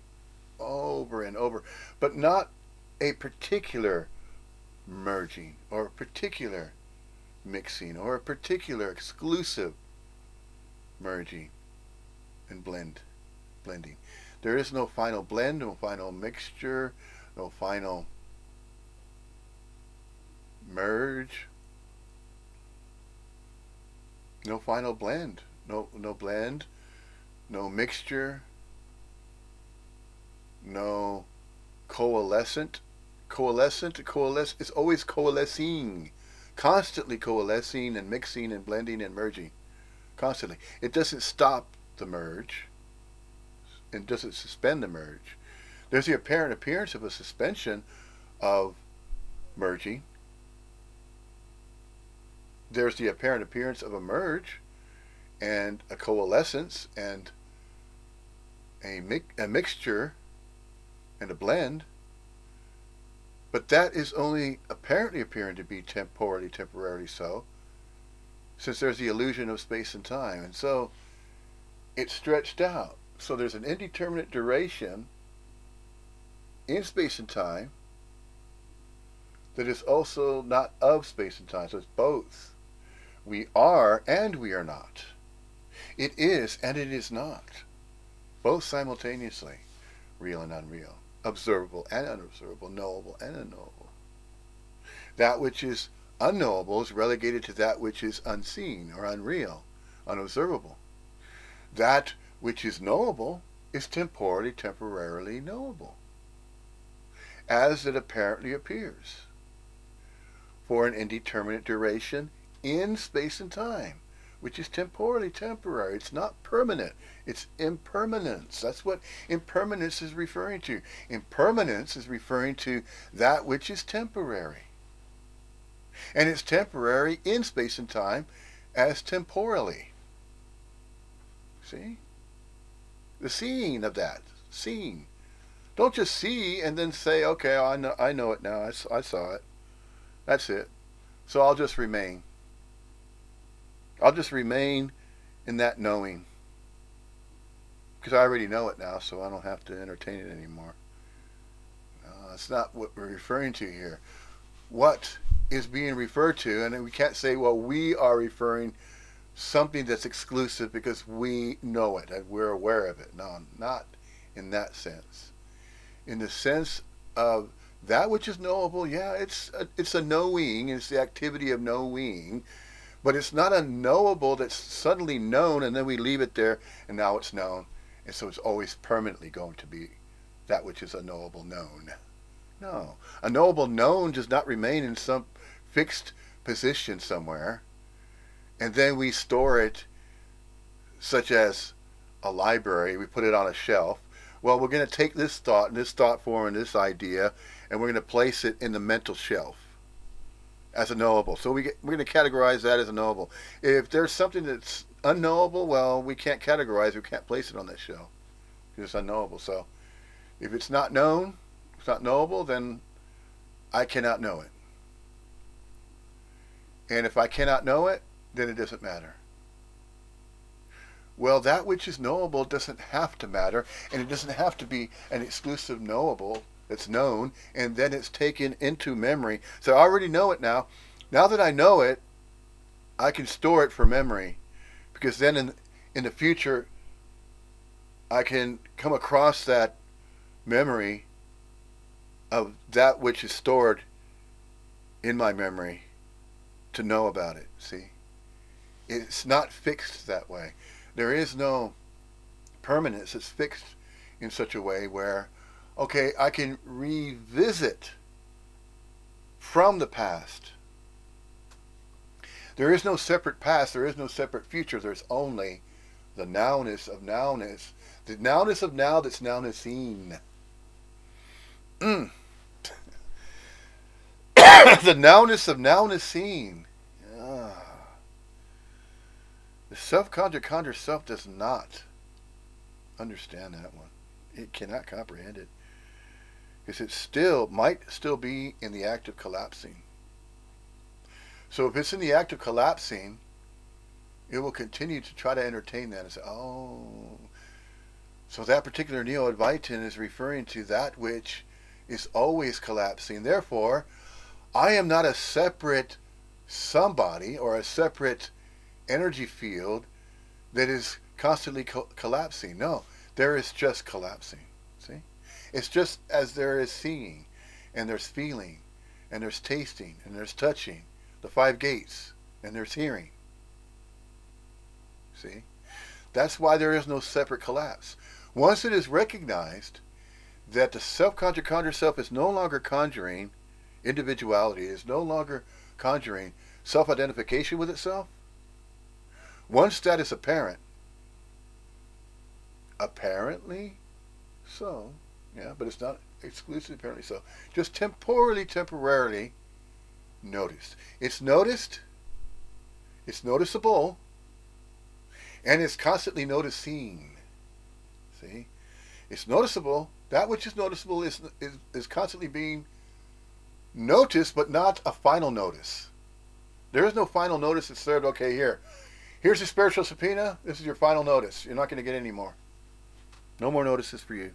over and over, but not a particular merging or a particular mixing or a particular exclusive merging and blending. There is no final blend, no final mixture, no final merge, no final blend, no blend, no mixture, no coalesce. It's always coalescing, constantly coalescing and mixing and blending and merging, constantly. It doesn't stop the merge. It doesn't suspend the merge. There's the apparent appearance of a suspension of merging. There's the apparent appearance of a merge and a coalescence and a mixture and a blend, but that is only apparently appearing to be temporarily so, since there's the illusion of space and time, and so it's stretched out. So there's an indeterminate duration in space and time that is also not of space and time. So it's both. We are and we are not. It is and it is not. Both simultaneously, real and unreal, observable and unobservable, knowable and unknowable. That which is unknowable is relegated to that which is unseen or unreal, unobservable. That which is knowable is temporarily knowable, as it apparently appears, for an indeterminate duration in space and time, which is temporary. It's not permanent. It's impermanence. That's what impermanence is referring to. Impermanence is referring to that which is temporary. And it's temporary in space and time as temporally. See? The seeing of that. Seeing. Don't just see and then say, okay, I know it now. I saw it. That's it. So I'll just remain. I'll just remain in that knowing. Because I already know it now, so I don't have to entertain it anymore. That's not what we're referring to here. What is being referred to, and we can't say, well, we are referring something that's exclusive because we know it and we're aware of it. No, not in that sense. In the sense of that which is knowable, yeah, it's a knowing, it's the activity of knowing, but it's not a knowable that's suddenly known and then we leave it there and now it's known, and so it's always permanently going to be that which is a knowable known. No, a knowable known does not remain in some fixed position somewhere and then we store it, such as a library, we put it on a shelf. Well, we're going to take this thought and this thought form and this idea and we're going to place it in the mental shelf as a knowable. So we're going to categorize that as a knowable. If there's something that's unknowable, well, we can't categorize, we can't place it on that shelf because it's unknowable. So if it's not known, it's not knowable, then I cannot know it. And if I cannot know it, then it doesn't matter. Well, that which is knowable doesn't have to matter, and it doesn't have to be an exclusive knowable that's known, and then it's taken into memory. So I already know it now. Now that I know it, I can store it for memory, because then in the future, I can come across that memory of that which is stored in my memory to know about it, see? It's not fixed that way. There is no permanence. It's fixed in such a way where, okay, I can revisit from the past. There is no separate past. There is no separate future. There's only the nowness of nowness. The nowness of now that's nownessing. Mm. The nowness of nownessing. Ah. The self-conjured self does not understand that one. It cannot comprehend it. Because it might still be in the act of collapsing. So if it's in the act of collapsing, it will continue to try to entertain that and say, oh, so that particular Neo-Advaitin is referring to that which is always collapsing. Therefore, I am not a separate somebody or a separate energy field that is constantly collapsing. No, there is just collapsing. See? It's just as there is seeing, and there's feeling, and there's tasting, and there's touching, the five gates, and there's hearing. See? That's why there is no separate collapse. Once it is recognized that the self-conjured self is no longer conjuring individuality, is no longer conjuring self-identification with itself, once that is apparent, apparently so, yeah, but it's not exclusively apparently so, just temporarily noticed. It's noticed, it's noticeable, and it's constantly noticing. See? It's noticeable. That which is noticeable is constantly being noticed, but not a final notice. There is no final notice that's served, okay, here's your spiritual subpoena. This is your final notice. You're not going to get any more. No more notices for you.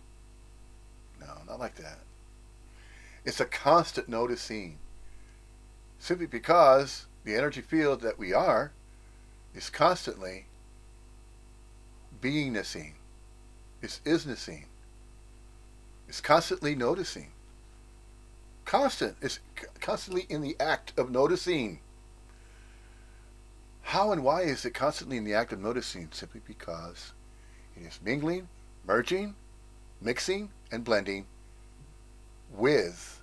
No, not like that. It's a constant noticing. Simply because the energy field that we are is constantly beingnessing. It's isnessing. It's constantly noticing. Constant. It's constantly in the act of noticing. How and why is it constantly in the act of noticing? Simply because it is mingling, merging, mixing, and blending with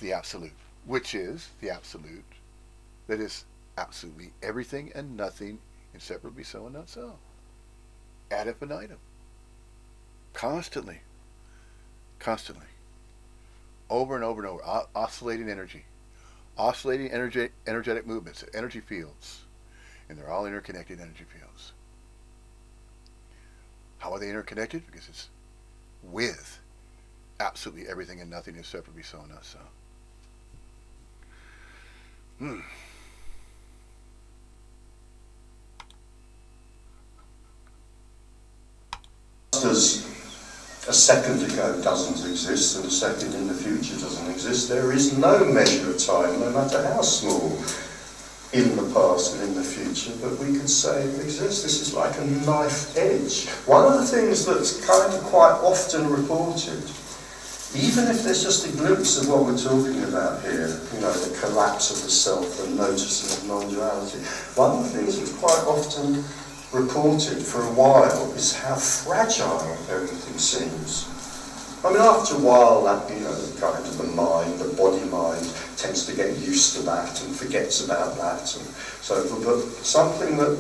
the absolute, which is the absolute that is absolutely everything and nothing, inseparably so and not so. Ad infinitum. Constantly. Over and over and over. Oscillating energy. Oscillating energetic movements, energy fields. And they're all interconnected energy fields. How are they interconnected? Because it's with absolutely everything and nothing, inseparably so and not so. As a second ago doesn't exist and a second in the future doesn't exist, there is no measure of time, no matter how small, in the past and in the future, but we could say it exists. This is like a knife edge. One of the things that's kind of quite often reported, even if there's just a glimpse of what we're talking about here, you know, the collapse of the self, the noticing of non-duality, one of the things that's quite often reported for a while is how fragile everything seems. I mean, after a while, that, you know, kind of the mind, the body mind, tends to get used to that and forgets about that and so forth. But something that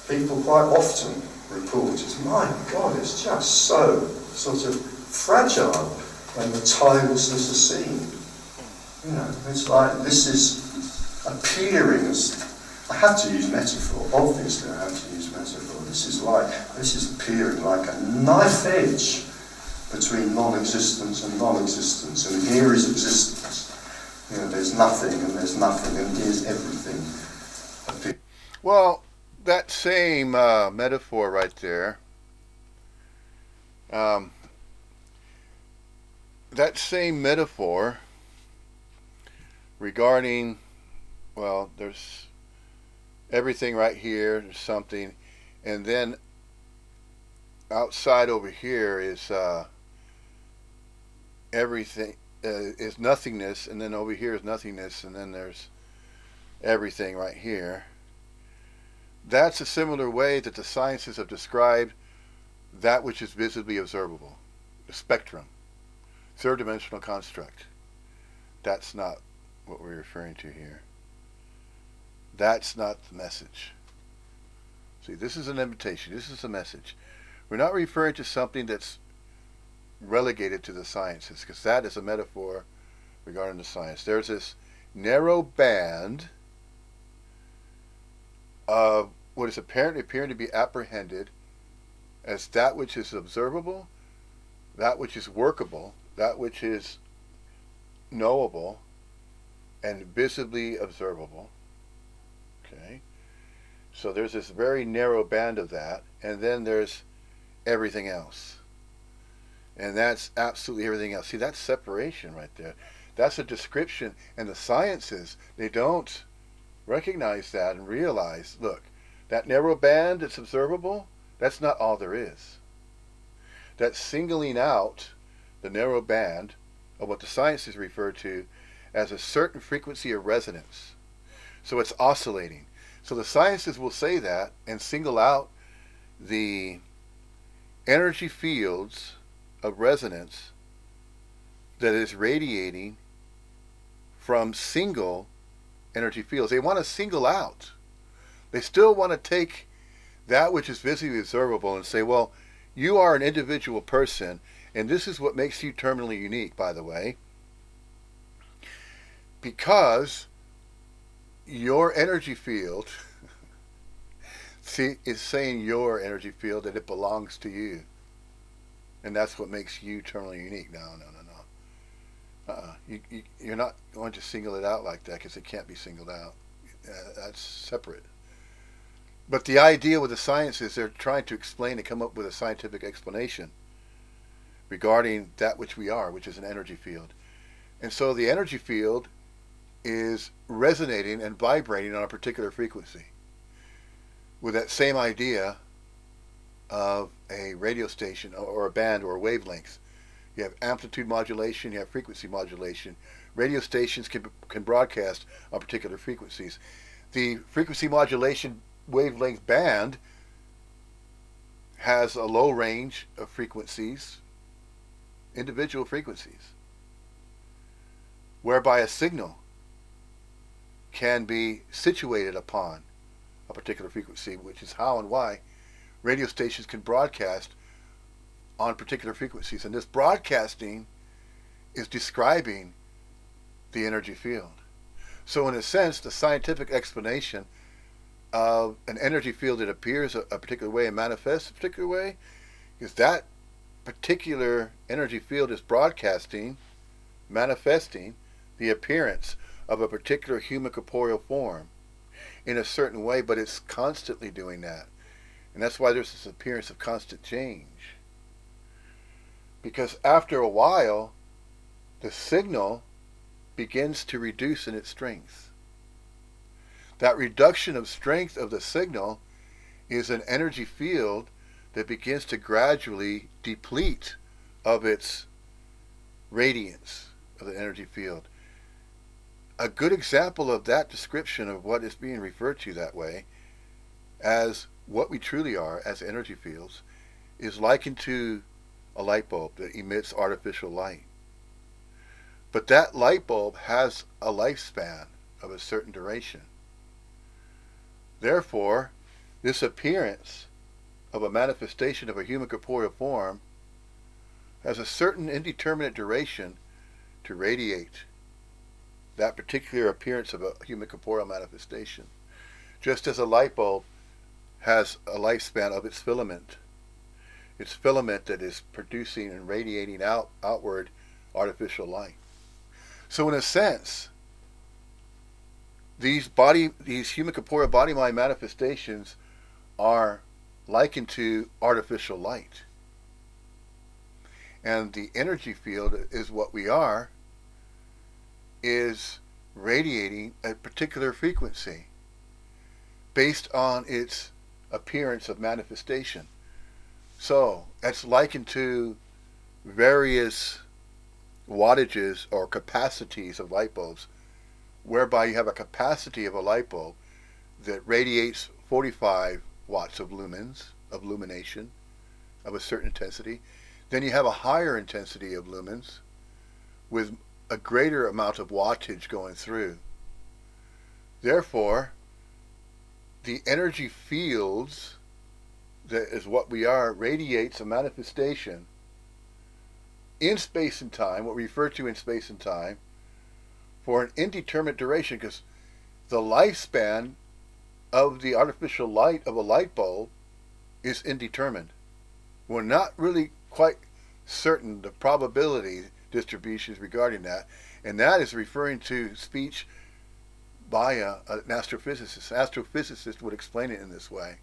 people quite often report is, my God, it's just so sort of fragile when the timelessness is seen. You know, it's like this is appearing as, I have to use metaphor, obviously I have to use metaphor. This is appearing like a knife edge between non-existence and non-existence, and here is existence. You know, there's nothing and there's nothing, and here's everything. Well, that same metaphor right there, that same metaphor regarding, well, there's everything right here, there's something, and then outside over here is everything is nothingness, and then over here is nothingness, and then there's everything right here. That's a similar way that the sciences have described that which is visibly observable, the spectrum, third dimensional construct. That's not what we're referring to here. That's not the message. See, this is an invitation. This is a message. We're not referring to something that's relegated to the sciences, because that is a metaphor regarding the science. There's this narrow band of what is apparently appearing to be apprehended as that which is observable, that which is workable, that which is knowable, and visibly observable. Okay? So there's this very narrow band of that, and then there's everything else. And that's absolutely everything else. See, that's separation right there. That's a description. And the sciences, they don't recognize that and realize, look, that narrow band that's observable, that's not all there is. That's singling out the narrow band of what the sciences refer to as a certain frequency of resonance. So it's oscillating. So the sciences will say that and single out the energy fields of resonance that is radiating from single energy fields. They want to single out. They still want to take that which is visibly observable and say, well, you are an individual person, and this is what makes you terminally unique, by the way, because your energy field see, is saying your energy field that it belongs to you. And that's what makes you terminally unique. No. You're not going to single it out like that, because it can't be singled out. That's separate. But the idea with the science is they're trying to explain and come up with a scientific explanation regarding that which we are, which is an energy field. And so the energy field is resonating and vibrating on a particular frequency with that same idea of a radio station or a band or a wavelength. You have amplitude modulation, you have frequency modulation. Radio stations can broadcast on particular frequencies. The frequency modulation wavelength band has a low range of frequencies, individual frequencies, whereby a signal can be situated upon a particular frequency, which is how and why radio stations can broadcast on particular frequencies. And this broadcasting is describing the energy field. So in a sense, the scientific explanation of an energy field that appears a particular way and manifests a particular way is that particular energy field is broadcasting, manifesting the appearance of a particular human corporeal form in a certain way, but it's constantly doing that. And that's why there's this appearance of constant change. Because after a while, the signal begins to reduce in its strength. That reduction of strength of the signal is an energy field that begins to gradually deplete of its radiance of the energy field. A good example of that description of what is being referred to that way as what we truly are as energy fields is likened to a light bulb that emits artificial light. But that light bulb has a lifespan of a certain duration. Therefore, this appearance of a manifestation of a human corporeal form has a certain indeterminate duration to radiate that particular appearance of a human corporeal manifestation. Just as a light bulb has a lifespan of its filament that is producing and radiating outward artificial light. So in a sense, these human corporeal body-mind manifestations are likened to artificial light. And the energy field is what we are, is radiating a particular frequency based on its appearance of manifestation. So it's likened to various wattages or capacities of light bulbs, whereby you have a capacity of a light bulb that radiates 45 watts of lumens, of illumination, of a certain intensity. Then you have a higher intensity of lumens with a greater amount of wattage going through. Therefore, the energy fields, that is what we are, radiates a manifestation in space and time, what we refer to in space and time, for an indeterminate duration, because the lifespan of the artificial light of a light bulb is indeterminate. We're not really quite certain the probability distributions regarding that, and that is referring to speech by an astrophysicist. An astrophysicist would explain it in this way,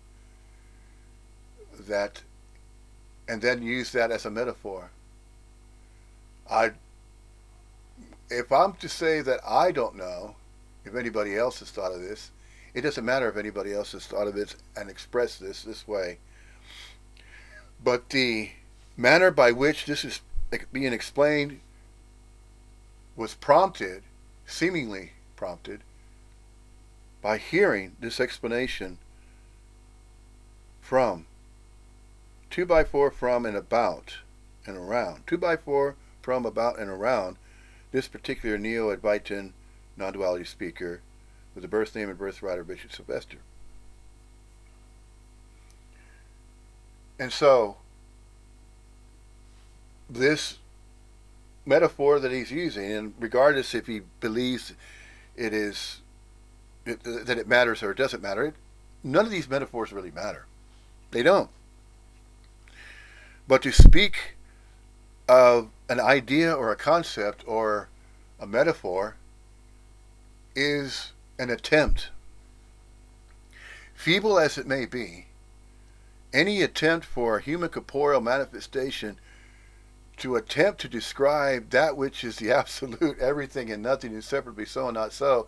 that, and then use that as a metaphor. If I'm to say that I don't know if anybody else has thought of this, it doesn't matter if anybody else has thought of it and expressed this way. But the manner by which this is being explained was prompted, seemingly prompted, by hearing this explanation from 2x4 from and about and around. 2x4 from, about, and around this particular Neo-Advaitin non-duality speaker with the birth name and birthright of Richard Sylvester. And so, this metaphor that he's using, and regardless if he believes that it matters or it doesn't matter, none of these metaphors really matter. They don't. But to speak of an idea or a concept or a metaphor is an attempt, feeble as it may be, any attempt for a human corporeal manifestation to attempt to describe that which is the absolute, everything and nothing, inseparably so and not so.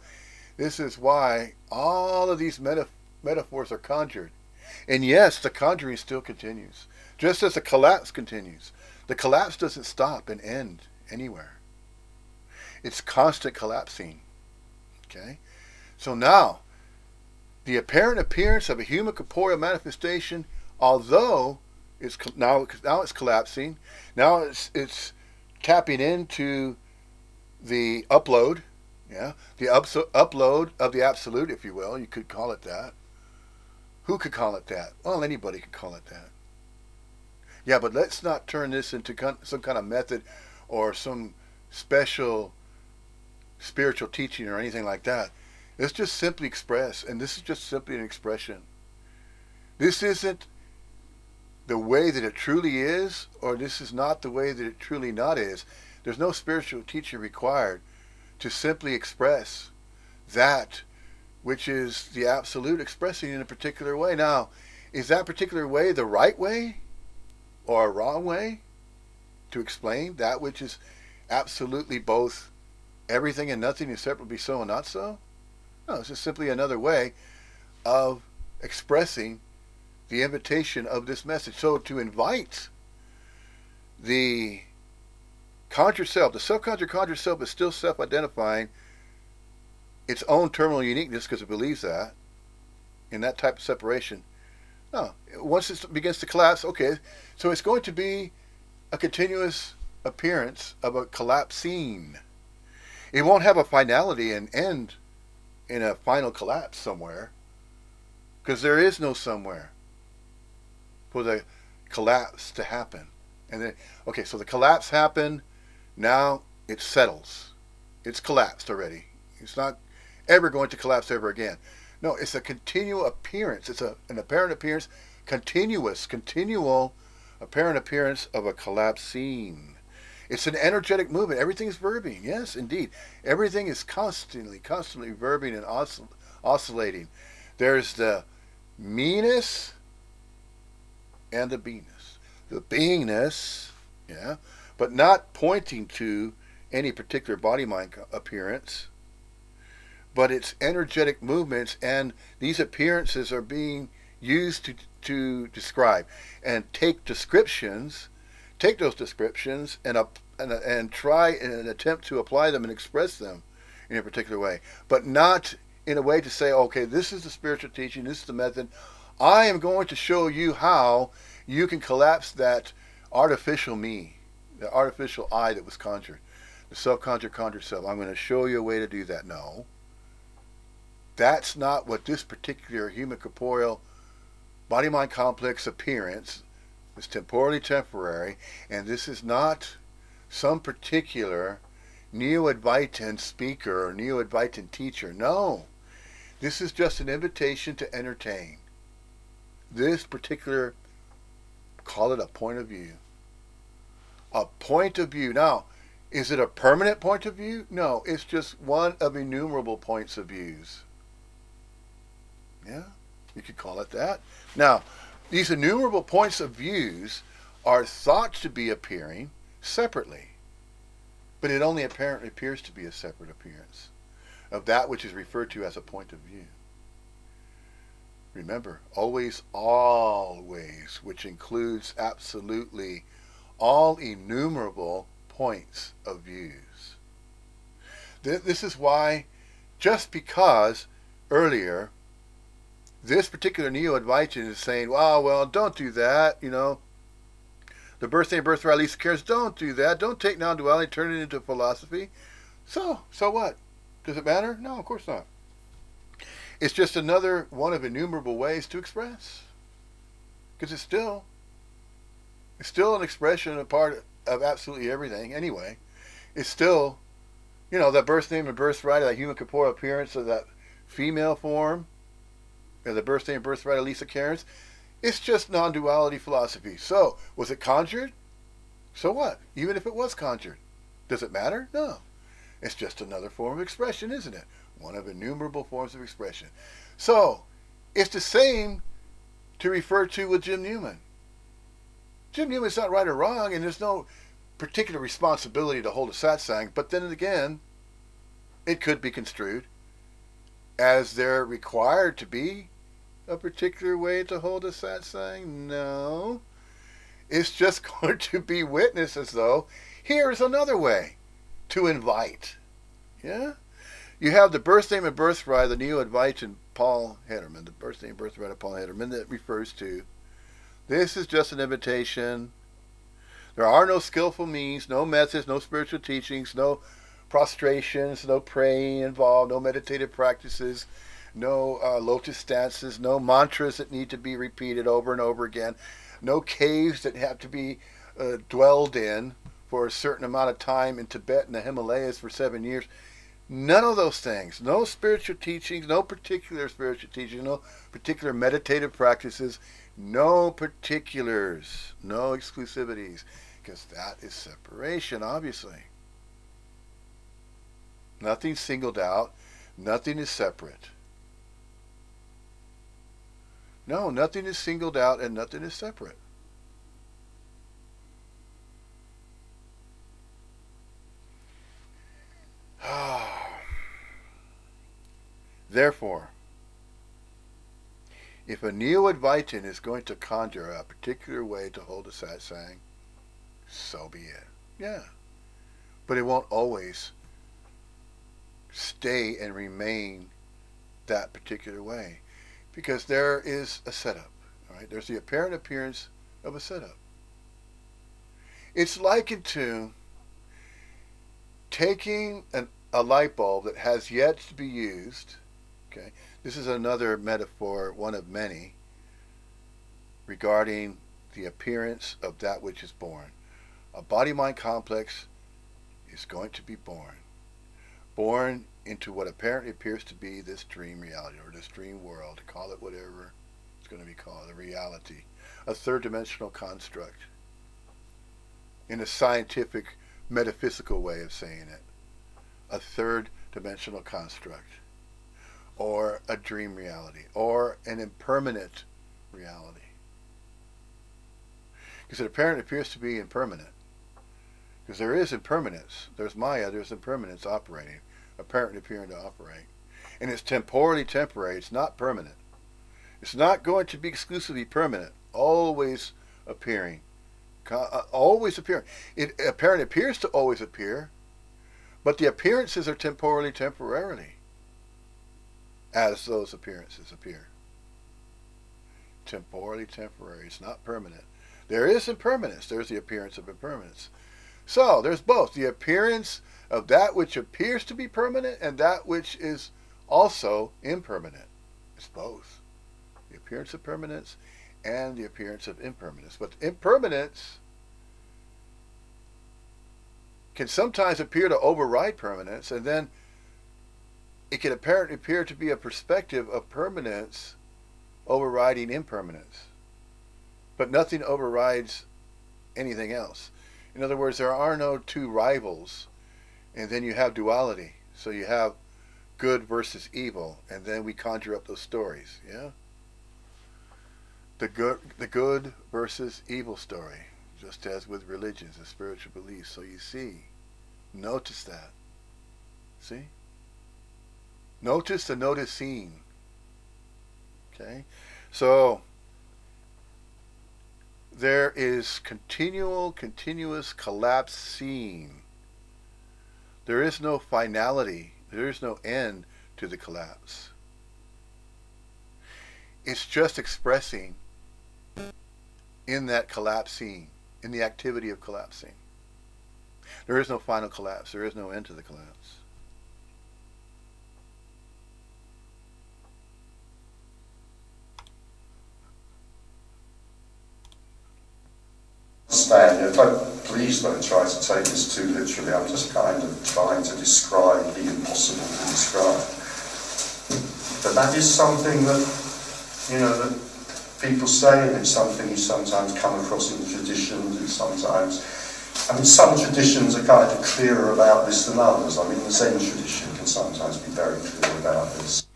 This is why all of these metaphors are conjured. And yes, the conjuring still continues, just as the collapse continues. The collapse doesn't stop and end anywhere. It's constant collapsing. Okay? So now, the apparent appearance of a human corporeal manifestation, although it's now it's collapsing, now it's tapping into the upload, the upload of the absolute, if you will. You could call it that. Who could call it that? Well, anybody could call it that. Yeah, but let's not turn this into some kind of method or some special spiritual teaching or anything like that. Let's just simply express, and this is just simply an expression. This isn't the way that it truly is, or this is not the way that it truly not is. There's no spiritual teaching required to simply express that which is the absolute expressing in a particular way. Now, is that particular way the right way or a wrong way to explain that which is absolutely both everything and nothing, inseparably so and not so? No, it's just simply another way of expressing the invitation of this message. So to invite the conjured self, the self-conjured conjured self is still self-identifying its own terminal uniqueness because it believes that, in that type of separation. No, once it begins to collapse, okay, so it's going to be a continuous appearance of a collapsing. It won't have a finality and end in a final collapse somewhere, because there is no somewhere for the collapse to happen. And then, okay, so the collapse happened, now it settles. It's collapsed already. It's not ever going to collapse ever again. No, it's a continual appearance. It's an apparent appearance, continual apparent appearance of a collapsing. It's an energetic movement. Everything is verbing. Yes, indeed. Everything is constantly verbing and oscillating. There's the me-ness and the beingness. The beingness, but not pointing to any particular body-mind appearance, but it's energetic movements, and these appearances are being used to describe and take those descriptions and try and attempt to apply them and express them in a particular way, but not in a way to say, okay, this is the spiritual teaching, this is the method. I am going to show you how you can collapse that artificial me, the artificial I that was conjured, the self-conjured conjured self. I'm going to show you a way to do that. No, that's not what this particular human corporeal body-mind complex appearance is. Temporally temporary, and this is not some particular Neo-Advaitin speaker or Neo-Advaitin teacher. No, this is just an invitation to entertain this particular, call it a point of view. A point of view. Now, is it a permanent point of view? No, it's just one of innumerable points of views. Yeah, you could call it that. Now, these innumerable points of views are thought to be appearing separately, but it only apparently appears to be a separate appearance of that which is referred to as a point of view. Remember, always, always, which includes absolutely all innumerable points of views. This is why, just because earlier this particular Neo-Advaitin is saying, well, don't do that, the birthday and birthright Lisa cares, don't do that, don't take non-duality, turn it into philosophy. So what? Does it matter? No, of course not. It's just another one of innumerable ways to express. Because it's still an expression, a part of absolutely everything anyway. It's still, that birth name and birthright, that human corporeal appearance of that female form, the birth name and birthright of Lisa Cairns. It's just non-duality philosophy. So, was it conjured? So what? Even if it was conjured. Does it matter? No. It's just another form of expression, isn't it? One of innumerable forms of expression. So, it's the same to refer to with Jim Newman. Jim Newman's not right or wrong, and there's no particular responsibility to hold a satsang, but then again, it could be construed as they're required to be a particular way to hold a satsang. No. It's just going to be witnessed as though here's another way to invite. Yeah? You have the birth name and birthright of the Neo-Advaitin Paul Hederman, the birth name and birthright of Paul Hederman that refers to. This is just an invitation. There are no skillful means, no methods, no spiritual teachings, no prostrations, no praying involved, no meditative practices, no lotus stances, no mantras that need to be repeated over and over again, no caves that have to be dwelled in for a certain amount of time in Tibet and the Himalayas for 7 years. None of those things. No spiritual teachings, no particular spiritual teachings, no particular meditative practices, no particulars, no exclusivities, because that is separation, obviously. Nothing's singled out. Nothing is separate. No, nothing is singled out and nothing is separate. Therefore, if a Neo-Advaitin is going to conjure a particular way to hold a satsang, so be it. Yeah. But it won't always stay and remain that particular way. Because there is a setup. Right? There's the apparent appearance of a setup. It's likened to taking a light bulb that has yet to be used. Okay, this is another metaphor, one of many, regarding the appearance of that which is born. A body-mind complex is going to be born into what apparently appears to be this dream reality or this dream world. Call it whatever it's going to be called, a reality, a third-dimensional construct, in a scientific, metaphysical way of saying it, a third-dimensional construct, or a dream reality, or an impermanent reality. Because it apparently appears to be impermanent. Because there is impermanence. There's Maya, there's impermanence operating, apparently appearing to operate. And it's temporally temporary, it's not permanent. It's not going to be exclusively permanent, always appearing. Always appearing. It apparently appears to always appear, but the appearances are temporarily. as those appearances appear. Temporally temporary. It's not permanent. There is impermanence. There's the appearance of impermanence. So there's both the appearance of that which appears to be permanent and that which is also impermanent. It's both. The appearance of permanence and the appearance of impermanence. But impermanence can sometimes appear to override permanence, and then it can apparently appear to be a perspective of permanence overriding impermanence. But nothing overrides anything else. In other words, there are no two rivals, and then you have duality. So you have good versus evil, and then we conjure up those stories. Yeah, the good versus evil story, just as with religions and spiritual beliefs. So you see, notice that. See, notice the noticing. Okay, so there is continuous collapsing. There is no finality. There is no end to the collapse. It's just expressing in that collapsing, in the activity of collapsing. There is no final collapse. There is no end to the collapse. Stan, please don't try to take this too literally. I'm just kind of trying to describe the impossible to describe. But that is something that, that people say, and it's something you sometimes come across in traditions, and sometimes, some traditions are kind of clearer about this than others. The Zen tradition can sometimes be very clear about this.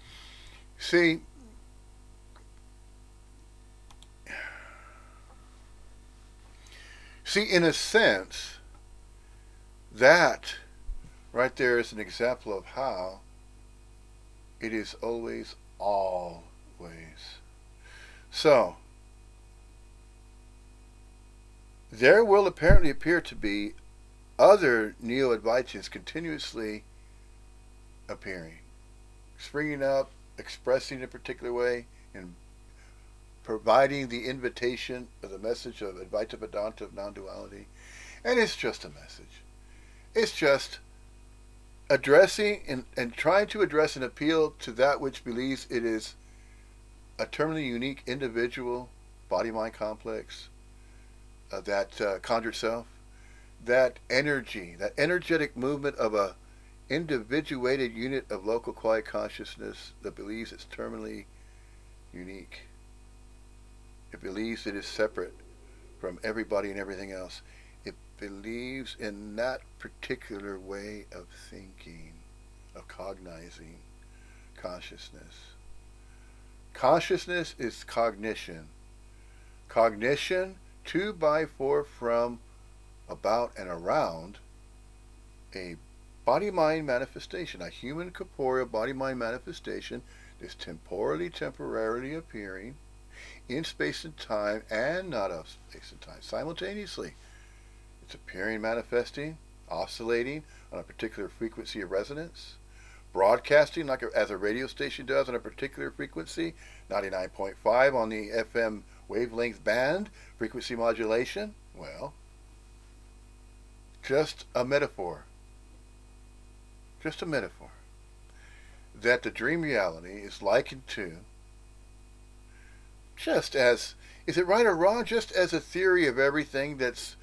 See, in a sense, that right there is an example of how it is always So, there will apparently appear to be other Neo-Advaitins continuously appearing, springing up, expressing in a particular way, and providing the invitation of the message of Advaita Vedanta of non-duality. And it's just a message. It's just addressing and trying to address and appeal to that which believes it is a terminally unique individual body-mind complex, that conjured self, that energy, that energetic movement of a individuated unit of local quiet consciousness that believes it's terminally unique. It believes it is separate from everybody and everything else. It believes in that particular way of thinking, of cognizing consciousness. Consciousness is cognition. Cognition, 2x4 from, about, and around a body-mind manifestation, a human corporeal body-mind manifestation is temporarily appearing in space and time and not of space and time simultaneously. It's appearing, manifesting, oscillating on a particular frequency of resonance, broadcasting as a radio station does on a particular frequency, 99.5 on the FM wavelength band, frequency modulation. Well, just a metaphor. Just a metaphor. That the dream reality is likened to, just as, is it right or wrong, just as a theory of everything that's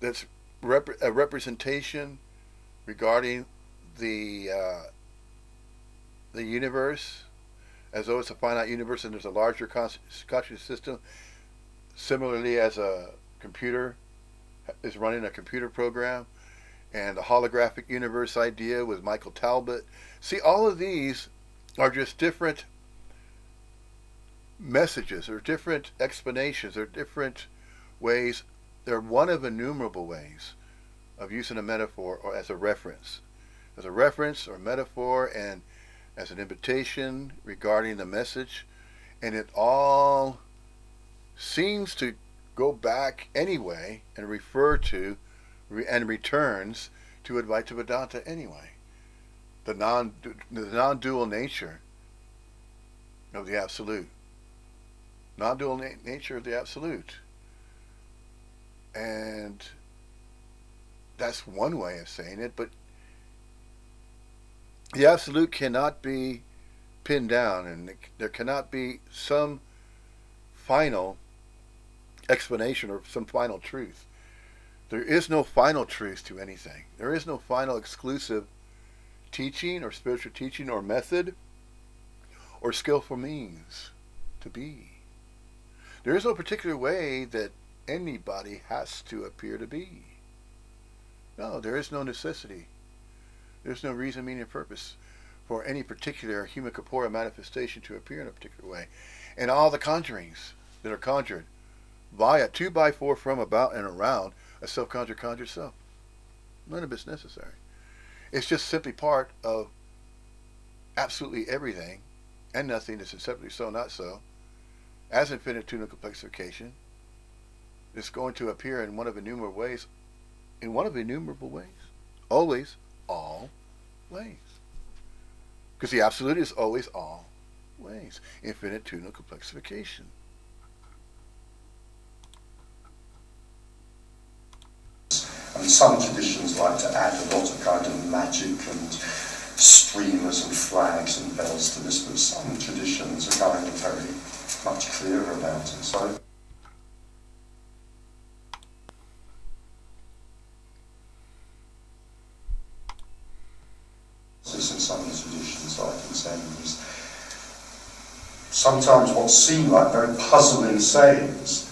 a representation regarding the universe, as though it's a finite universe and there's a larger conscious system. Similarly, as a computer is running a computer program, and the holographic universe idea with Michael Talbot. See, all of these are just different messages, or different explanations, or different ways. They're one of innumerable ways of using a metaphor or as a reference or metaphor, and as an invitation regarding the message. And it all seems to go back anyway and refer to and returns to Advaita Vedanta anyway. The non-dual nature of the absolute, non-dual nature of the absolute. And that's one way of saying it, but the absolute cannot be pinned down, and there cannot be some final explanation or some final truth. There is no final truth to anything. There is no final exclusive teaching or spiritual teaching or method or skillful means to be. There is no particular way that anybody has to appear to be. No, there is no necessity. There's no reason, meaning, and purpose for any particular human corporeal manifestation to appear in a particular way. And all the conjurings that are conjured via 2 by 4 from, about, and around a self-conjured self. None of it's necessary. It's just simply part of absolutely everything and nothing that's separately so, not so, as infinitesimal complexification. It's going to appear in one of innumerable ways. In one of innumerable ways. Always, all ways. Because the absolute is always all ways. Infinitesimal complexification. And some traditions like to add a lot of kind of magic and streamers and flags and bells to this, but some traditions are kind of very much clearer about it. So in some of the traditions like in Zen is sometimes what seem like very puzzling sayings,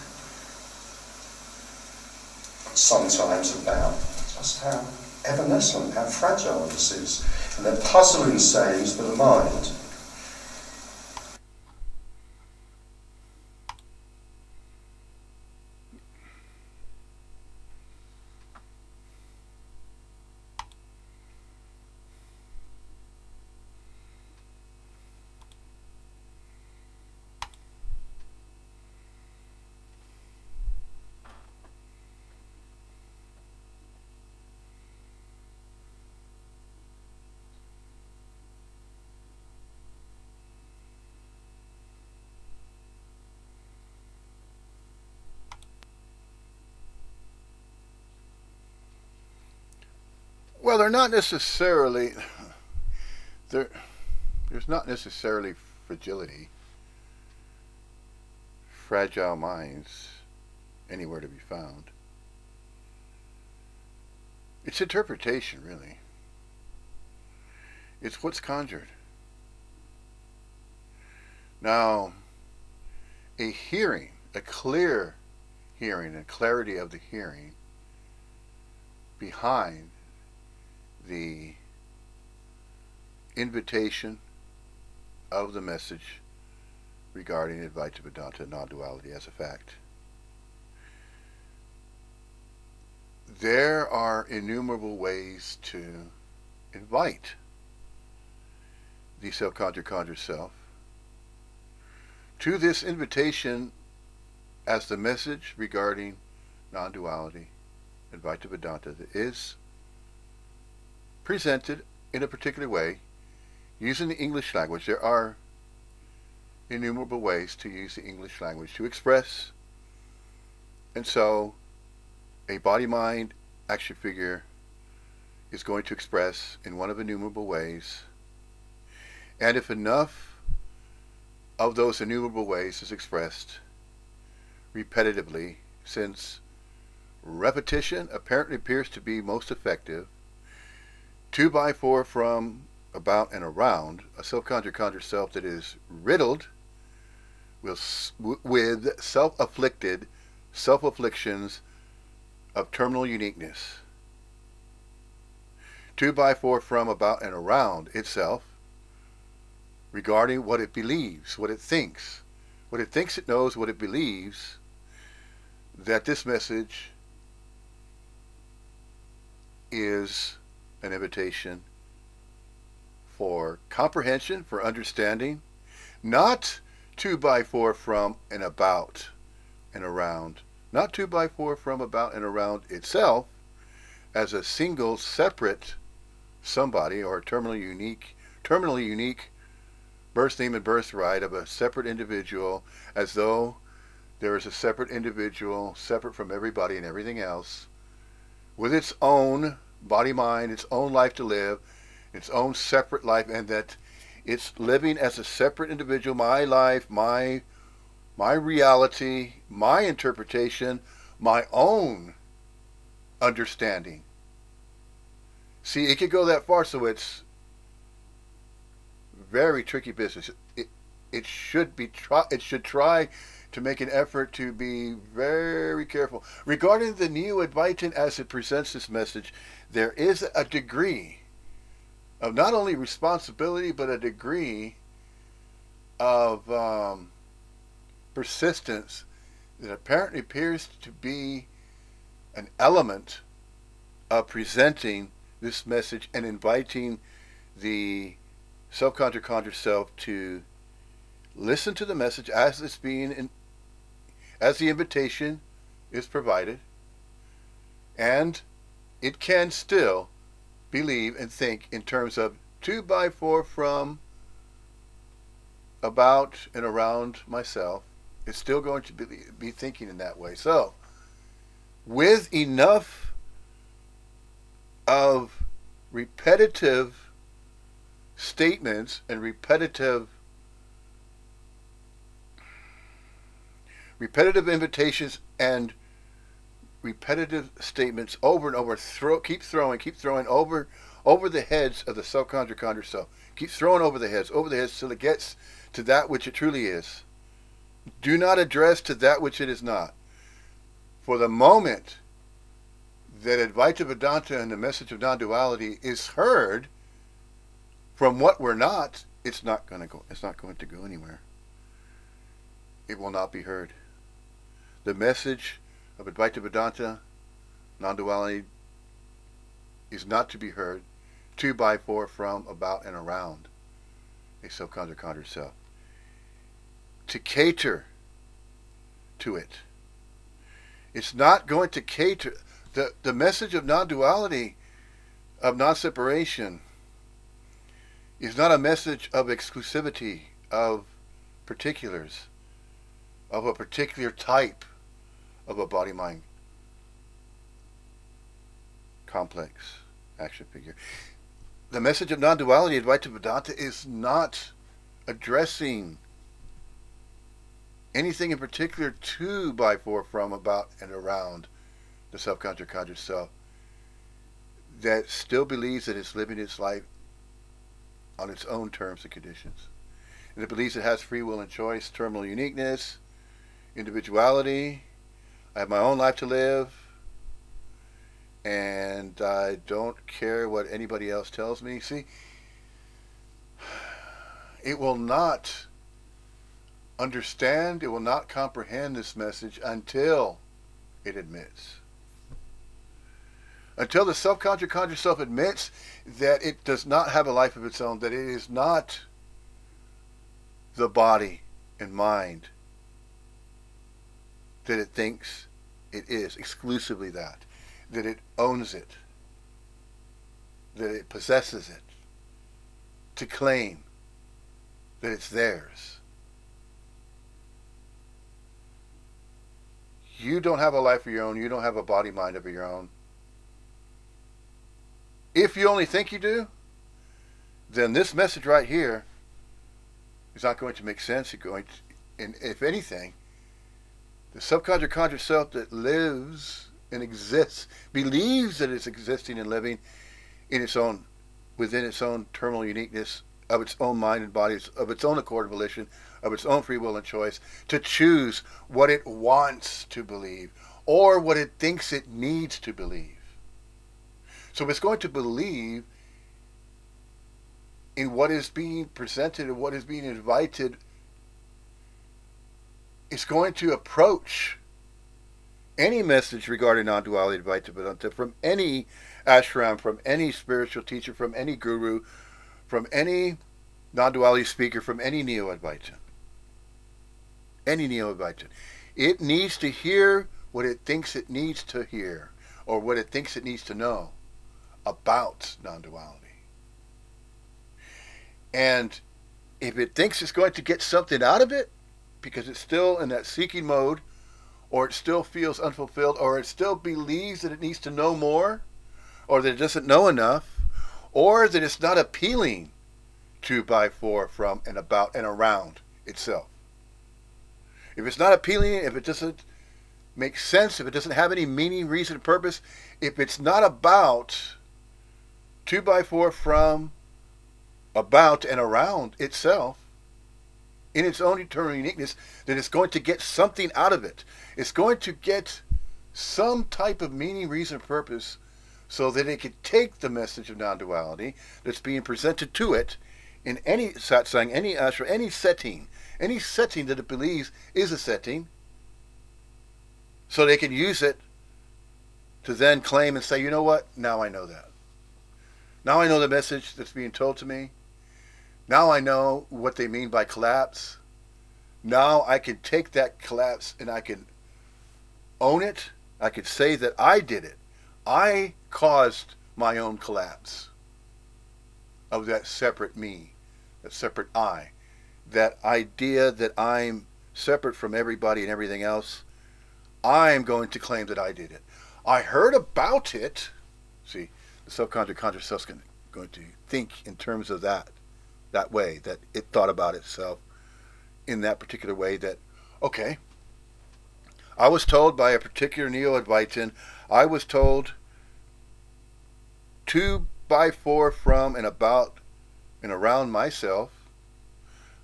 sometimes about just how evanescent, how fragile this is. And they're puzzling sayings for the mind. Well, they're not necessarily. There, there's not necessarily fragility, fragile minds anywhere to be found. It's interpretation, really. It's what's conjured. Now, a hearing, a clear hearing, and clarity of the hearing behind the invitation of the message regarding Advaita Vedanta non-duality as a fact. There are innumerable ways to invite the self-conjured self to this invitation as the message regarding non-duality, Advaita Vedanta, that is presented in a particular way using the English language. There are innumerable ways to use the English language to express, and so a body mind action figure is going to express in one of innumerable ways, and if enough of those innumerable ways is expressed repetitively, since repetition apparently appears to be most effective, 2 by 4 from, about, and around a self-conjured self that is riddled with self-afflicted self-afflictions of terminal uniqueness. 2 by 4 from, about, and around itself regarding what it believes, what it thinks. What it thinks it knows, what it believes, that this message is an invitation for comprehension, for understanding, not 2 by 4 from and about and around, not 2 by 4 from, about, and around itself as a single separate somebody or terminally unique birth theme and birthright of a separate individual, as though there is a separate individual, separate from everybody and everything else, with its own body, mind, its own life to live, its own separate life, and that it's living as a separate individual, my life, my reality, my interpretation, my own understanding. See, it could go that far, so it's very tricky business. It should be it should try to make an effort to be very careful regarding the Neo Advaitin as it presents this message. There is a degree of not only responsibility but a degree of persistence that apparently appears to be an element of presenting this message and inviting the self-conscious self to listen to the message as it's being as the invitation is provided, and it can still believe and think in terms of 2 by 4 from, about, and around myself. It's still going to be thinking in that way. So, with enough of repetitive statements and repetitive invitations and repetitive statements over and over, keep throwing over the heads of the self-conscious self. Keep throwing over the heads till it gets to that which it truly is. Do not address to that which it is not. For the moment that Advaita Vedanta and the message of non-duality is heard from what we're not, it's not going to go anywhere. It will not be heard. The message of Advaita Vedanta, non-duality, is not to be heard 2 by 4 from, about, and around a self-conscious self. To cater to it. It's not going to cater. The message of non-duality, of non-separation, is not a message of exclusivity, of particulars, of a particular type of a body-mind complex action figure. The message of non-duality, Advaita Vedanta, is not addressing anything in particular 2 by 4 from, about, and around the self-conscious self that still believes that it's living its life on its own terms and conditions. And it believes it has free will and choice, terminal uniqueness, individuality. I have my own life to live, and I don't care what anybody else tells me. See, it will not understand, it will not comprehend this message until it admits. Until the self-conscious self admits that it does not have a life of its own, that it is not the body and mind that it thinks it is, exclusively that it owns it, that it possesses it, to claim that it's theirs. You don't have a life of your own. You don't have a body mind of your own. If you only think you do, then this message right here is not going to make sense. And if anything, the subconscious self that lives and exists, believes that it's existing and living in its own, within its own terminal uniqueness of its own mind and body, of its own accord and volition, of its own free will and choice, to choose what it wants to believe or what it thinks it needs to believe. So it's going to believe in what is being presented and what is being invited. It's going to approach any message regarding non-duality Advaita Vedanta from any ashram, from any spiritual teacher, from any guru, from any non-duality speaker, from any Neo-Advaitin. Any Neo-Advaitin. It needs to hear what it thinks it needs to hear, or what it thinks it needs to know about non-duality. And if it thinks it's going to get something out of it, because it's still in that seeking mode, or it still feels unfulfilled, or it still believes that it needs to know more, or that it doesn't know enough, or that it's not appealing to, by, for, from, and about, and around itself. If it's not appealing, if it doesn't make sense, if it doesn't have any meaning, reason, purpose, if it's not about, to, by, for, from, about, and around itself, in its own eternal uniqueness, then it's going to get something out of it. It's going to get some type of meaning, reason, purpose, so that it can take the message of non-duality that's being presented to it in any satsang, any ashra, any setting that it believes is a setting, so they can use it to then claim and say, you know what, now I know that. Now I know the message that's being told to me. Now I know what they mean by collapse. Now I can take that collapse and I can own it. I could say that I did it. I caused my own collapse of that separate me, that separate I, that idea that I'm separate from everybody and everything else. I'm going to claim that I did it. I heard about it. See, the subconscious conscious self is going to think in terms of that way, that it thought about itself in that particular way, that, okay, I was told by a particular Neo-Advaitin, I was told to, by, for, from, and about, and around myself.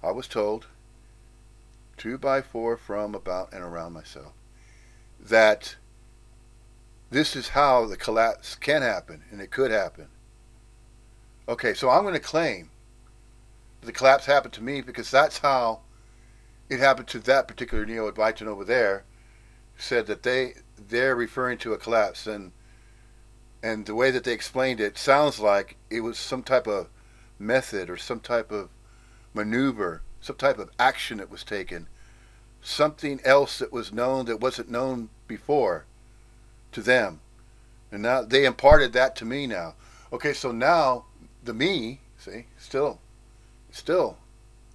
I was told to, by, for, from, about, and around myself, that this is how the collapse can happen, and it could happen. Okay, so I'm going to claim the collapse happened to me because that's how it happened to that particular Neo-Advaitin over there. Said that they're referring to a collapse, and the way that they explained it sounds like it was some type of method or some type of maneuver, some type of action that was taken, something else that was known that wasn't known before to them, and now they imparted that to me now. Okay, so now the me, see, still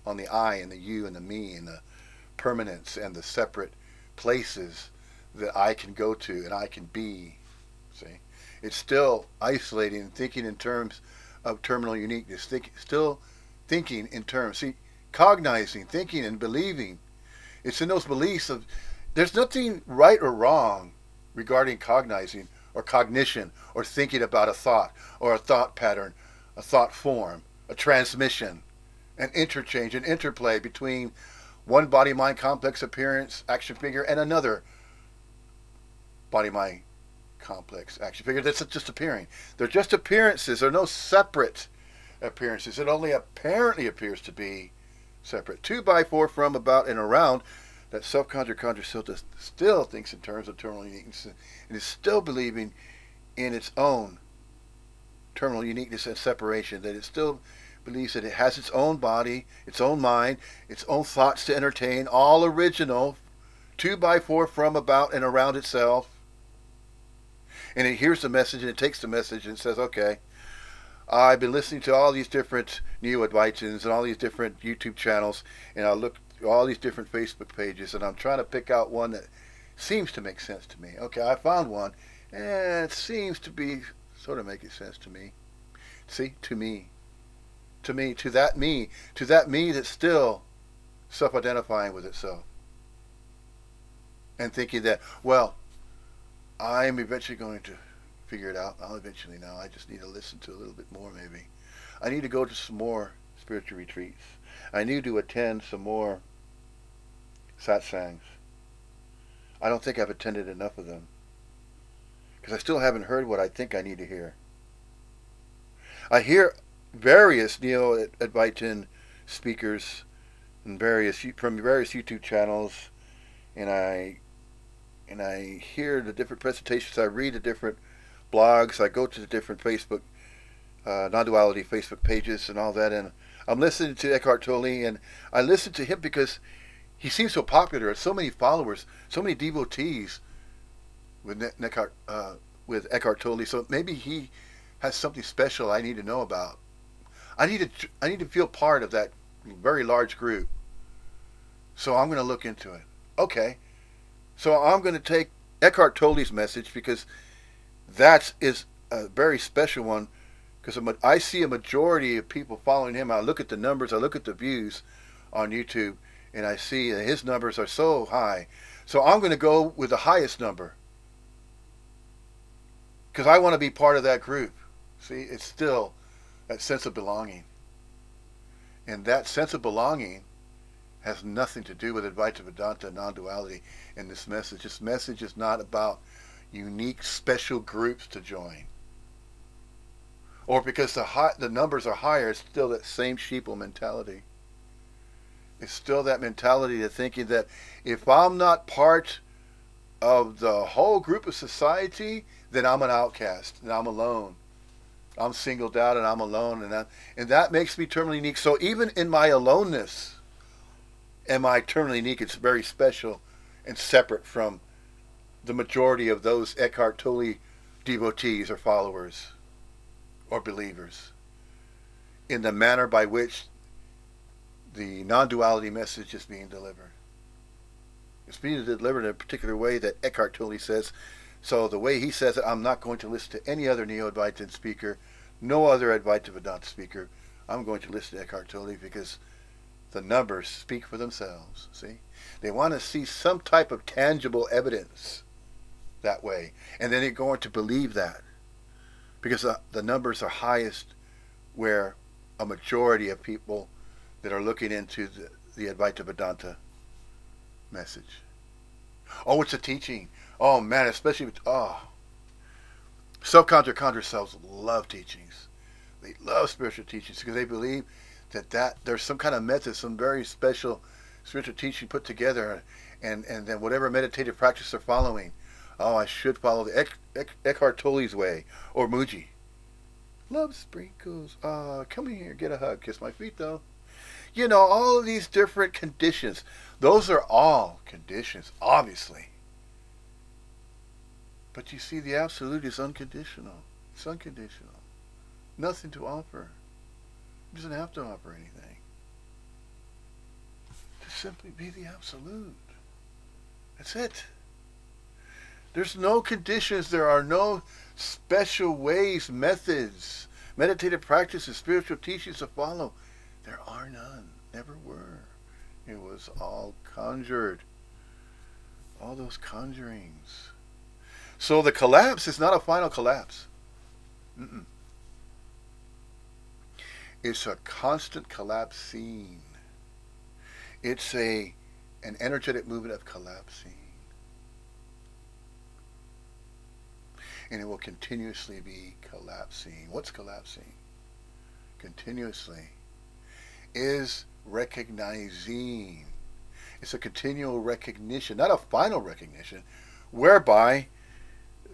on the I and the you and the me and the permanence and the separate places that I can go to and I can be. See, it's still isolating and thinking in terms of terminal uniqueness. Still thinking in terms. See, cognizing, thinking, and believing. It's in those beliefs of there's nothing right or wrong regarding cognizing or cognition or thinking about a thought or a thought pattern, a thought form, a transmission, an interchange, an interplay between one body-mind complex appearance, action figure, and another body-mind complex action figure that's just appearing. They're just appearances. There are no separate appearances. It only apparently appears to be separate. To, by, for, from, about, and around. That self-conscious conscious still thinks in terms of terminal uniqueness and is still believing in its own terminal uniqueness and separation. That it still believes that it has its own body, its own mind, its own thoughts to entertain, all original, to, by, for, from, about, and around itself. And it hears the message and it takes the message and it says, okay, I've been listening to all these different Neo-Advaitins and all these different YouTube channels, and I look through all these different Facebook pages, and I'm trying to pick out one that seems to make sense to me. Okay, I found one, and it seems to be sort of making sense to me. See, to me, to that me that's still self-identifying with itself, and thinking that, well, I'm eventually going to figure it out. I'll eventually know. I just need to listen to a little bit more, maybe. I need to go to some more spiritual retreats. I need to attend some more satsangs. I don't think I've attended enough of them, because I still haven't heard what I think I need to hear. I hear various Neo-Advaitin speakers and from various YouTube channels, and I hear the different presentations. I read the different blogs. I go to the different Facebook, non-duality Facebook pages and all that, and I'm listening to Eckhart Tolle, and I listen to him because he seems so popular, and so many followers, so many devotees with Eckhart Tolle. So maybe he has something special I need to know about. I need to feel part of that very large group. So I'm going to look into it. Okay. So I'm going to take Eckhart Tolle's message because that is a very special one because I see a majority of people following him. I look at the numbers, I look at the views on YouTube, and I see that his numbers are so high. So I'm going to go with the highest number because I want to be part of that group. See, it's still that sense of belonging. And that sense of belonging has nothing to do with Advaita Vedanta non-duality in this message. This message is not about unique special groups to join. Or because the numbers are higher, it's still that same sheeple mentality. It's still that mentality of thinking that if I'm not part of the whole group of society, then I'm an outcast and I'm alone. I'm singled out and I'm alone, and that makes me terminally unique. So even in my aloneness, am I terminally unique? It's very special and separate from the majority of those Eckhart Tolle devotees or followers or believers in the manner by which the non-duality message is being delivered. It's being delivered in a particular way that Eckhart Tolle says. So the way he says it, I'm not going to listen to any other Neo-Advaitin speaker, no other Advaita Vedanta speaker. I'm going to listen to Eckhart Tolle because the numbers speak for themselves. See? They want to see some type of tangible evidence that way. And then they're going to believe that because the numbers are highest where a majority of people that are looking into the Advaita Vedanta message. Oh, it's a teaching. Oh, man, especially with, self-conjured selves love teachings. They love spiritual teachings because they believe that there's some kind of method, some very special spiritual teaching put together, and then whatever meditative practice they're following, I should follow the Eckhart Tolle's way, or Muji. Love sprinkles. Come here, get a hug, kiss my feet, though. You know, all of these different conditions. Those are all conditions, obviously. But you see, the Absolute is unconditional. It's unconditional. Nothing to offer. It doesn't have to offer anything. To simply be the Absolute. That's it. There's no conditions. There are no special ways, methods, meditative practices, spiritual teachings to follow. There are none. Never were. It was all conjured. All those conjurings. So the collapse is not a final collapse. Mm-mm. It's a constant collapsing. It's an energetic movement of collapsing. And it will continuously be collapsing. What's collapsing? Continuously is recognizing. It's a continual recognition, not a final recognition, whereby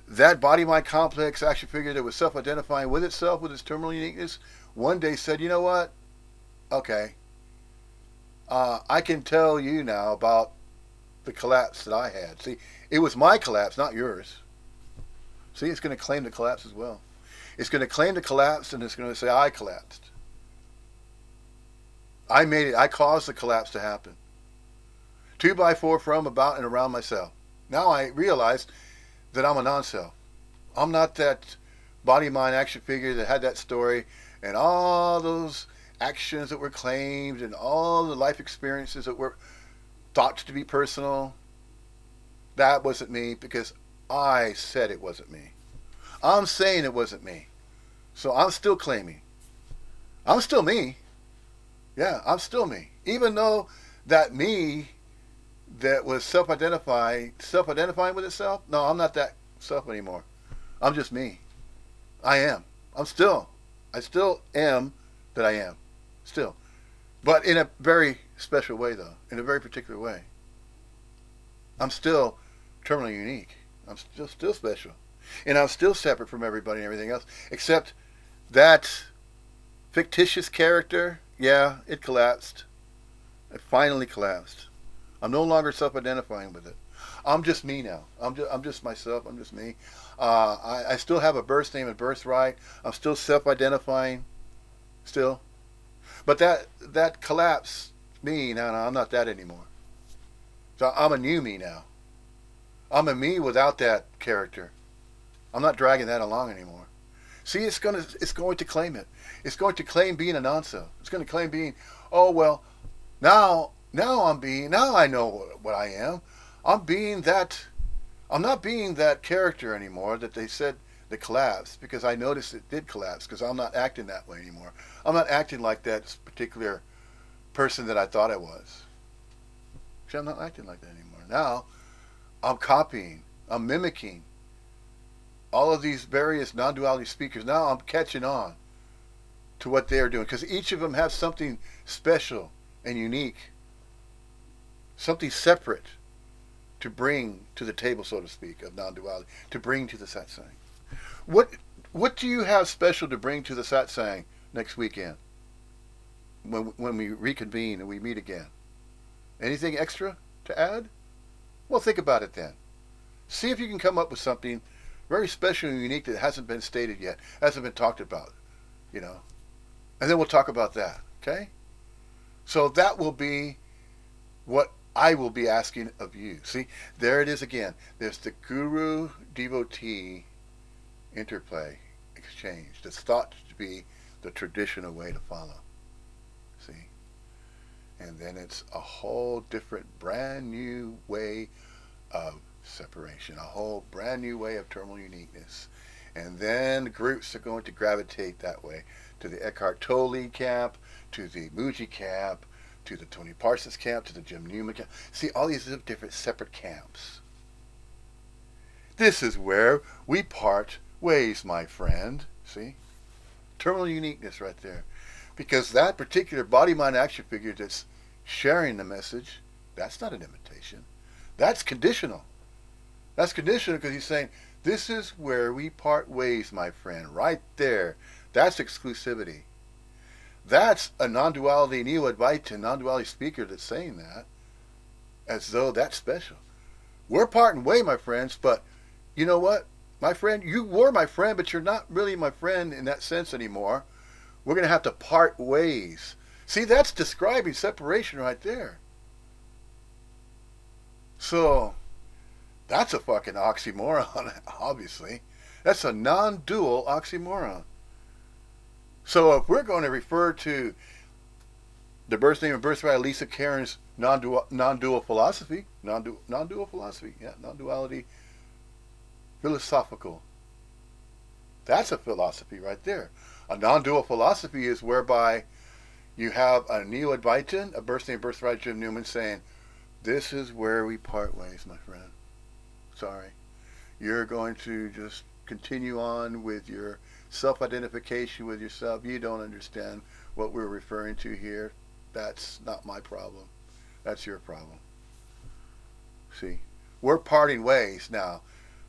that body-mind complex action figure that was self-identifying with itself, with its terminal uniqueness, one day said, you know what? Okay. I can tell you now about the collapse that I had. See, it was my collapse, not yours. See, it's going to claim the collapse as well. It's going to claim the collapse, and it's going to say, I collapsed. I made it. I caused the collapse to happen. 2x4 from, about, and around myself. Now I realize that I'm a non-self. I'm not that body-mind action figure that had that story and all those actions that were claimed and all the life experiences that were thought to be personal. That wasn't me because I said it wasn't me. I'm saying it wasn't me. So I'm still claiming. I'm still me. Yeah, I'm still me. Even though that me that was self-identifying with itself, no, I'm not that self anymore. I'm just me. I am. I still am that I am. Still. But in a very special way, though. In a very particular way. I'm still terminally unique. I'm still special. And I'm still separate from everybody and everything else. Except that fictitious character, yeah, it collapsed. It finally collapsed. I'm no longer self-identifying with it. I'm just me now. I'm just myself. I'm just me. I still have a birth name and birthright. I'm still self-identifying. Still. But that collapsed me. Now I'm not that anymore. So I'm a new me now. I'm a me without that character. I'm not dragging that along anymore. See, it's going to claim it. It's going to claim being a nonso. It's going to claim being, oh well, now I know what I am. I'm being that. I'm not being that character anymore that they said that collapsed, because I noticed it did collapse, because I'm not acting that way anymore. I'm not acting like that particular person that I thought I was. See, I'm not acting like that anymore. Now I'm copying. I'm mimicking all of these various non-duality speakers. Now I'm catching on to what they're doing, because each of them has something special and unique, something separate to bring to the table, so to speak, of non-duality, to bring to the satsang. What what do you have special to bring to the satsang next weekend when we reconvene and we meet again? Anything extra to add? Well, think about it then. See if you can come up with something very special and unique that hasn't been stated yet, hasn't been talked about, you know. And then we'll talk about that, okay? So that will be what I will be asking of you. See, there it is again. There's the guru devotee interplay exchange that's thought to be the traditional way to follow. See? And then it's a whole different, brand new way of separation, a whole brand new way of terminal uniqueness. And then groups are going to gravitate that way to the Eckhart Tolle camp, to the Muji camp, to the Tony Parsons camp, to the Jim Newman camp. See, all these different separate camps. This is where we part ways, my friend. See? Terminal uniqueness right there. Because that particular body, mind, action figure that's sharing the message, that's not an imitation. That's conditional. That's conditional because he's saying, this is where we part ways, my friend. Right there. That's exclusivity. That's a non-duality neo-Advaitin, non-duality speaker that's saying that as though that's special. We're parting way, my friends, but you know what? My friend, you were my friend, but you're not really my friend in that sense anymore. We're going to have to part ways. See, that's describing separation right there. So, that's a fucking oxymoron, obviously. That's a non-dual oxymoron. So if we're going to refer to the birth name and birthright Lisa Karen's non-dual philosophy, non-dual philosophy, yeah, non-duality philosophical, that's a philosophy right there. A non-dual philosophy is whereby you have a neo-Advaitin, a birth name birthright Jim Newman, saying, this is where we part ways, my friend. Sorry. You're going to just continue on with your self-identification with yourself. You don't understand what we're referring to here. That's not my problem. That's your problem. See? We're parting ways now.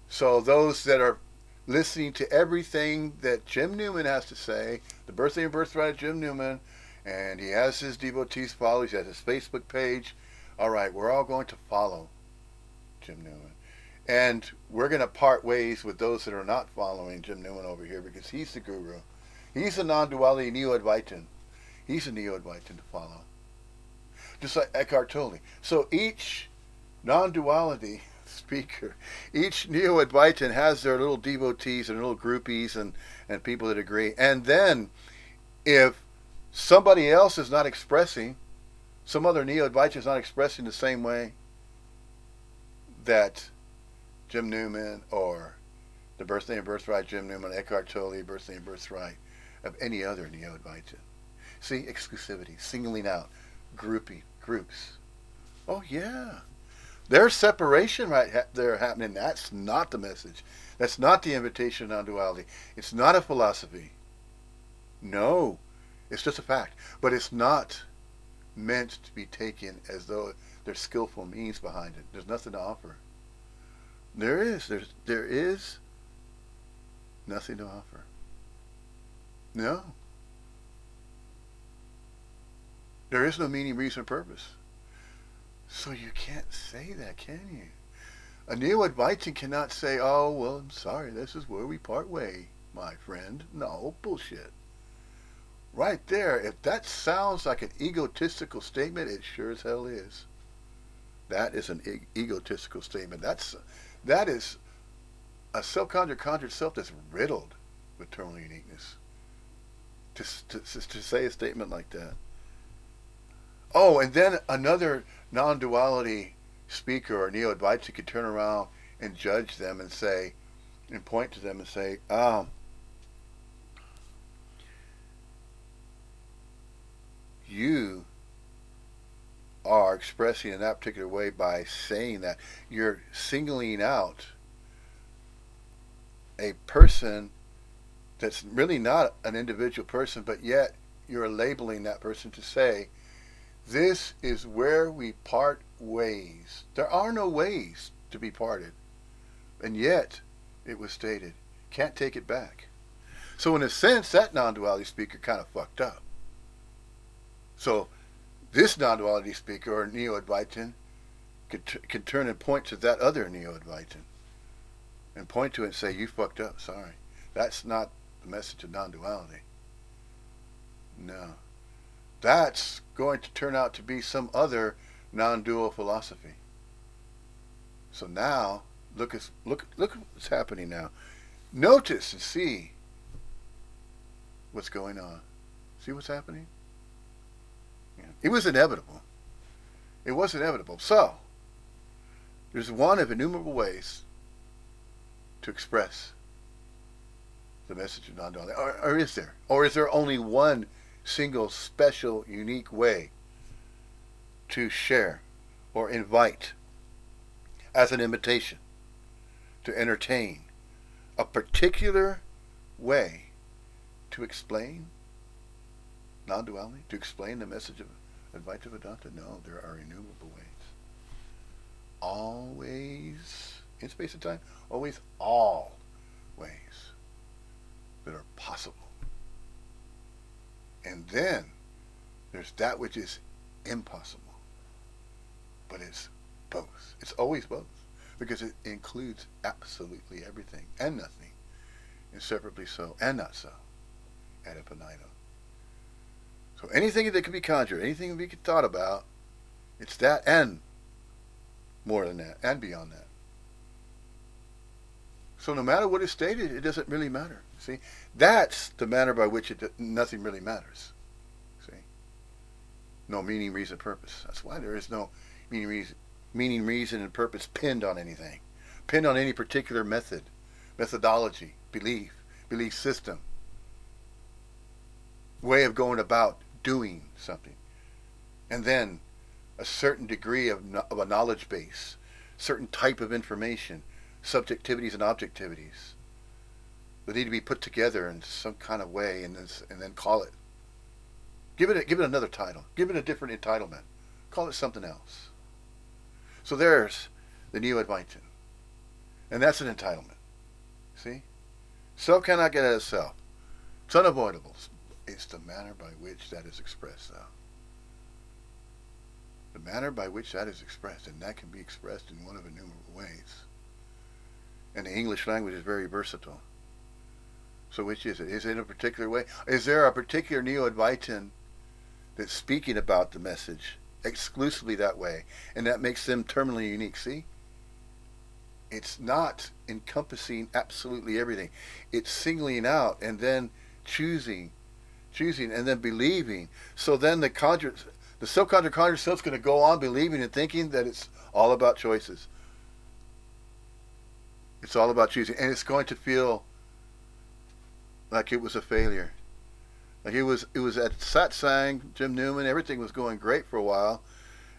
So those that are listening to everything that Jim Newman has to say, the birthday and birthright of Jim Newman, and he has his devotees follow, he has his Facebook page. All right, we're all going to follow Jim Newman. And we're going to part ways with those that are not following Jim Newman over here, because he's the guru. He's a non-duality neo-Advaitin. He's a neo-Advaitin to follow. Just like Eckhart Tolle. So each non-duality speaker, each neo-Advaitin has their little devotees and little groupies and people that agree. And then if somebody else is not expressing, some other neo-Advaitin is not expressing the same way that Jim Newman or the birthday and birthright Jim Newman, Eckhart Tolle, birthday and birthright of any other neo-Advaitin. See, exclusivity, singling out, grouping, groups. Oh yeah, there's separation right there happening. That's not the message. That's not the invitation of non-duality. It's not a philosophy. No, it's just a fact. But it's not meant to be taken as though there's skillful means behind it. There's nothing to offer. There is nothing to offer. No. There is no meaning, reason, or purpose. So you can't say that, can you? A neo-Advaitin cannot say, oh, well, I'm sorry, this is where we part way, my friend. No, bullshit. Right there, if that sounds like an egotistical statement, it sure as hell is. That is an egotistical statement. That is a conjured self that's riddled with terminal uniqueness. To say a statement like that. Oh, and then another non-duality speaker or neo-Advaitins could turn around and judge them and say, and point to them and say, you are expressing in that particular way by saying that you're singling out a person that's really not an individual person, but yet you're labeling that person to say, this is where we part ways. There are no ways to be parted. And yet, it was stated, can't take it back. So, in a sense, that non duality speaker kind of fucked up. So, this non duality speaker or neo Advaitin could turn and point to that other neo Advaitin and point to it and say, you fucked up, sorry. That's not the message of non duality. No. That's going to turn out to be some other non dual philosophy. So now, look what's happening now. Notice and see what's going on. See what's happening? Yeah. It was inevitable. It was inevitable. So, there's one of innumerable ways to express the message of non-duality. Or is there? Or is there only one single, special, unique way to share or invite as an invitation to entertain a particular way to explain non-duality, to explain the message of Advaita Vedanta? No, there are innumerable ways. Always, in space and time, always all ways that are possible. And then there's that which is impossible. But it's both. It's always both. Because it includes absolutely everything and nothing. Inseparably so and not so. Ad infinitum. So anything that can be conjured, anything that we can thought about, it's that and more than that and beyond that. So no matter what is stated, it doesn't really matter. See, that's the manner by which nothing really matters. See, no meaning, reason, purpose. That's why there is no meaning, reason, and purpose pinned on anything, pinned on any particular methodology, belief system, way of going about doing something, and then a certain degree of a knowledge base, certain type of information, subjectivities and objectivities that need to be put together in some kind of way, and then call it. Give it another title. Give it a different entitlement. Call it something else. So there's the neo-Advaitin, and that's an entitlement. See, self cannot get out of self. It's unavoidable. It's the manner by which that is expressed, though. The manner by which that is expressed, and that can be expressed in one of innumerable ways. And the English language is very versatile. So which is it? Is it in a particular way? Is there a particular neo-Advaitin that's speaking about the message exclusively that way, and that makes them terminally unique? See? It's not encompassing absolutely everything. It's singling out and then choosing and then believing. So then the self-conjured conjured self's going to go on believing and thinking that it's all about choices. It's all about choosing, and it's going to feel like it was a failure. Like it was at satsang, Jim Newman, everything was going great for a while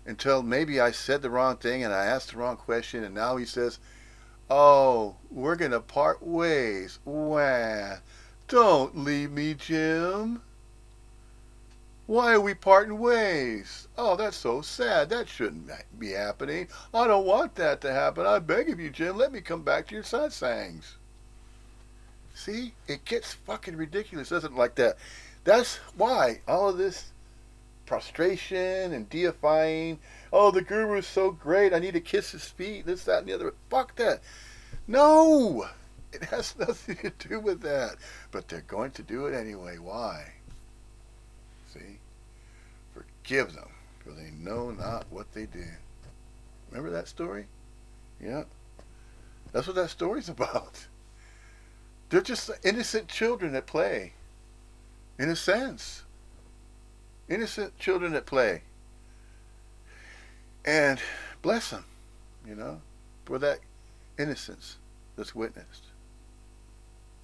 until maybe I said the wrong thing and I asked the wrong question, and now he says, oh, we're going to part ways. Wah. Don't leave me, Jim. Why are we parting ways? Oh, that's so sad. That shouldn't be happening. I don't want that to happen. I beg of you, Jim, let me come back to your satsangs. See? It gets fucking ridiculous, doesn't it? Like that. That's why all of this prostration and deifying, oh, the guru is so great, I need to kiss his feet, this, that, and the other. Fuck that. No! It has nothing to do with that. But they're going to do it anyway. Why? See? Forgive them, for they know not what they do. Remember that story? Yeah. That's what that story's about. They're just innocent children at play, in a sense. Innocent children at play. And bless them, for that innocence that's witnessed.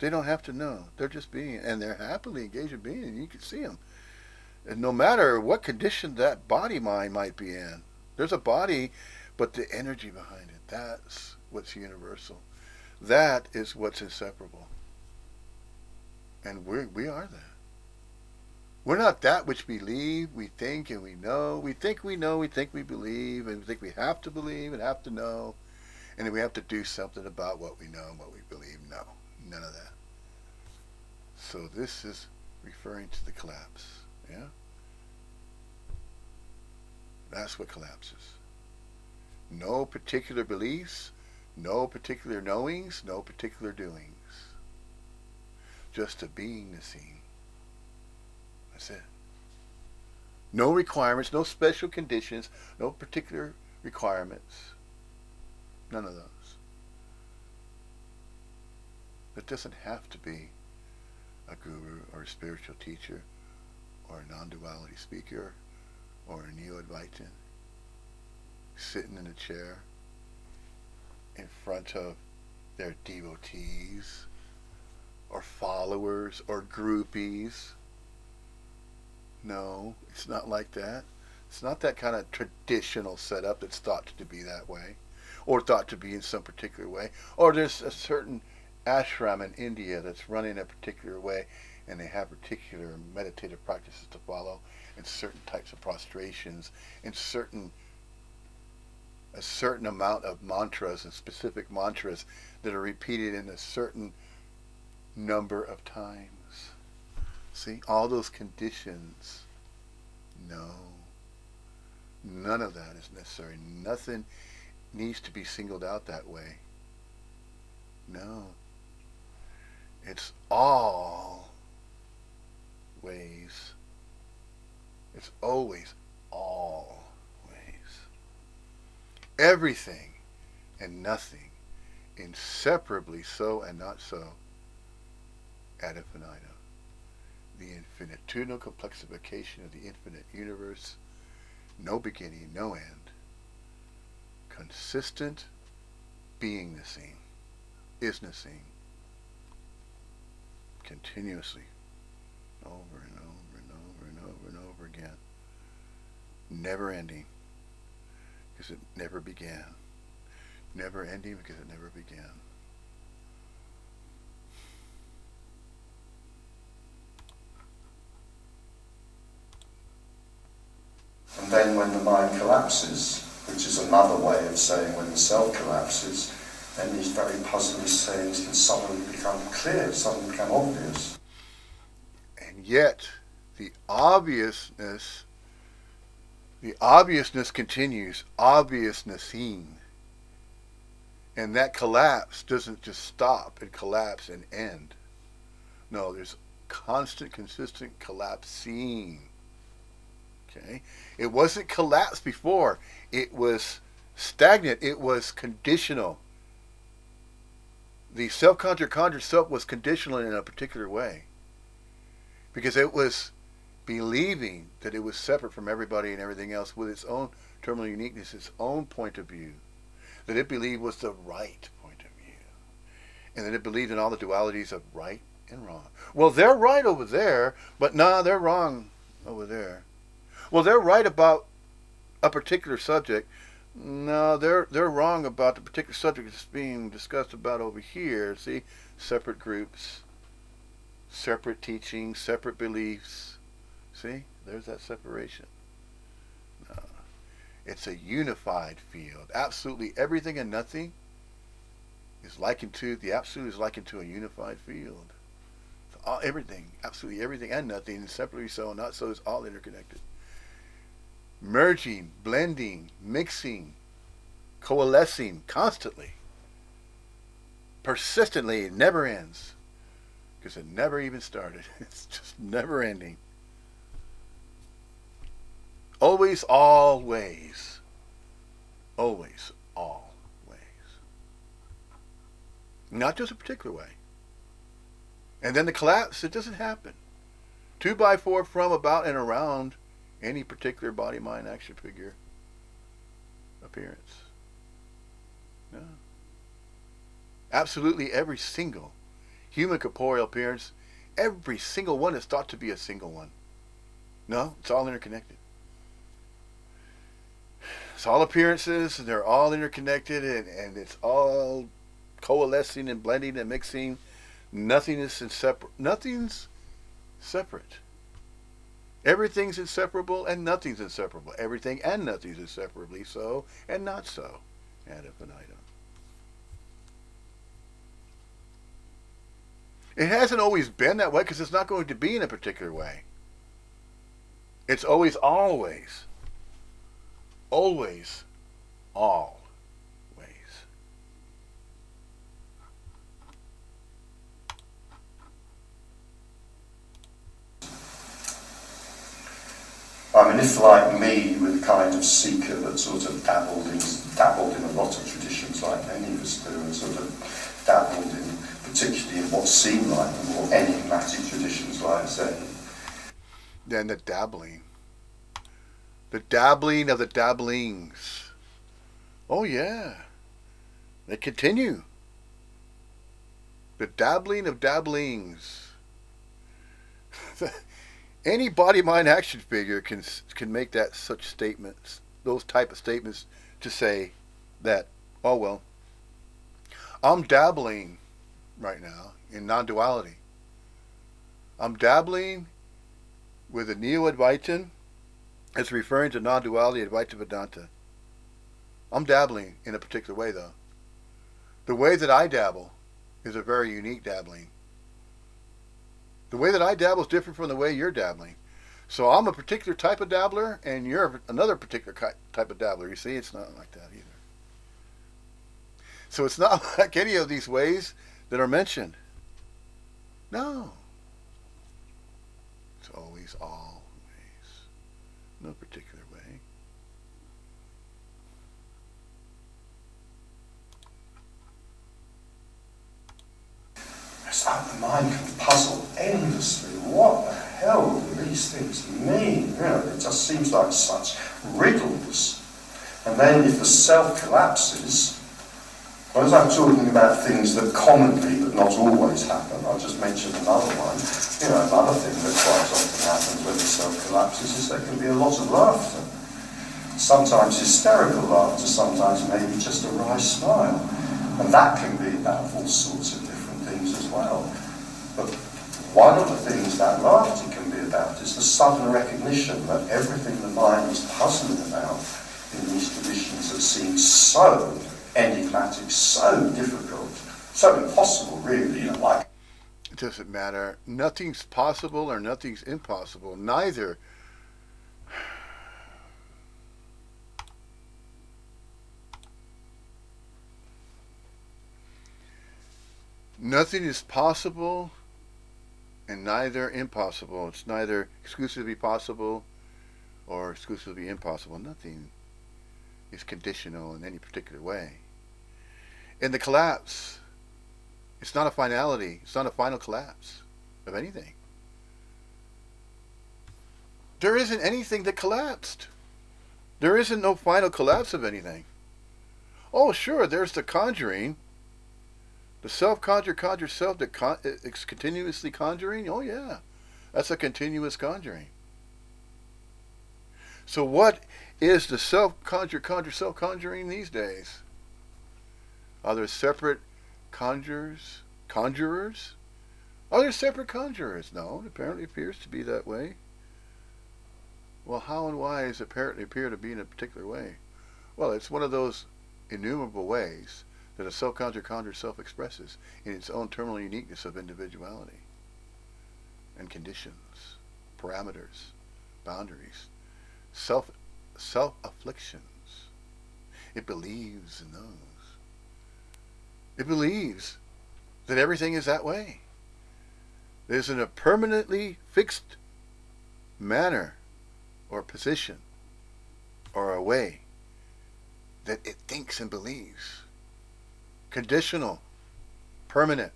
They don't have to know. They're just being, and they're happily engaged in being, and you can see them. And no matter what condition that body mind might be in, there's a body, but the energy behind it, that's what's universal. That is what's inseparable. And we are that. We're not that which believe, we think, and we know. We think we know, we think we believe, and we think we have to believe and have to know, and then we have to do something about what we know and what we believe. No, none of that. So this is referring to the collapse. Yeah? That's what collapses. No particular beliefs, no particular knowings, no particular doings. Just a being the seen. That's it. No requirements, no special conditions, no particular requirements. None of those. It doesn't have to be a guru or a spiritual teacher or a non-duality speaker or a neo-Advaitin sitting in a chair in front of their devotees or followers or groupies. No, it's not like that. It's not that kind of traditional setup that's thought to be that way, or thought to be in some particular way. Or there's a certain ashram in India that's running a particular way, and they have particular meditative practices to follow, and certain types of prostrations, and a certain amount of mantras and specific mantras that are repeated in a certain number of times. See, all those conditions. No. None of that is necessary. Nothing needs to be singled out that way. No. It's all ways. It's always all ways. Everything and nothing. Inseparably so and not so. Ad infinitum. The infinitudinal complexification of the infinite universe, no beginning, no end, consistent beingnessing, isnessing, continuously, over and over and over and over and over again, never ending, because it never began, never ending because it never began. And then when the mind collapses, which is another way of saying when the self collapses, then these very puzzling sayings can suddenly become clear, suddenly become obvious. And yet, the obviousness continues, obviousnessing. And that collapse doesn't just stop and collapse and end. No, there's constant, consistent collapsing. Okay? It wasn't collapse before. It was stagnant. It was conditional. The self-conjured self was conditional in a particular way. Because it was believing that it was separate from everybody and everything else with its own terminal uniqueness, its own point of view. That it believed was the right point of view. And that it believed in all the dualities of right and wrong. Well, they're right over there, but nah, they're wrong over there. Well, they're right about a particular subject. No, they're wrong about the particular subject that's being discussed about over here. See, separate groups, separate teachings, separate beliefs. See, there's that separation. No. It's a unified field. Absolutely everything and nothing is likened to, the absolute is likened to a unified field. So everything, absolutely everything and nothing, separately so, not so, is all interconnected. Merging, blending, mixing, coalescing constantly, persistently. It never ends because it never even started. It's just never ending. Always, always. Always, always. Not just a particular way. And then the collapse, it doesn't happen. 2 by 4 from, about, and around any particular body, mind, action figure appearance. No. Absolutely every single human corporeal appearance, every single one is thought to be a single one. No, it's all interconnected. It's all appearances, and they're all interconnected, and it's all coalescing and blending and mixing. Nothing's separate. Everything's inseparable and nothing's inseparable. Everything and nothing's inseparably so and not so. Ad infinitum. It hasn't always been that way because it's not going to be in a particular way. It's always, always, always, always. I mean, if like me, you were the kind of seeker that sort of dabbled in a lot of traditions like many of us do, and sort of dabbled in, particularly in what seemed like the more enigmatic traditions like Zen. Then the dabbling. The dabbling of the dabblings. Oh yeah. They continue. The dabbling of dabblings. Any body, mind, action figure can make that such statements, those type of statements, to say that, oh well, I'm dabbling right now in non-duality. I'm dabbling with a neo-Advaitin. It's referring to non-duality, Advaita Vedanta. I'm dabbling in a particular way, though. The way that I dabble is a very unique dabbling. The way that I dabble is different from the way you're dabbling. So I'm a particular type of dabbler, and you're another particular type of dabbler. You see, it's not like that either. So it's not like any of these ways that are mentioned. No. It's always, always. No particular way. It's like the mind can puzzle endlessly. What the hell do these things mean? You know, it just seems like such riddles. And then if the self collapses, well, as I'm talking about things that commonly but not always happen, I'll just mention another one. You know, another thing that quite often happens when the self collapses is there can be a lot of laughter. Sometimes hysterical laughter, sometimes maybe just a wry smile. And that can be about all sorts of different things as well. But one of the things that laughter can be about is the sudden recognition that everything the mind was puzzling about in these traditions that seem so enigmatic, so difficult, so impossible really, you know, like... It doesn't matter. Nothing's possible or nothing's impossible. Neither. Nothing is possible and neither impossible. It's neither exclusively possible or exclusively impossible. Nothing is conditional in any particular way. In the collapse, it's not a finality. It's not a final collapse of anything. There isn't anything that collapsed. There isn't no final collapse of anything. Oh, sure, there's the conjuring. The conjure self that it's continuously conjuring. Oh, yeah. That's a continuous conjuring. So what is the self-conjure self-conjuring these days? Are there separate conjurers? Are there separate conjurers? No, it apparently appears to be that way. Well, how and why does it apparently appear to be in a particular way? Well, it's one of those innumerable ways that a self-conjure self expresses in its own terminal uniqueness of individuality and conditions, parameters, boundaries, self-afflictions. It believes in those. It believes that everything is that way. There's in a permanently fixed manner or position or a way that it thinks and believes. Conditional, permanent,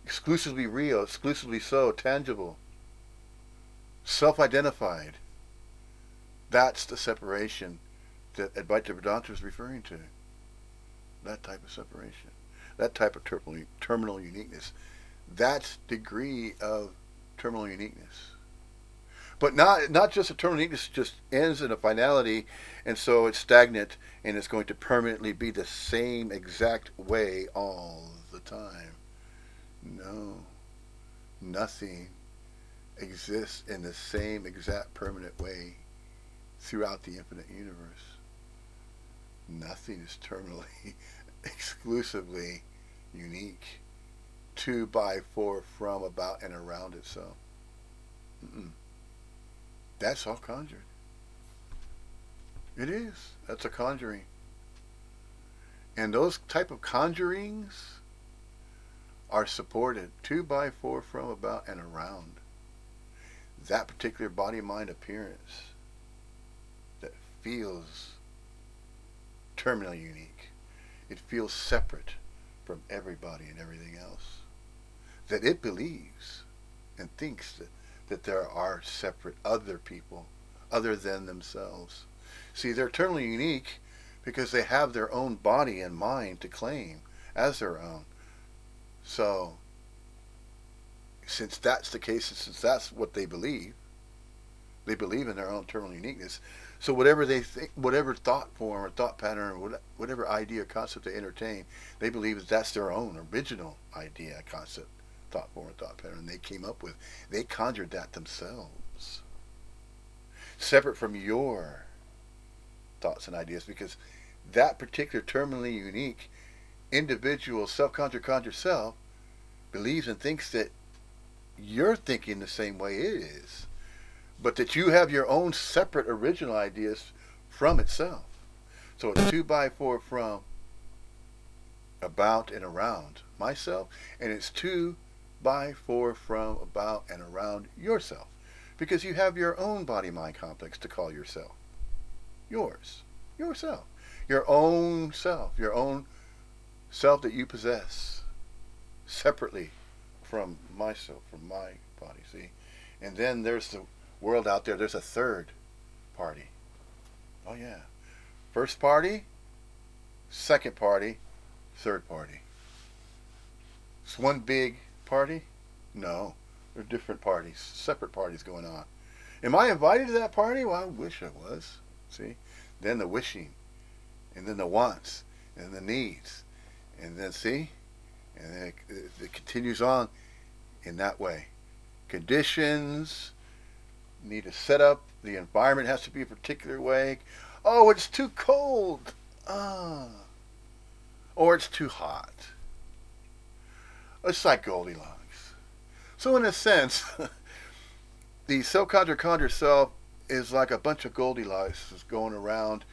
exclusively real, exclusively so, tangible, self-identified. That's the separation that Advaita Vedanta is referring to. That type of separation, that type of terminal uniqueness, that degree of terminal uniqueness. But not just a terminal uniqueness just ends in a finality, and so it's stagnant and it's going to permanently be the same exact way all the time. No, nothing exists in the same exact permanent way throughout the infinite universe. Nothing is terminally, exclusively unique to, by, for, from, about, and around itself. Mm-mm. That's all conjured. It is. That's a conjuring. And those type of conjurings are supported to, by, for, from, about, and around that particular body-mind appearance that feels terminally unique. It feels separate from everybody and everything else. That it believes and thinks that there are separate other people other than themselves. See, they're eternally unique because they have their own body and mind to claim as their own. So, since that's the case, and since that's what they believe in their own eternal uniqueness. So whatever they think, whatever thought form or thought pattern or whatever idea or concept they entertain, they believe that that's their own original idea, concept, thought form, or thought pattern they came up with. They conjured that themselves, separate from your thoughts and ideas, because that particular terminally unique individual self-conjured self believes and thinks that you're thinking the same way it is, but that you have your own separate original ideas from itself. So it's to, by, for, from, about, and around myself, and it's to, by, for, from, about, and around yourself, because you have your own body-mind complex to call yourself. Yourself. Your own self that you possess separately from myself, from my body, see? And then there's the world out there, there's a third party. Oh yeah. First party, second party, third party. It's one big party? No. There are different parties, separate parties going on. Am I invited to that party? Well, I wish I was. See? Then the wishing, and then the wants, and the needs, and then see? And then it continues on in that way. Conditions need to set up. The environment has to be a particular way. Oh, it's too cold. Or it's too hot. It's like Goldilocks. So in a sense, the self-conjured self is like a bunch of Goldilocks going around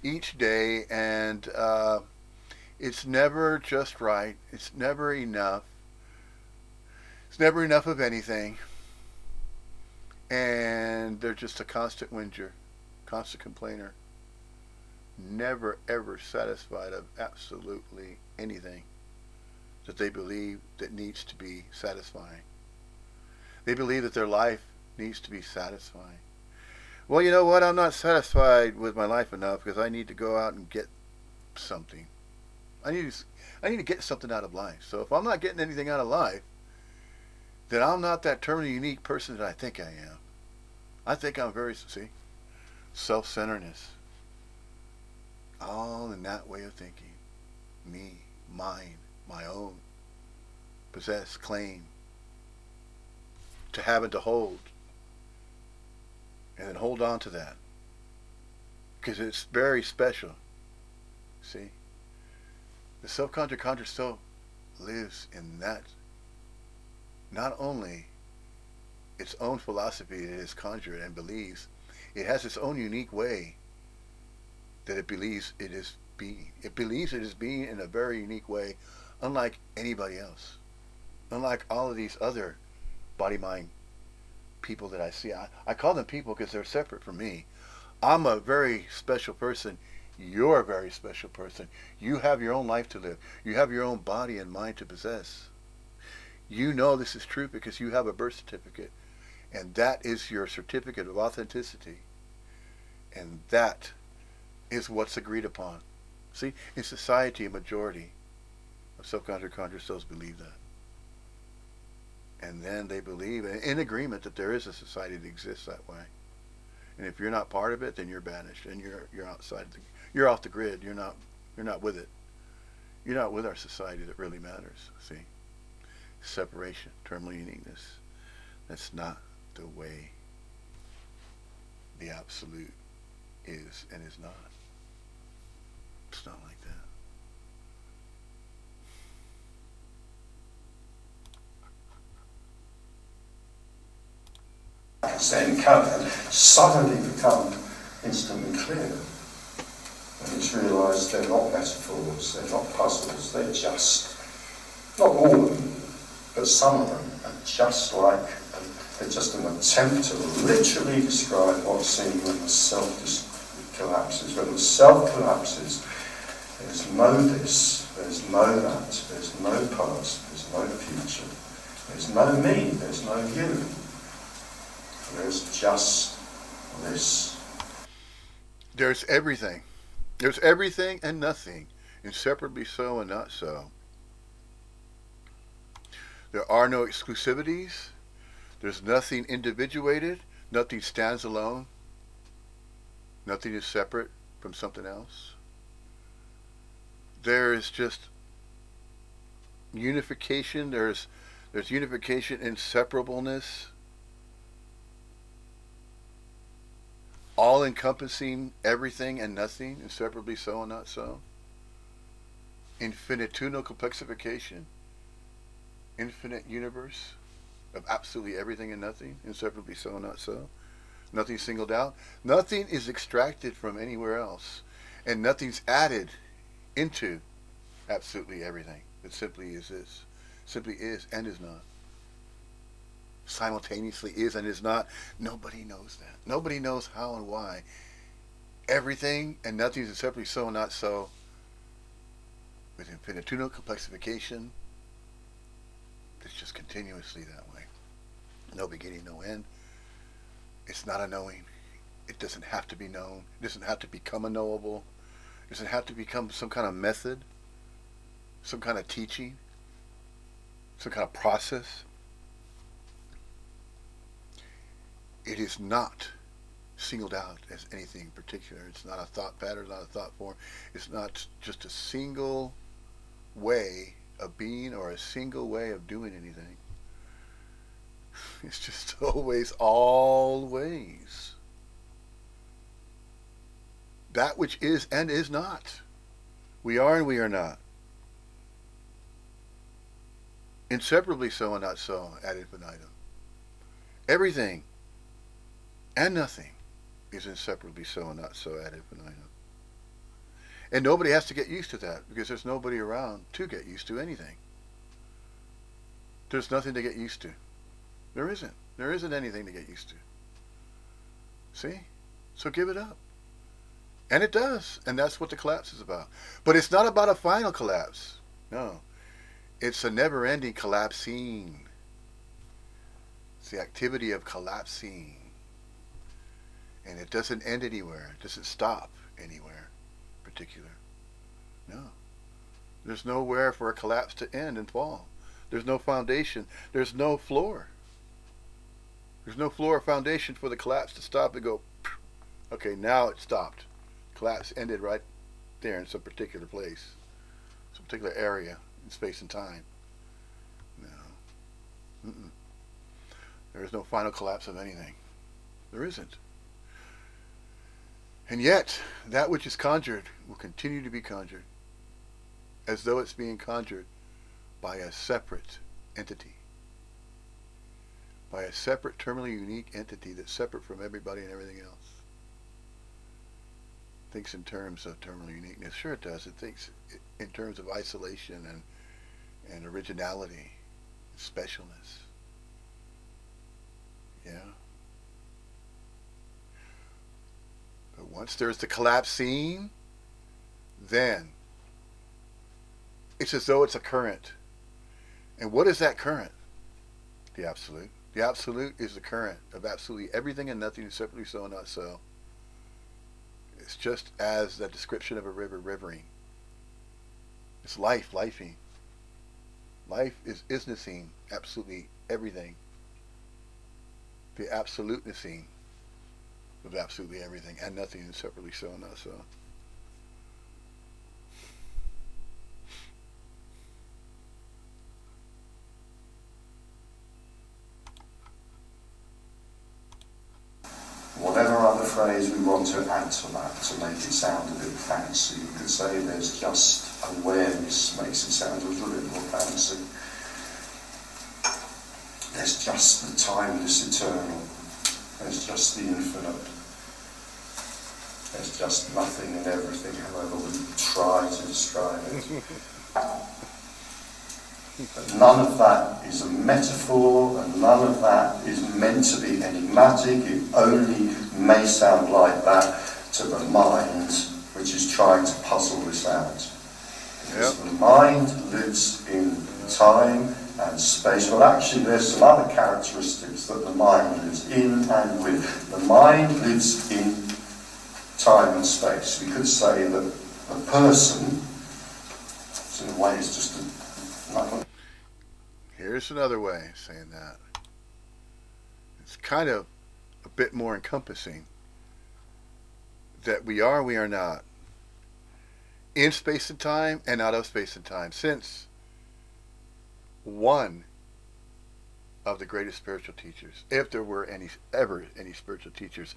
each day, and it's never just right. It's never enough. It's never enough of anything. And they're just a constant whinger, constant complainer. Never ever satisfied of absolutely anything that they believe that needs to be satisfying. They believe that their life needs to be satisfying. Well, you know what? I'm not satisfied with my life enough because I need to go out and get something. I need to get something out of life. So if I'm not getting anything out of life, then I'm not that terminally unique person that I think I am. I think I'm very, self-centeredness. All in that way of thinking. Me, mine, my own. Possess, claim. To have and to hold. And then hold on to that. Because it's very special. See? The self-conjured self lives in that. Not only its own philosophy it is conjured and believes, it has its own unique way that it believes it is being. It believes it is being in a very unique way, unlike anybody else. Unlike all of these other body-mind people that I see. I call them people because they're separate from me. I'm a very special person. You're a very special person. You have your own life to live. You have your own body and mind to possess. You know this is true because you have a birth certificate, and that is your certificate of authenticity, and that is what's agreed upon. See, in society, a majority of subconscious conscious souls believe that. And then they believe in agreement that there is a society that exists that way. And if you're not part of it, then you're banished and you're outside you're off the grid. You're not with it. You're not with our society that really matters. See? Separation, terminal uniqueness. That's not the way the absolute is and is not. It's not like that. Then can suddenly become instantly clear. And it's realised they're not metaphors, they're not puzzles, they're just, not all of them, but some of them are just like, they're just an attempt to literally describe what's seen when the self collapses. When the self collapses, there's no this, there's no that, there's no past, there's no future, there's no me, there's no you. There's just this. There's everything. There's everything and nothing, inseparably so and not so. There are no exclusivities. There's nothing individuated. Nothing stands alone. Nothing is separate from something else. There is just unification. There's unification, inseparableness, all encompassing everything and nothing, inseparably so and not so. Infinitudinal complexification, infinite universe of absolutely everything and nothing, inseparably so and not so. Nothing singled out. Nothing is extracted from anywhere else, and nothing's added into absolutely everything. It simply is this. Simply is and is not. Simultaneously is and is not. Nobody knows that. Nobody knows how and why. Everything and nothing is separately so and not so. With infinitudinal complexification, it's just continuously that way. No beginning, no end. It's not a knowing. It doesn't have to be known. It doesn't have to become a knowable. It doesn't have to become some kind of method, some kind of teaching, some kind of process. It is not singled out as anything particular. It's not a thought pattern, not a thought form. It's not just a single way of being or a single way of doing anything. It's just always that which is and is not. We are and we are not. Inseparably so and not so, ad infinitum. Everything and nothing is inseparably so and not so, ad infinitum. And nobody has to get used to that because there's nobody around to get used to anything. There's nothing to get used to. There isn't. There isn't anything to get used to. See? So give it up. And it does. And that's what the collapse is about. But it's not about a final collapse. No. It's a never-ending collapsing. It's the activity of collapsing. And it doesn't end anywhere. It doesn't stop anywhere particular. No. There's nowhere for a collapse to end and fall. There's no foundation. There's no floor. There's no floor or foundation for the collapse to stop and go, okay, now it stopped. Collapse ended right there in some particular place, some particular area in space and time. No. Mm-mm. There is no final collapse of anything. There isn't. And yet, that which is conjured will continue to be conjured, as though it's being conjured by a separate entity, by a separate terminally unique entity that's separate from everybody and everything else. It thinks in terms of terminal uniqueness. Sure it does. It thinks in terms of isolation and originality, specialness. Yeah. But once there's the collapsing, then it's as though it's a current. And what is that current? The absolute. The absolute is the current of absolutely everything and nothing, separately so and not so. It's just as the description of a river rivering. It's life, lifing. Life is isnessing absolutely everything. The absolutenessing of absolutely everything and nothing is separately so and not so. Whatever other phrase we want to add to that to make it sound a bit fancy, we could say there's just awareness, makes it sound a little bit more fancy. There's just the timeless eternal. There's just the infinite. There's just nothing and everything, however we try to describe it. But none of that is a metaphor, and none of that is meant to be enigmatic. It only may sound like that to the mind, which is trying to puzzle this out. Because the mind lives in time and space. Well, actually, there's some other characteristics that the mind lives in and with. The mind lives in time and space. We could say that a person, so in a way, is just a... Here's another way of saying that. It's kind of a bit more encompassing. That we are not. In space and time and out of space and time. Since one of the greatest spiritual teachers, if there were ever any spiritual teachers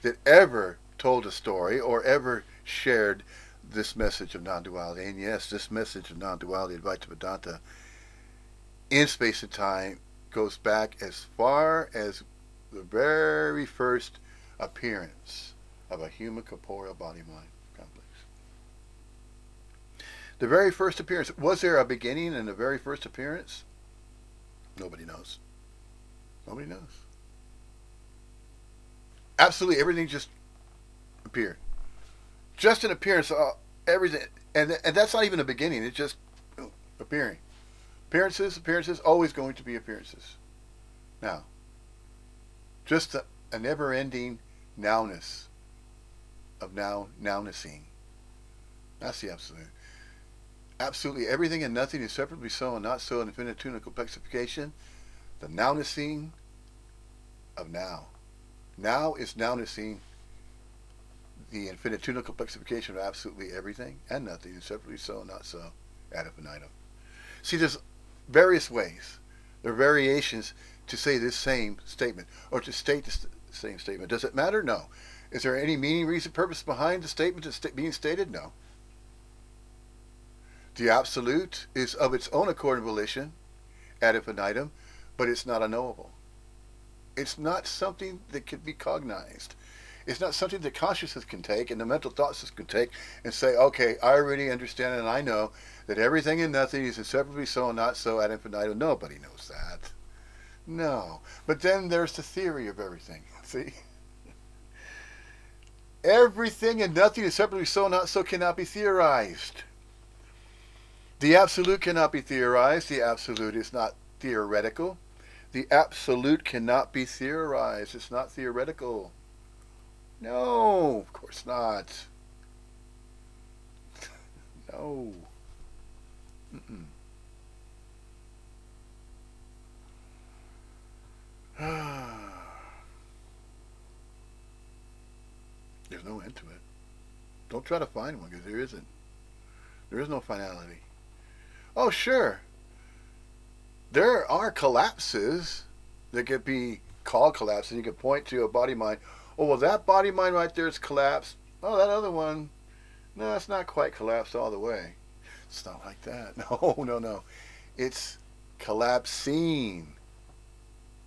that ever told a story or ever shared this message of non-duality, and yes, this message of non-duality, Advaita Vedanta, in space and time goes back as far as the very first appearance of a human corporeal body-mind complex. The very first appearance. Was there a beginning in the very first appearance? Nobody knows. Nobody knows. Absolutely everything just appeared. Just an appearance, everything. And that's not even a beginning. It's just appearing. Appearances, always going to be appearances. Now, just a never-ending nowness of nownessing. That's the absolute. Absolutely everything and nothing is separately so and not so in infinitesimal complexification. The nownessing of now. Now is nownessing the infinitesimal complexification of absolutely everything and nothing is separately so and not so ad infinitum. See, there's various ways. There are variations to say this same statement or to state the same statement. Does it matter? No. Is there any meaning, reason, purpose behind the statement that's being stated? No. The absolute is of its own accord and volition, ad infinitum, but it's not unknowable. It's not something that can be cognized. It's not something that consciousness can take and the mental thoughts can take and say, okay, I already understand and I know that everything and nothing is inseparably so and not so ad infinitum. Nobody knows that. No. But then there's the theory of everything. See? Everything and nothing is separately so and not so cannot be theorized. The absolute cannot be theorized. The absolute is not theoretical. The absolute cannot be theorized. It's not theoretical. No, of course not. No. Mm-mm. There's no end to it. Don't try to find one because there isn't. There is no finality. Oh, sure. There are collapses that could be called collapses. You could point to a body mind. Oh, well, that body mind right there is collapsed. Oh, that other one, no, it's not quite collapsed all the way. It's not like that. No. It's collapsing.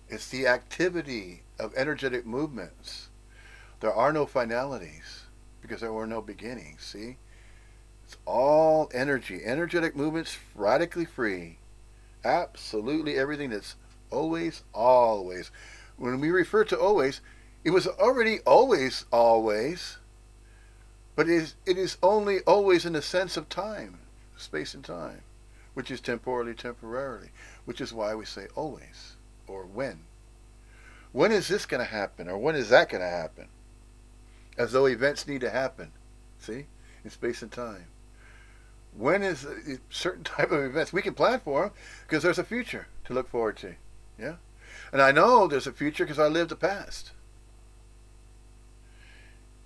It's the activity of energetic movements. There are no finalities because there were no beginnings, see? It's all energy. Energetic movements, radically free. Absolutely everything that's always, always. When we refer to always, it was already always, always. But it is only always in the sense of time, space and time, which is temporally, temporarily, which is why we say always, or when. When is this going to happen, or when is that going to happen? As though events need to happen, see, in space and time. When is a certain type of events? We can plan for them because there's a future to look forward to, yeah? And I know there's a future because I lived the past.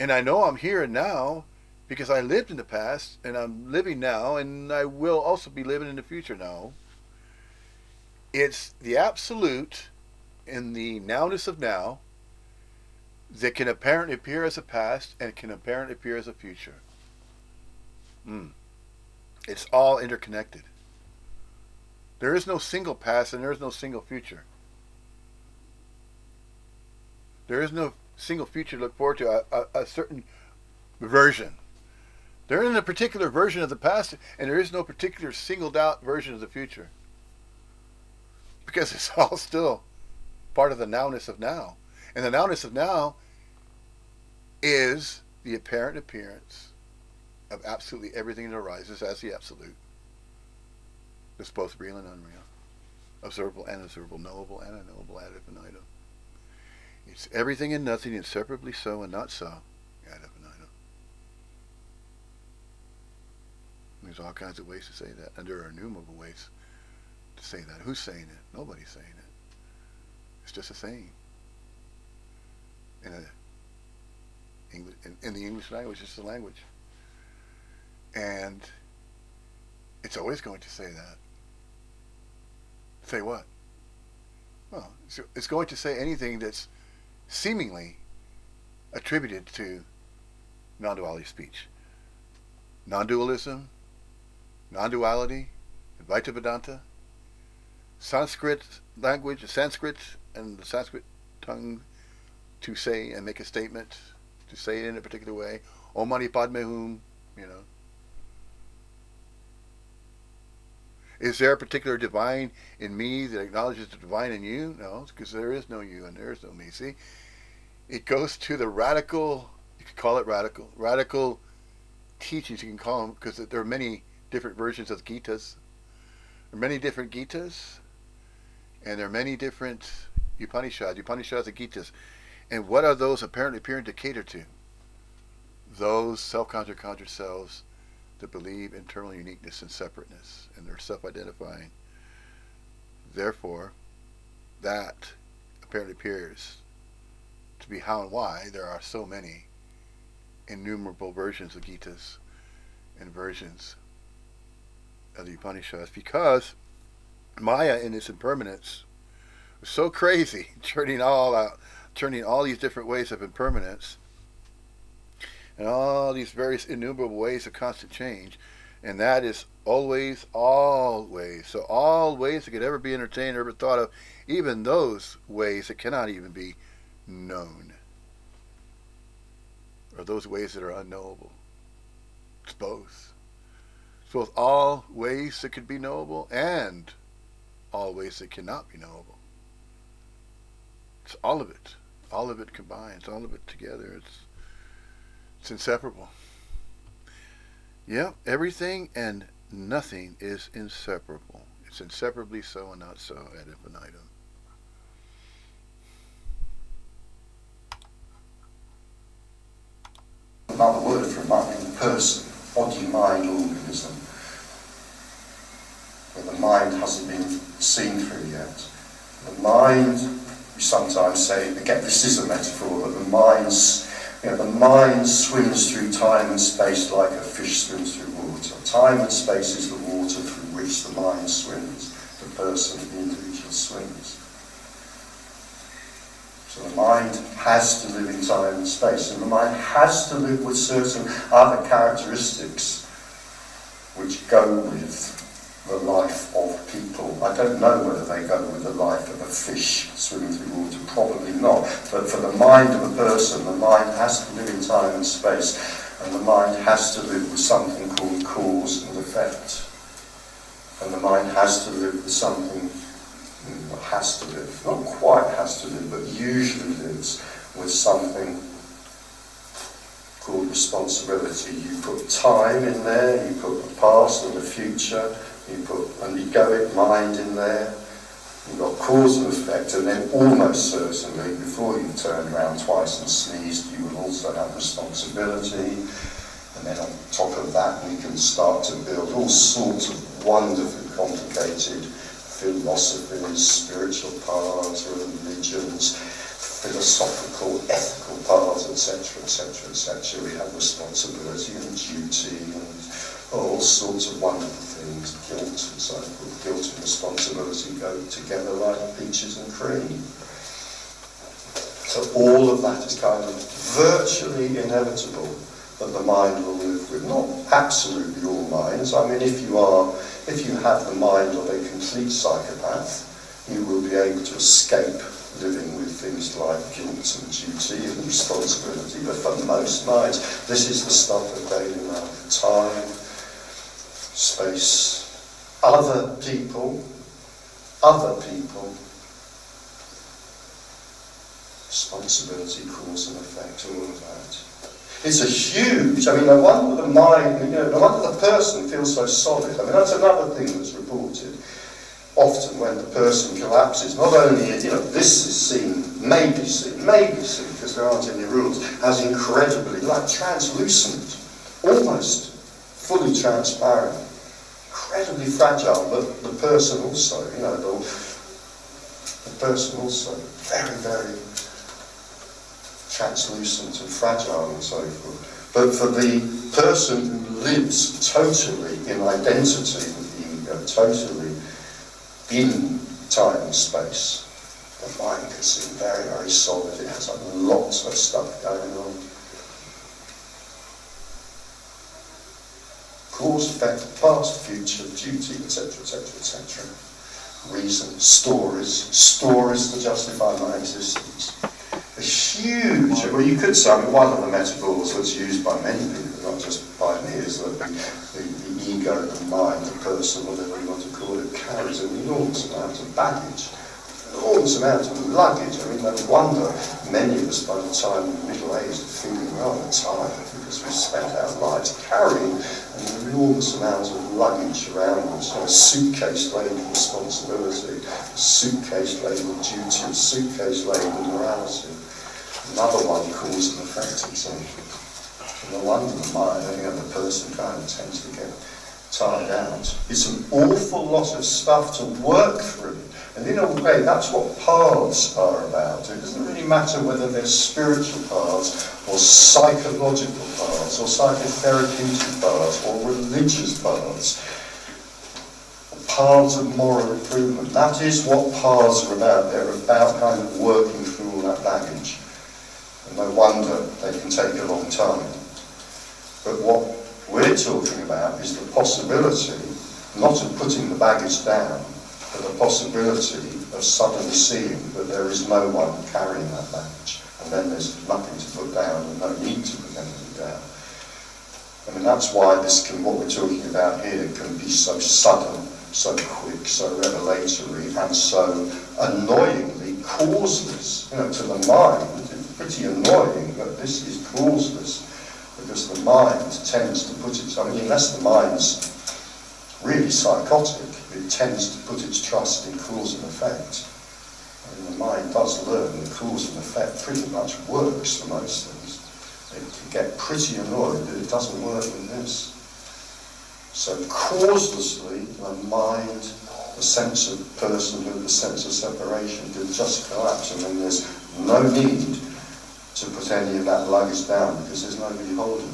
And I know I'm here and now because I lived in the past and I'm living now and I will also be living in the future now. It's the absolute in the nowness of now that can apparently appear as a past and can apparently appear as a future. It's all interconnected. There is no single past and there is no single future. There is no single future to look forward to, a certain version. There isn't a particular version of the past, and there is no particular singled out version of the future. Because it's all still part of the nowness of now. And the nowness of now is the apparent appearance of absolutely everything that arises as the absolute. It's both real and unreal. Observable and observable, knowable and unknowable, ad infinitum. It's everything and nothing, inseparably so and not so, ad infinitum. There's all kinds of ways to say that, and there are innumerable ways to say that. Who's saying it? Nobody's saying it. It's just a saying. In the English language, it's a language. And it's always going to say that. Say what? Well, it's going to say anything that's seemingly attributed to non-duality speech. Non-dualism, non-duality, Advaita Vedanta, Sanskrit language, Sanskrit and the Sanskrit tongue to say and make a statement, to say it in a particular way. Om Mani Padme Hum, you know. Is there a particular divine in me that acknowledges the divine in you? No, because there is no you and there is no me. See, it goes to the radical, you could call it radical teachings, you can call them, because there are many different versions of the Gitas. There are many different Gitas, and there are many different Upanishads and Gitas. And what are those apparently appearing to cater to? Those self-conjured, conjured selves that believe internal uniqueness and separateness, and they're self-identifying. Therefore, that apparently appears to be how and why there are so many innumerable versions of Gitas and versions of the Upanishads, because Maya in its impermanence was so crazy, turning all these different ways of impermanence and all these various innumerable ways of constant change, and that is always, always. So all ways that could ever be entertained or ever thought of, even those ways that cannot even be known, or those ways that are unknowable. It's both. It's both all ways that could be knowable and all ways that cannot be knowable. It's all of it. All of it combined. It's all of it together. It's inseparable. Yeah, everything and nothing is inseparable. It's inseparably so and not so, ad infinitum. Another word for a mind, person, body-mind organism, where the mind hasn't been seen through yet. The mind, we sometimes say, again, this is a metaphor, but the mind swims through time and space like a fish swims through water. Time and space is the water through which the mind swims, the person, the individual swims. So the mind has to live in time and space, and the mind has to live with certain other characteristics which go with the life of people. I don't know whether they go with the life of a fish swimming through water, probably not. But for the mind of a person, the mind has to live in time and space, and the mind has to live with something called cause and effect. And the mind has to live with something, has to live, not quite has to live, but usually lives with something called responsibility. You put time in there, you put the past and the future, you put an egoic mind in there, you've got cause and effect, and then almost certainly, before you turn around twice and sneezed, you will also have responsibility. And then on top of that, we can start to build all sorts of wonderfully complicated philosophies, spiritual paths, religions, philosophical, ethical paths, etc., etc., etc. We have responsibility and duty and all sorts of wonderful things, guilt and so forth. Guilt and responsibility go together like peaches and cream. So all of that is kind of virtually inevitable that the mind will live with. Not absolutely all minds. I mean, if you have the mind of a complete psychopath, you will be able to escape living with things like guilt and duty and responsibility. But for most minds, this is the stuff of daily life. Time, space, other people, responsibility, cause and effect, all of that. It's a huge, I mean, no wonder the mind, no wonder the person feels so solid. I mean, that's another thing that's reported. Often when the person collapses, not only, this is maybe seen, because there aren't any rules, as incredibly, like translucent, almost fully transparent, incredibly fragile, but the person also, the person also very, very translucent and fragile and so forth. But for the person who lives totally in identity with the ego, totally in time and space, the mind can seem very, very solid. It has lots of stuff going on. Cause, effect, past, future, duty, etc., etc., etc. Reason, stories to justify my existence. A huge, well, you could say, one of the metaphors that's used by many people, not just by me, is that the ego, the mind, the person, whatever you want to call it, carries an enormous amount of baggage, enormous amount of luggage. I mean, no wonder many of us by the time we're middle-aged are feeling rather tired because we've spent our lives carrying an enormous amount of luggage around us, a suitcase laden with responsibility, a suitcase laden with duty, a suitcase laden with morality. Another one, cause and effect example. No wonder the mind, the person kind of tends to get tired out. It's an awful lot of stuff to work through. And in a way, that's what paths are about. It doesn't really matter whether they're spiritual paths, or psychological paths, or psychotherapeutic paths, or religious paths. Paths of moral improvement. That is what paths are about. They're about kind of working through all that baggage. And no wonder they can take a long time. But what we're talking about is the possibility, not of putting the baggage down, but the possibility of suddenly seeing that there is no one carrying that baggage. And then there's nothing to put down and no need to put anything down. I mean, that's why what we're talking about here can be so sudden, so quick, so revelatory, and so annoyingly causeless. To the mind, it's pretty annoying that this is causeless, because the mind tends to put its, unless the mind's really psychotic, it tends to put its trust in cause and effect. The mind does learn that cause and effect pretty much works for most things. It can get pretty annoyed that it doesn't work with this. So causelessly, the mind, the sense of personhood, the sense of separation can just collapse, and then there's no need to put any of that luggage down because there's nobody holding it.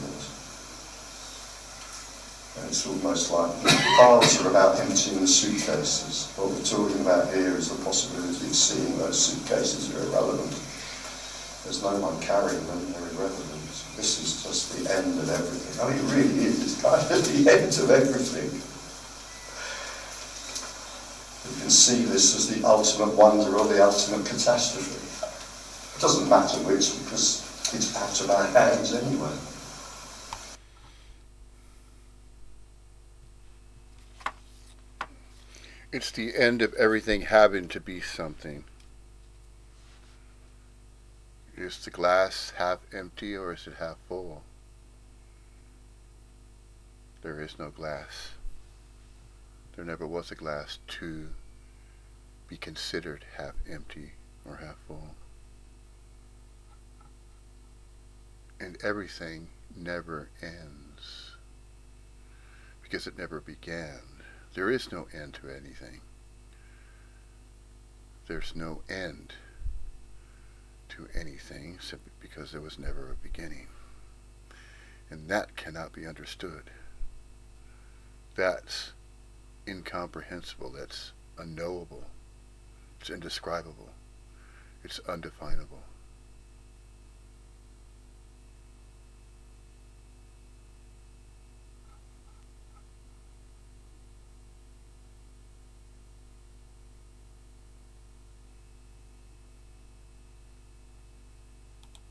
And it's almost like paths are about emptying the suitcases. What we're talking about here is the possibility of seeing those suitcases are irrelevant. There's no one carrying them, they're irrelevant. This is just the end of everything. It really is. It's kind of the end of everything. You can see this as the ultimate wonder or the ultimate catastrophe. It doesn't matter which, because it's out of our hands anyway. It's the end of everything having to be something. Is the glass half empty or is it half full? There is no glass. There never was a glass to be considered half empty or half full. And everything never ends because it never began. There is no end to anything. There's no end to anything simply because there was never a beginning. And that cannot be understood. That's incomprehensible. That's unknowable. It's indescribable. It's undefinable.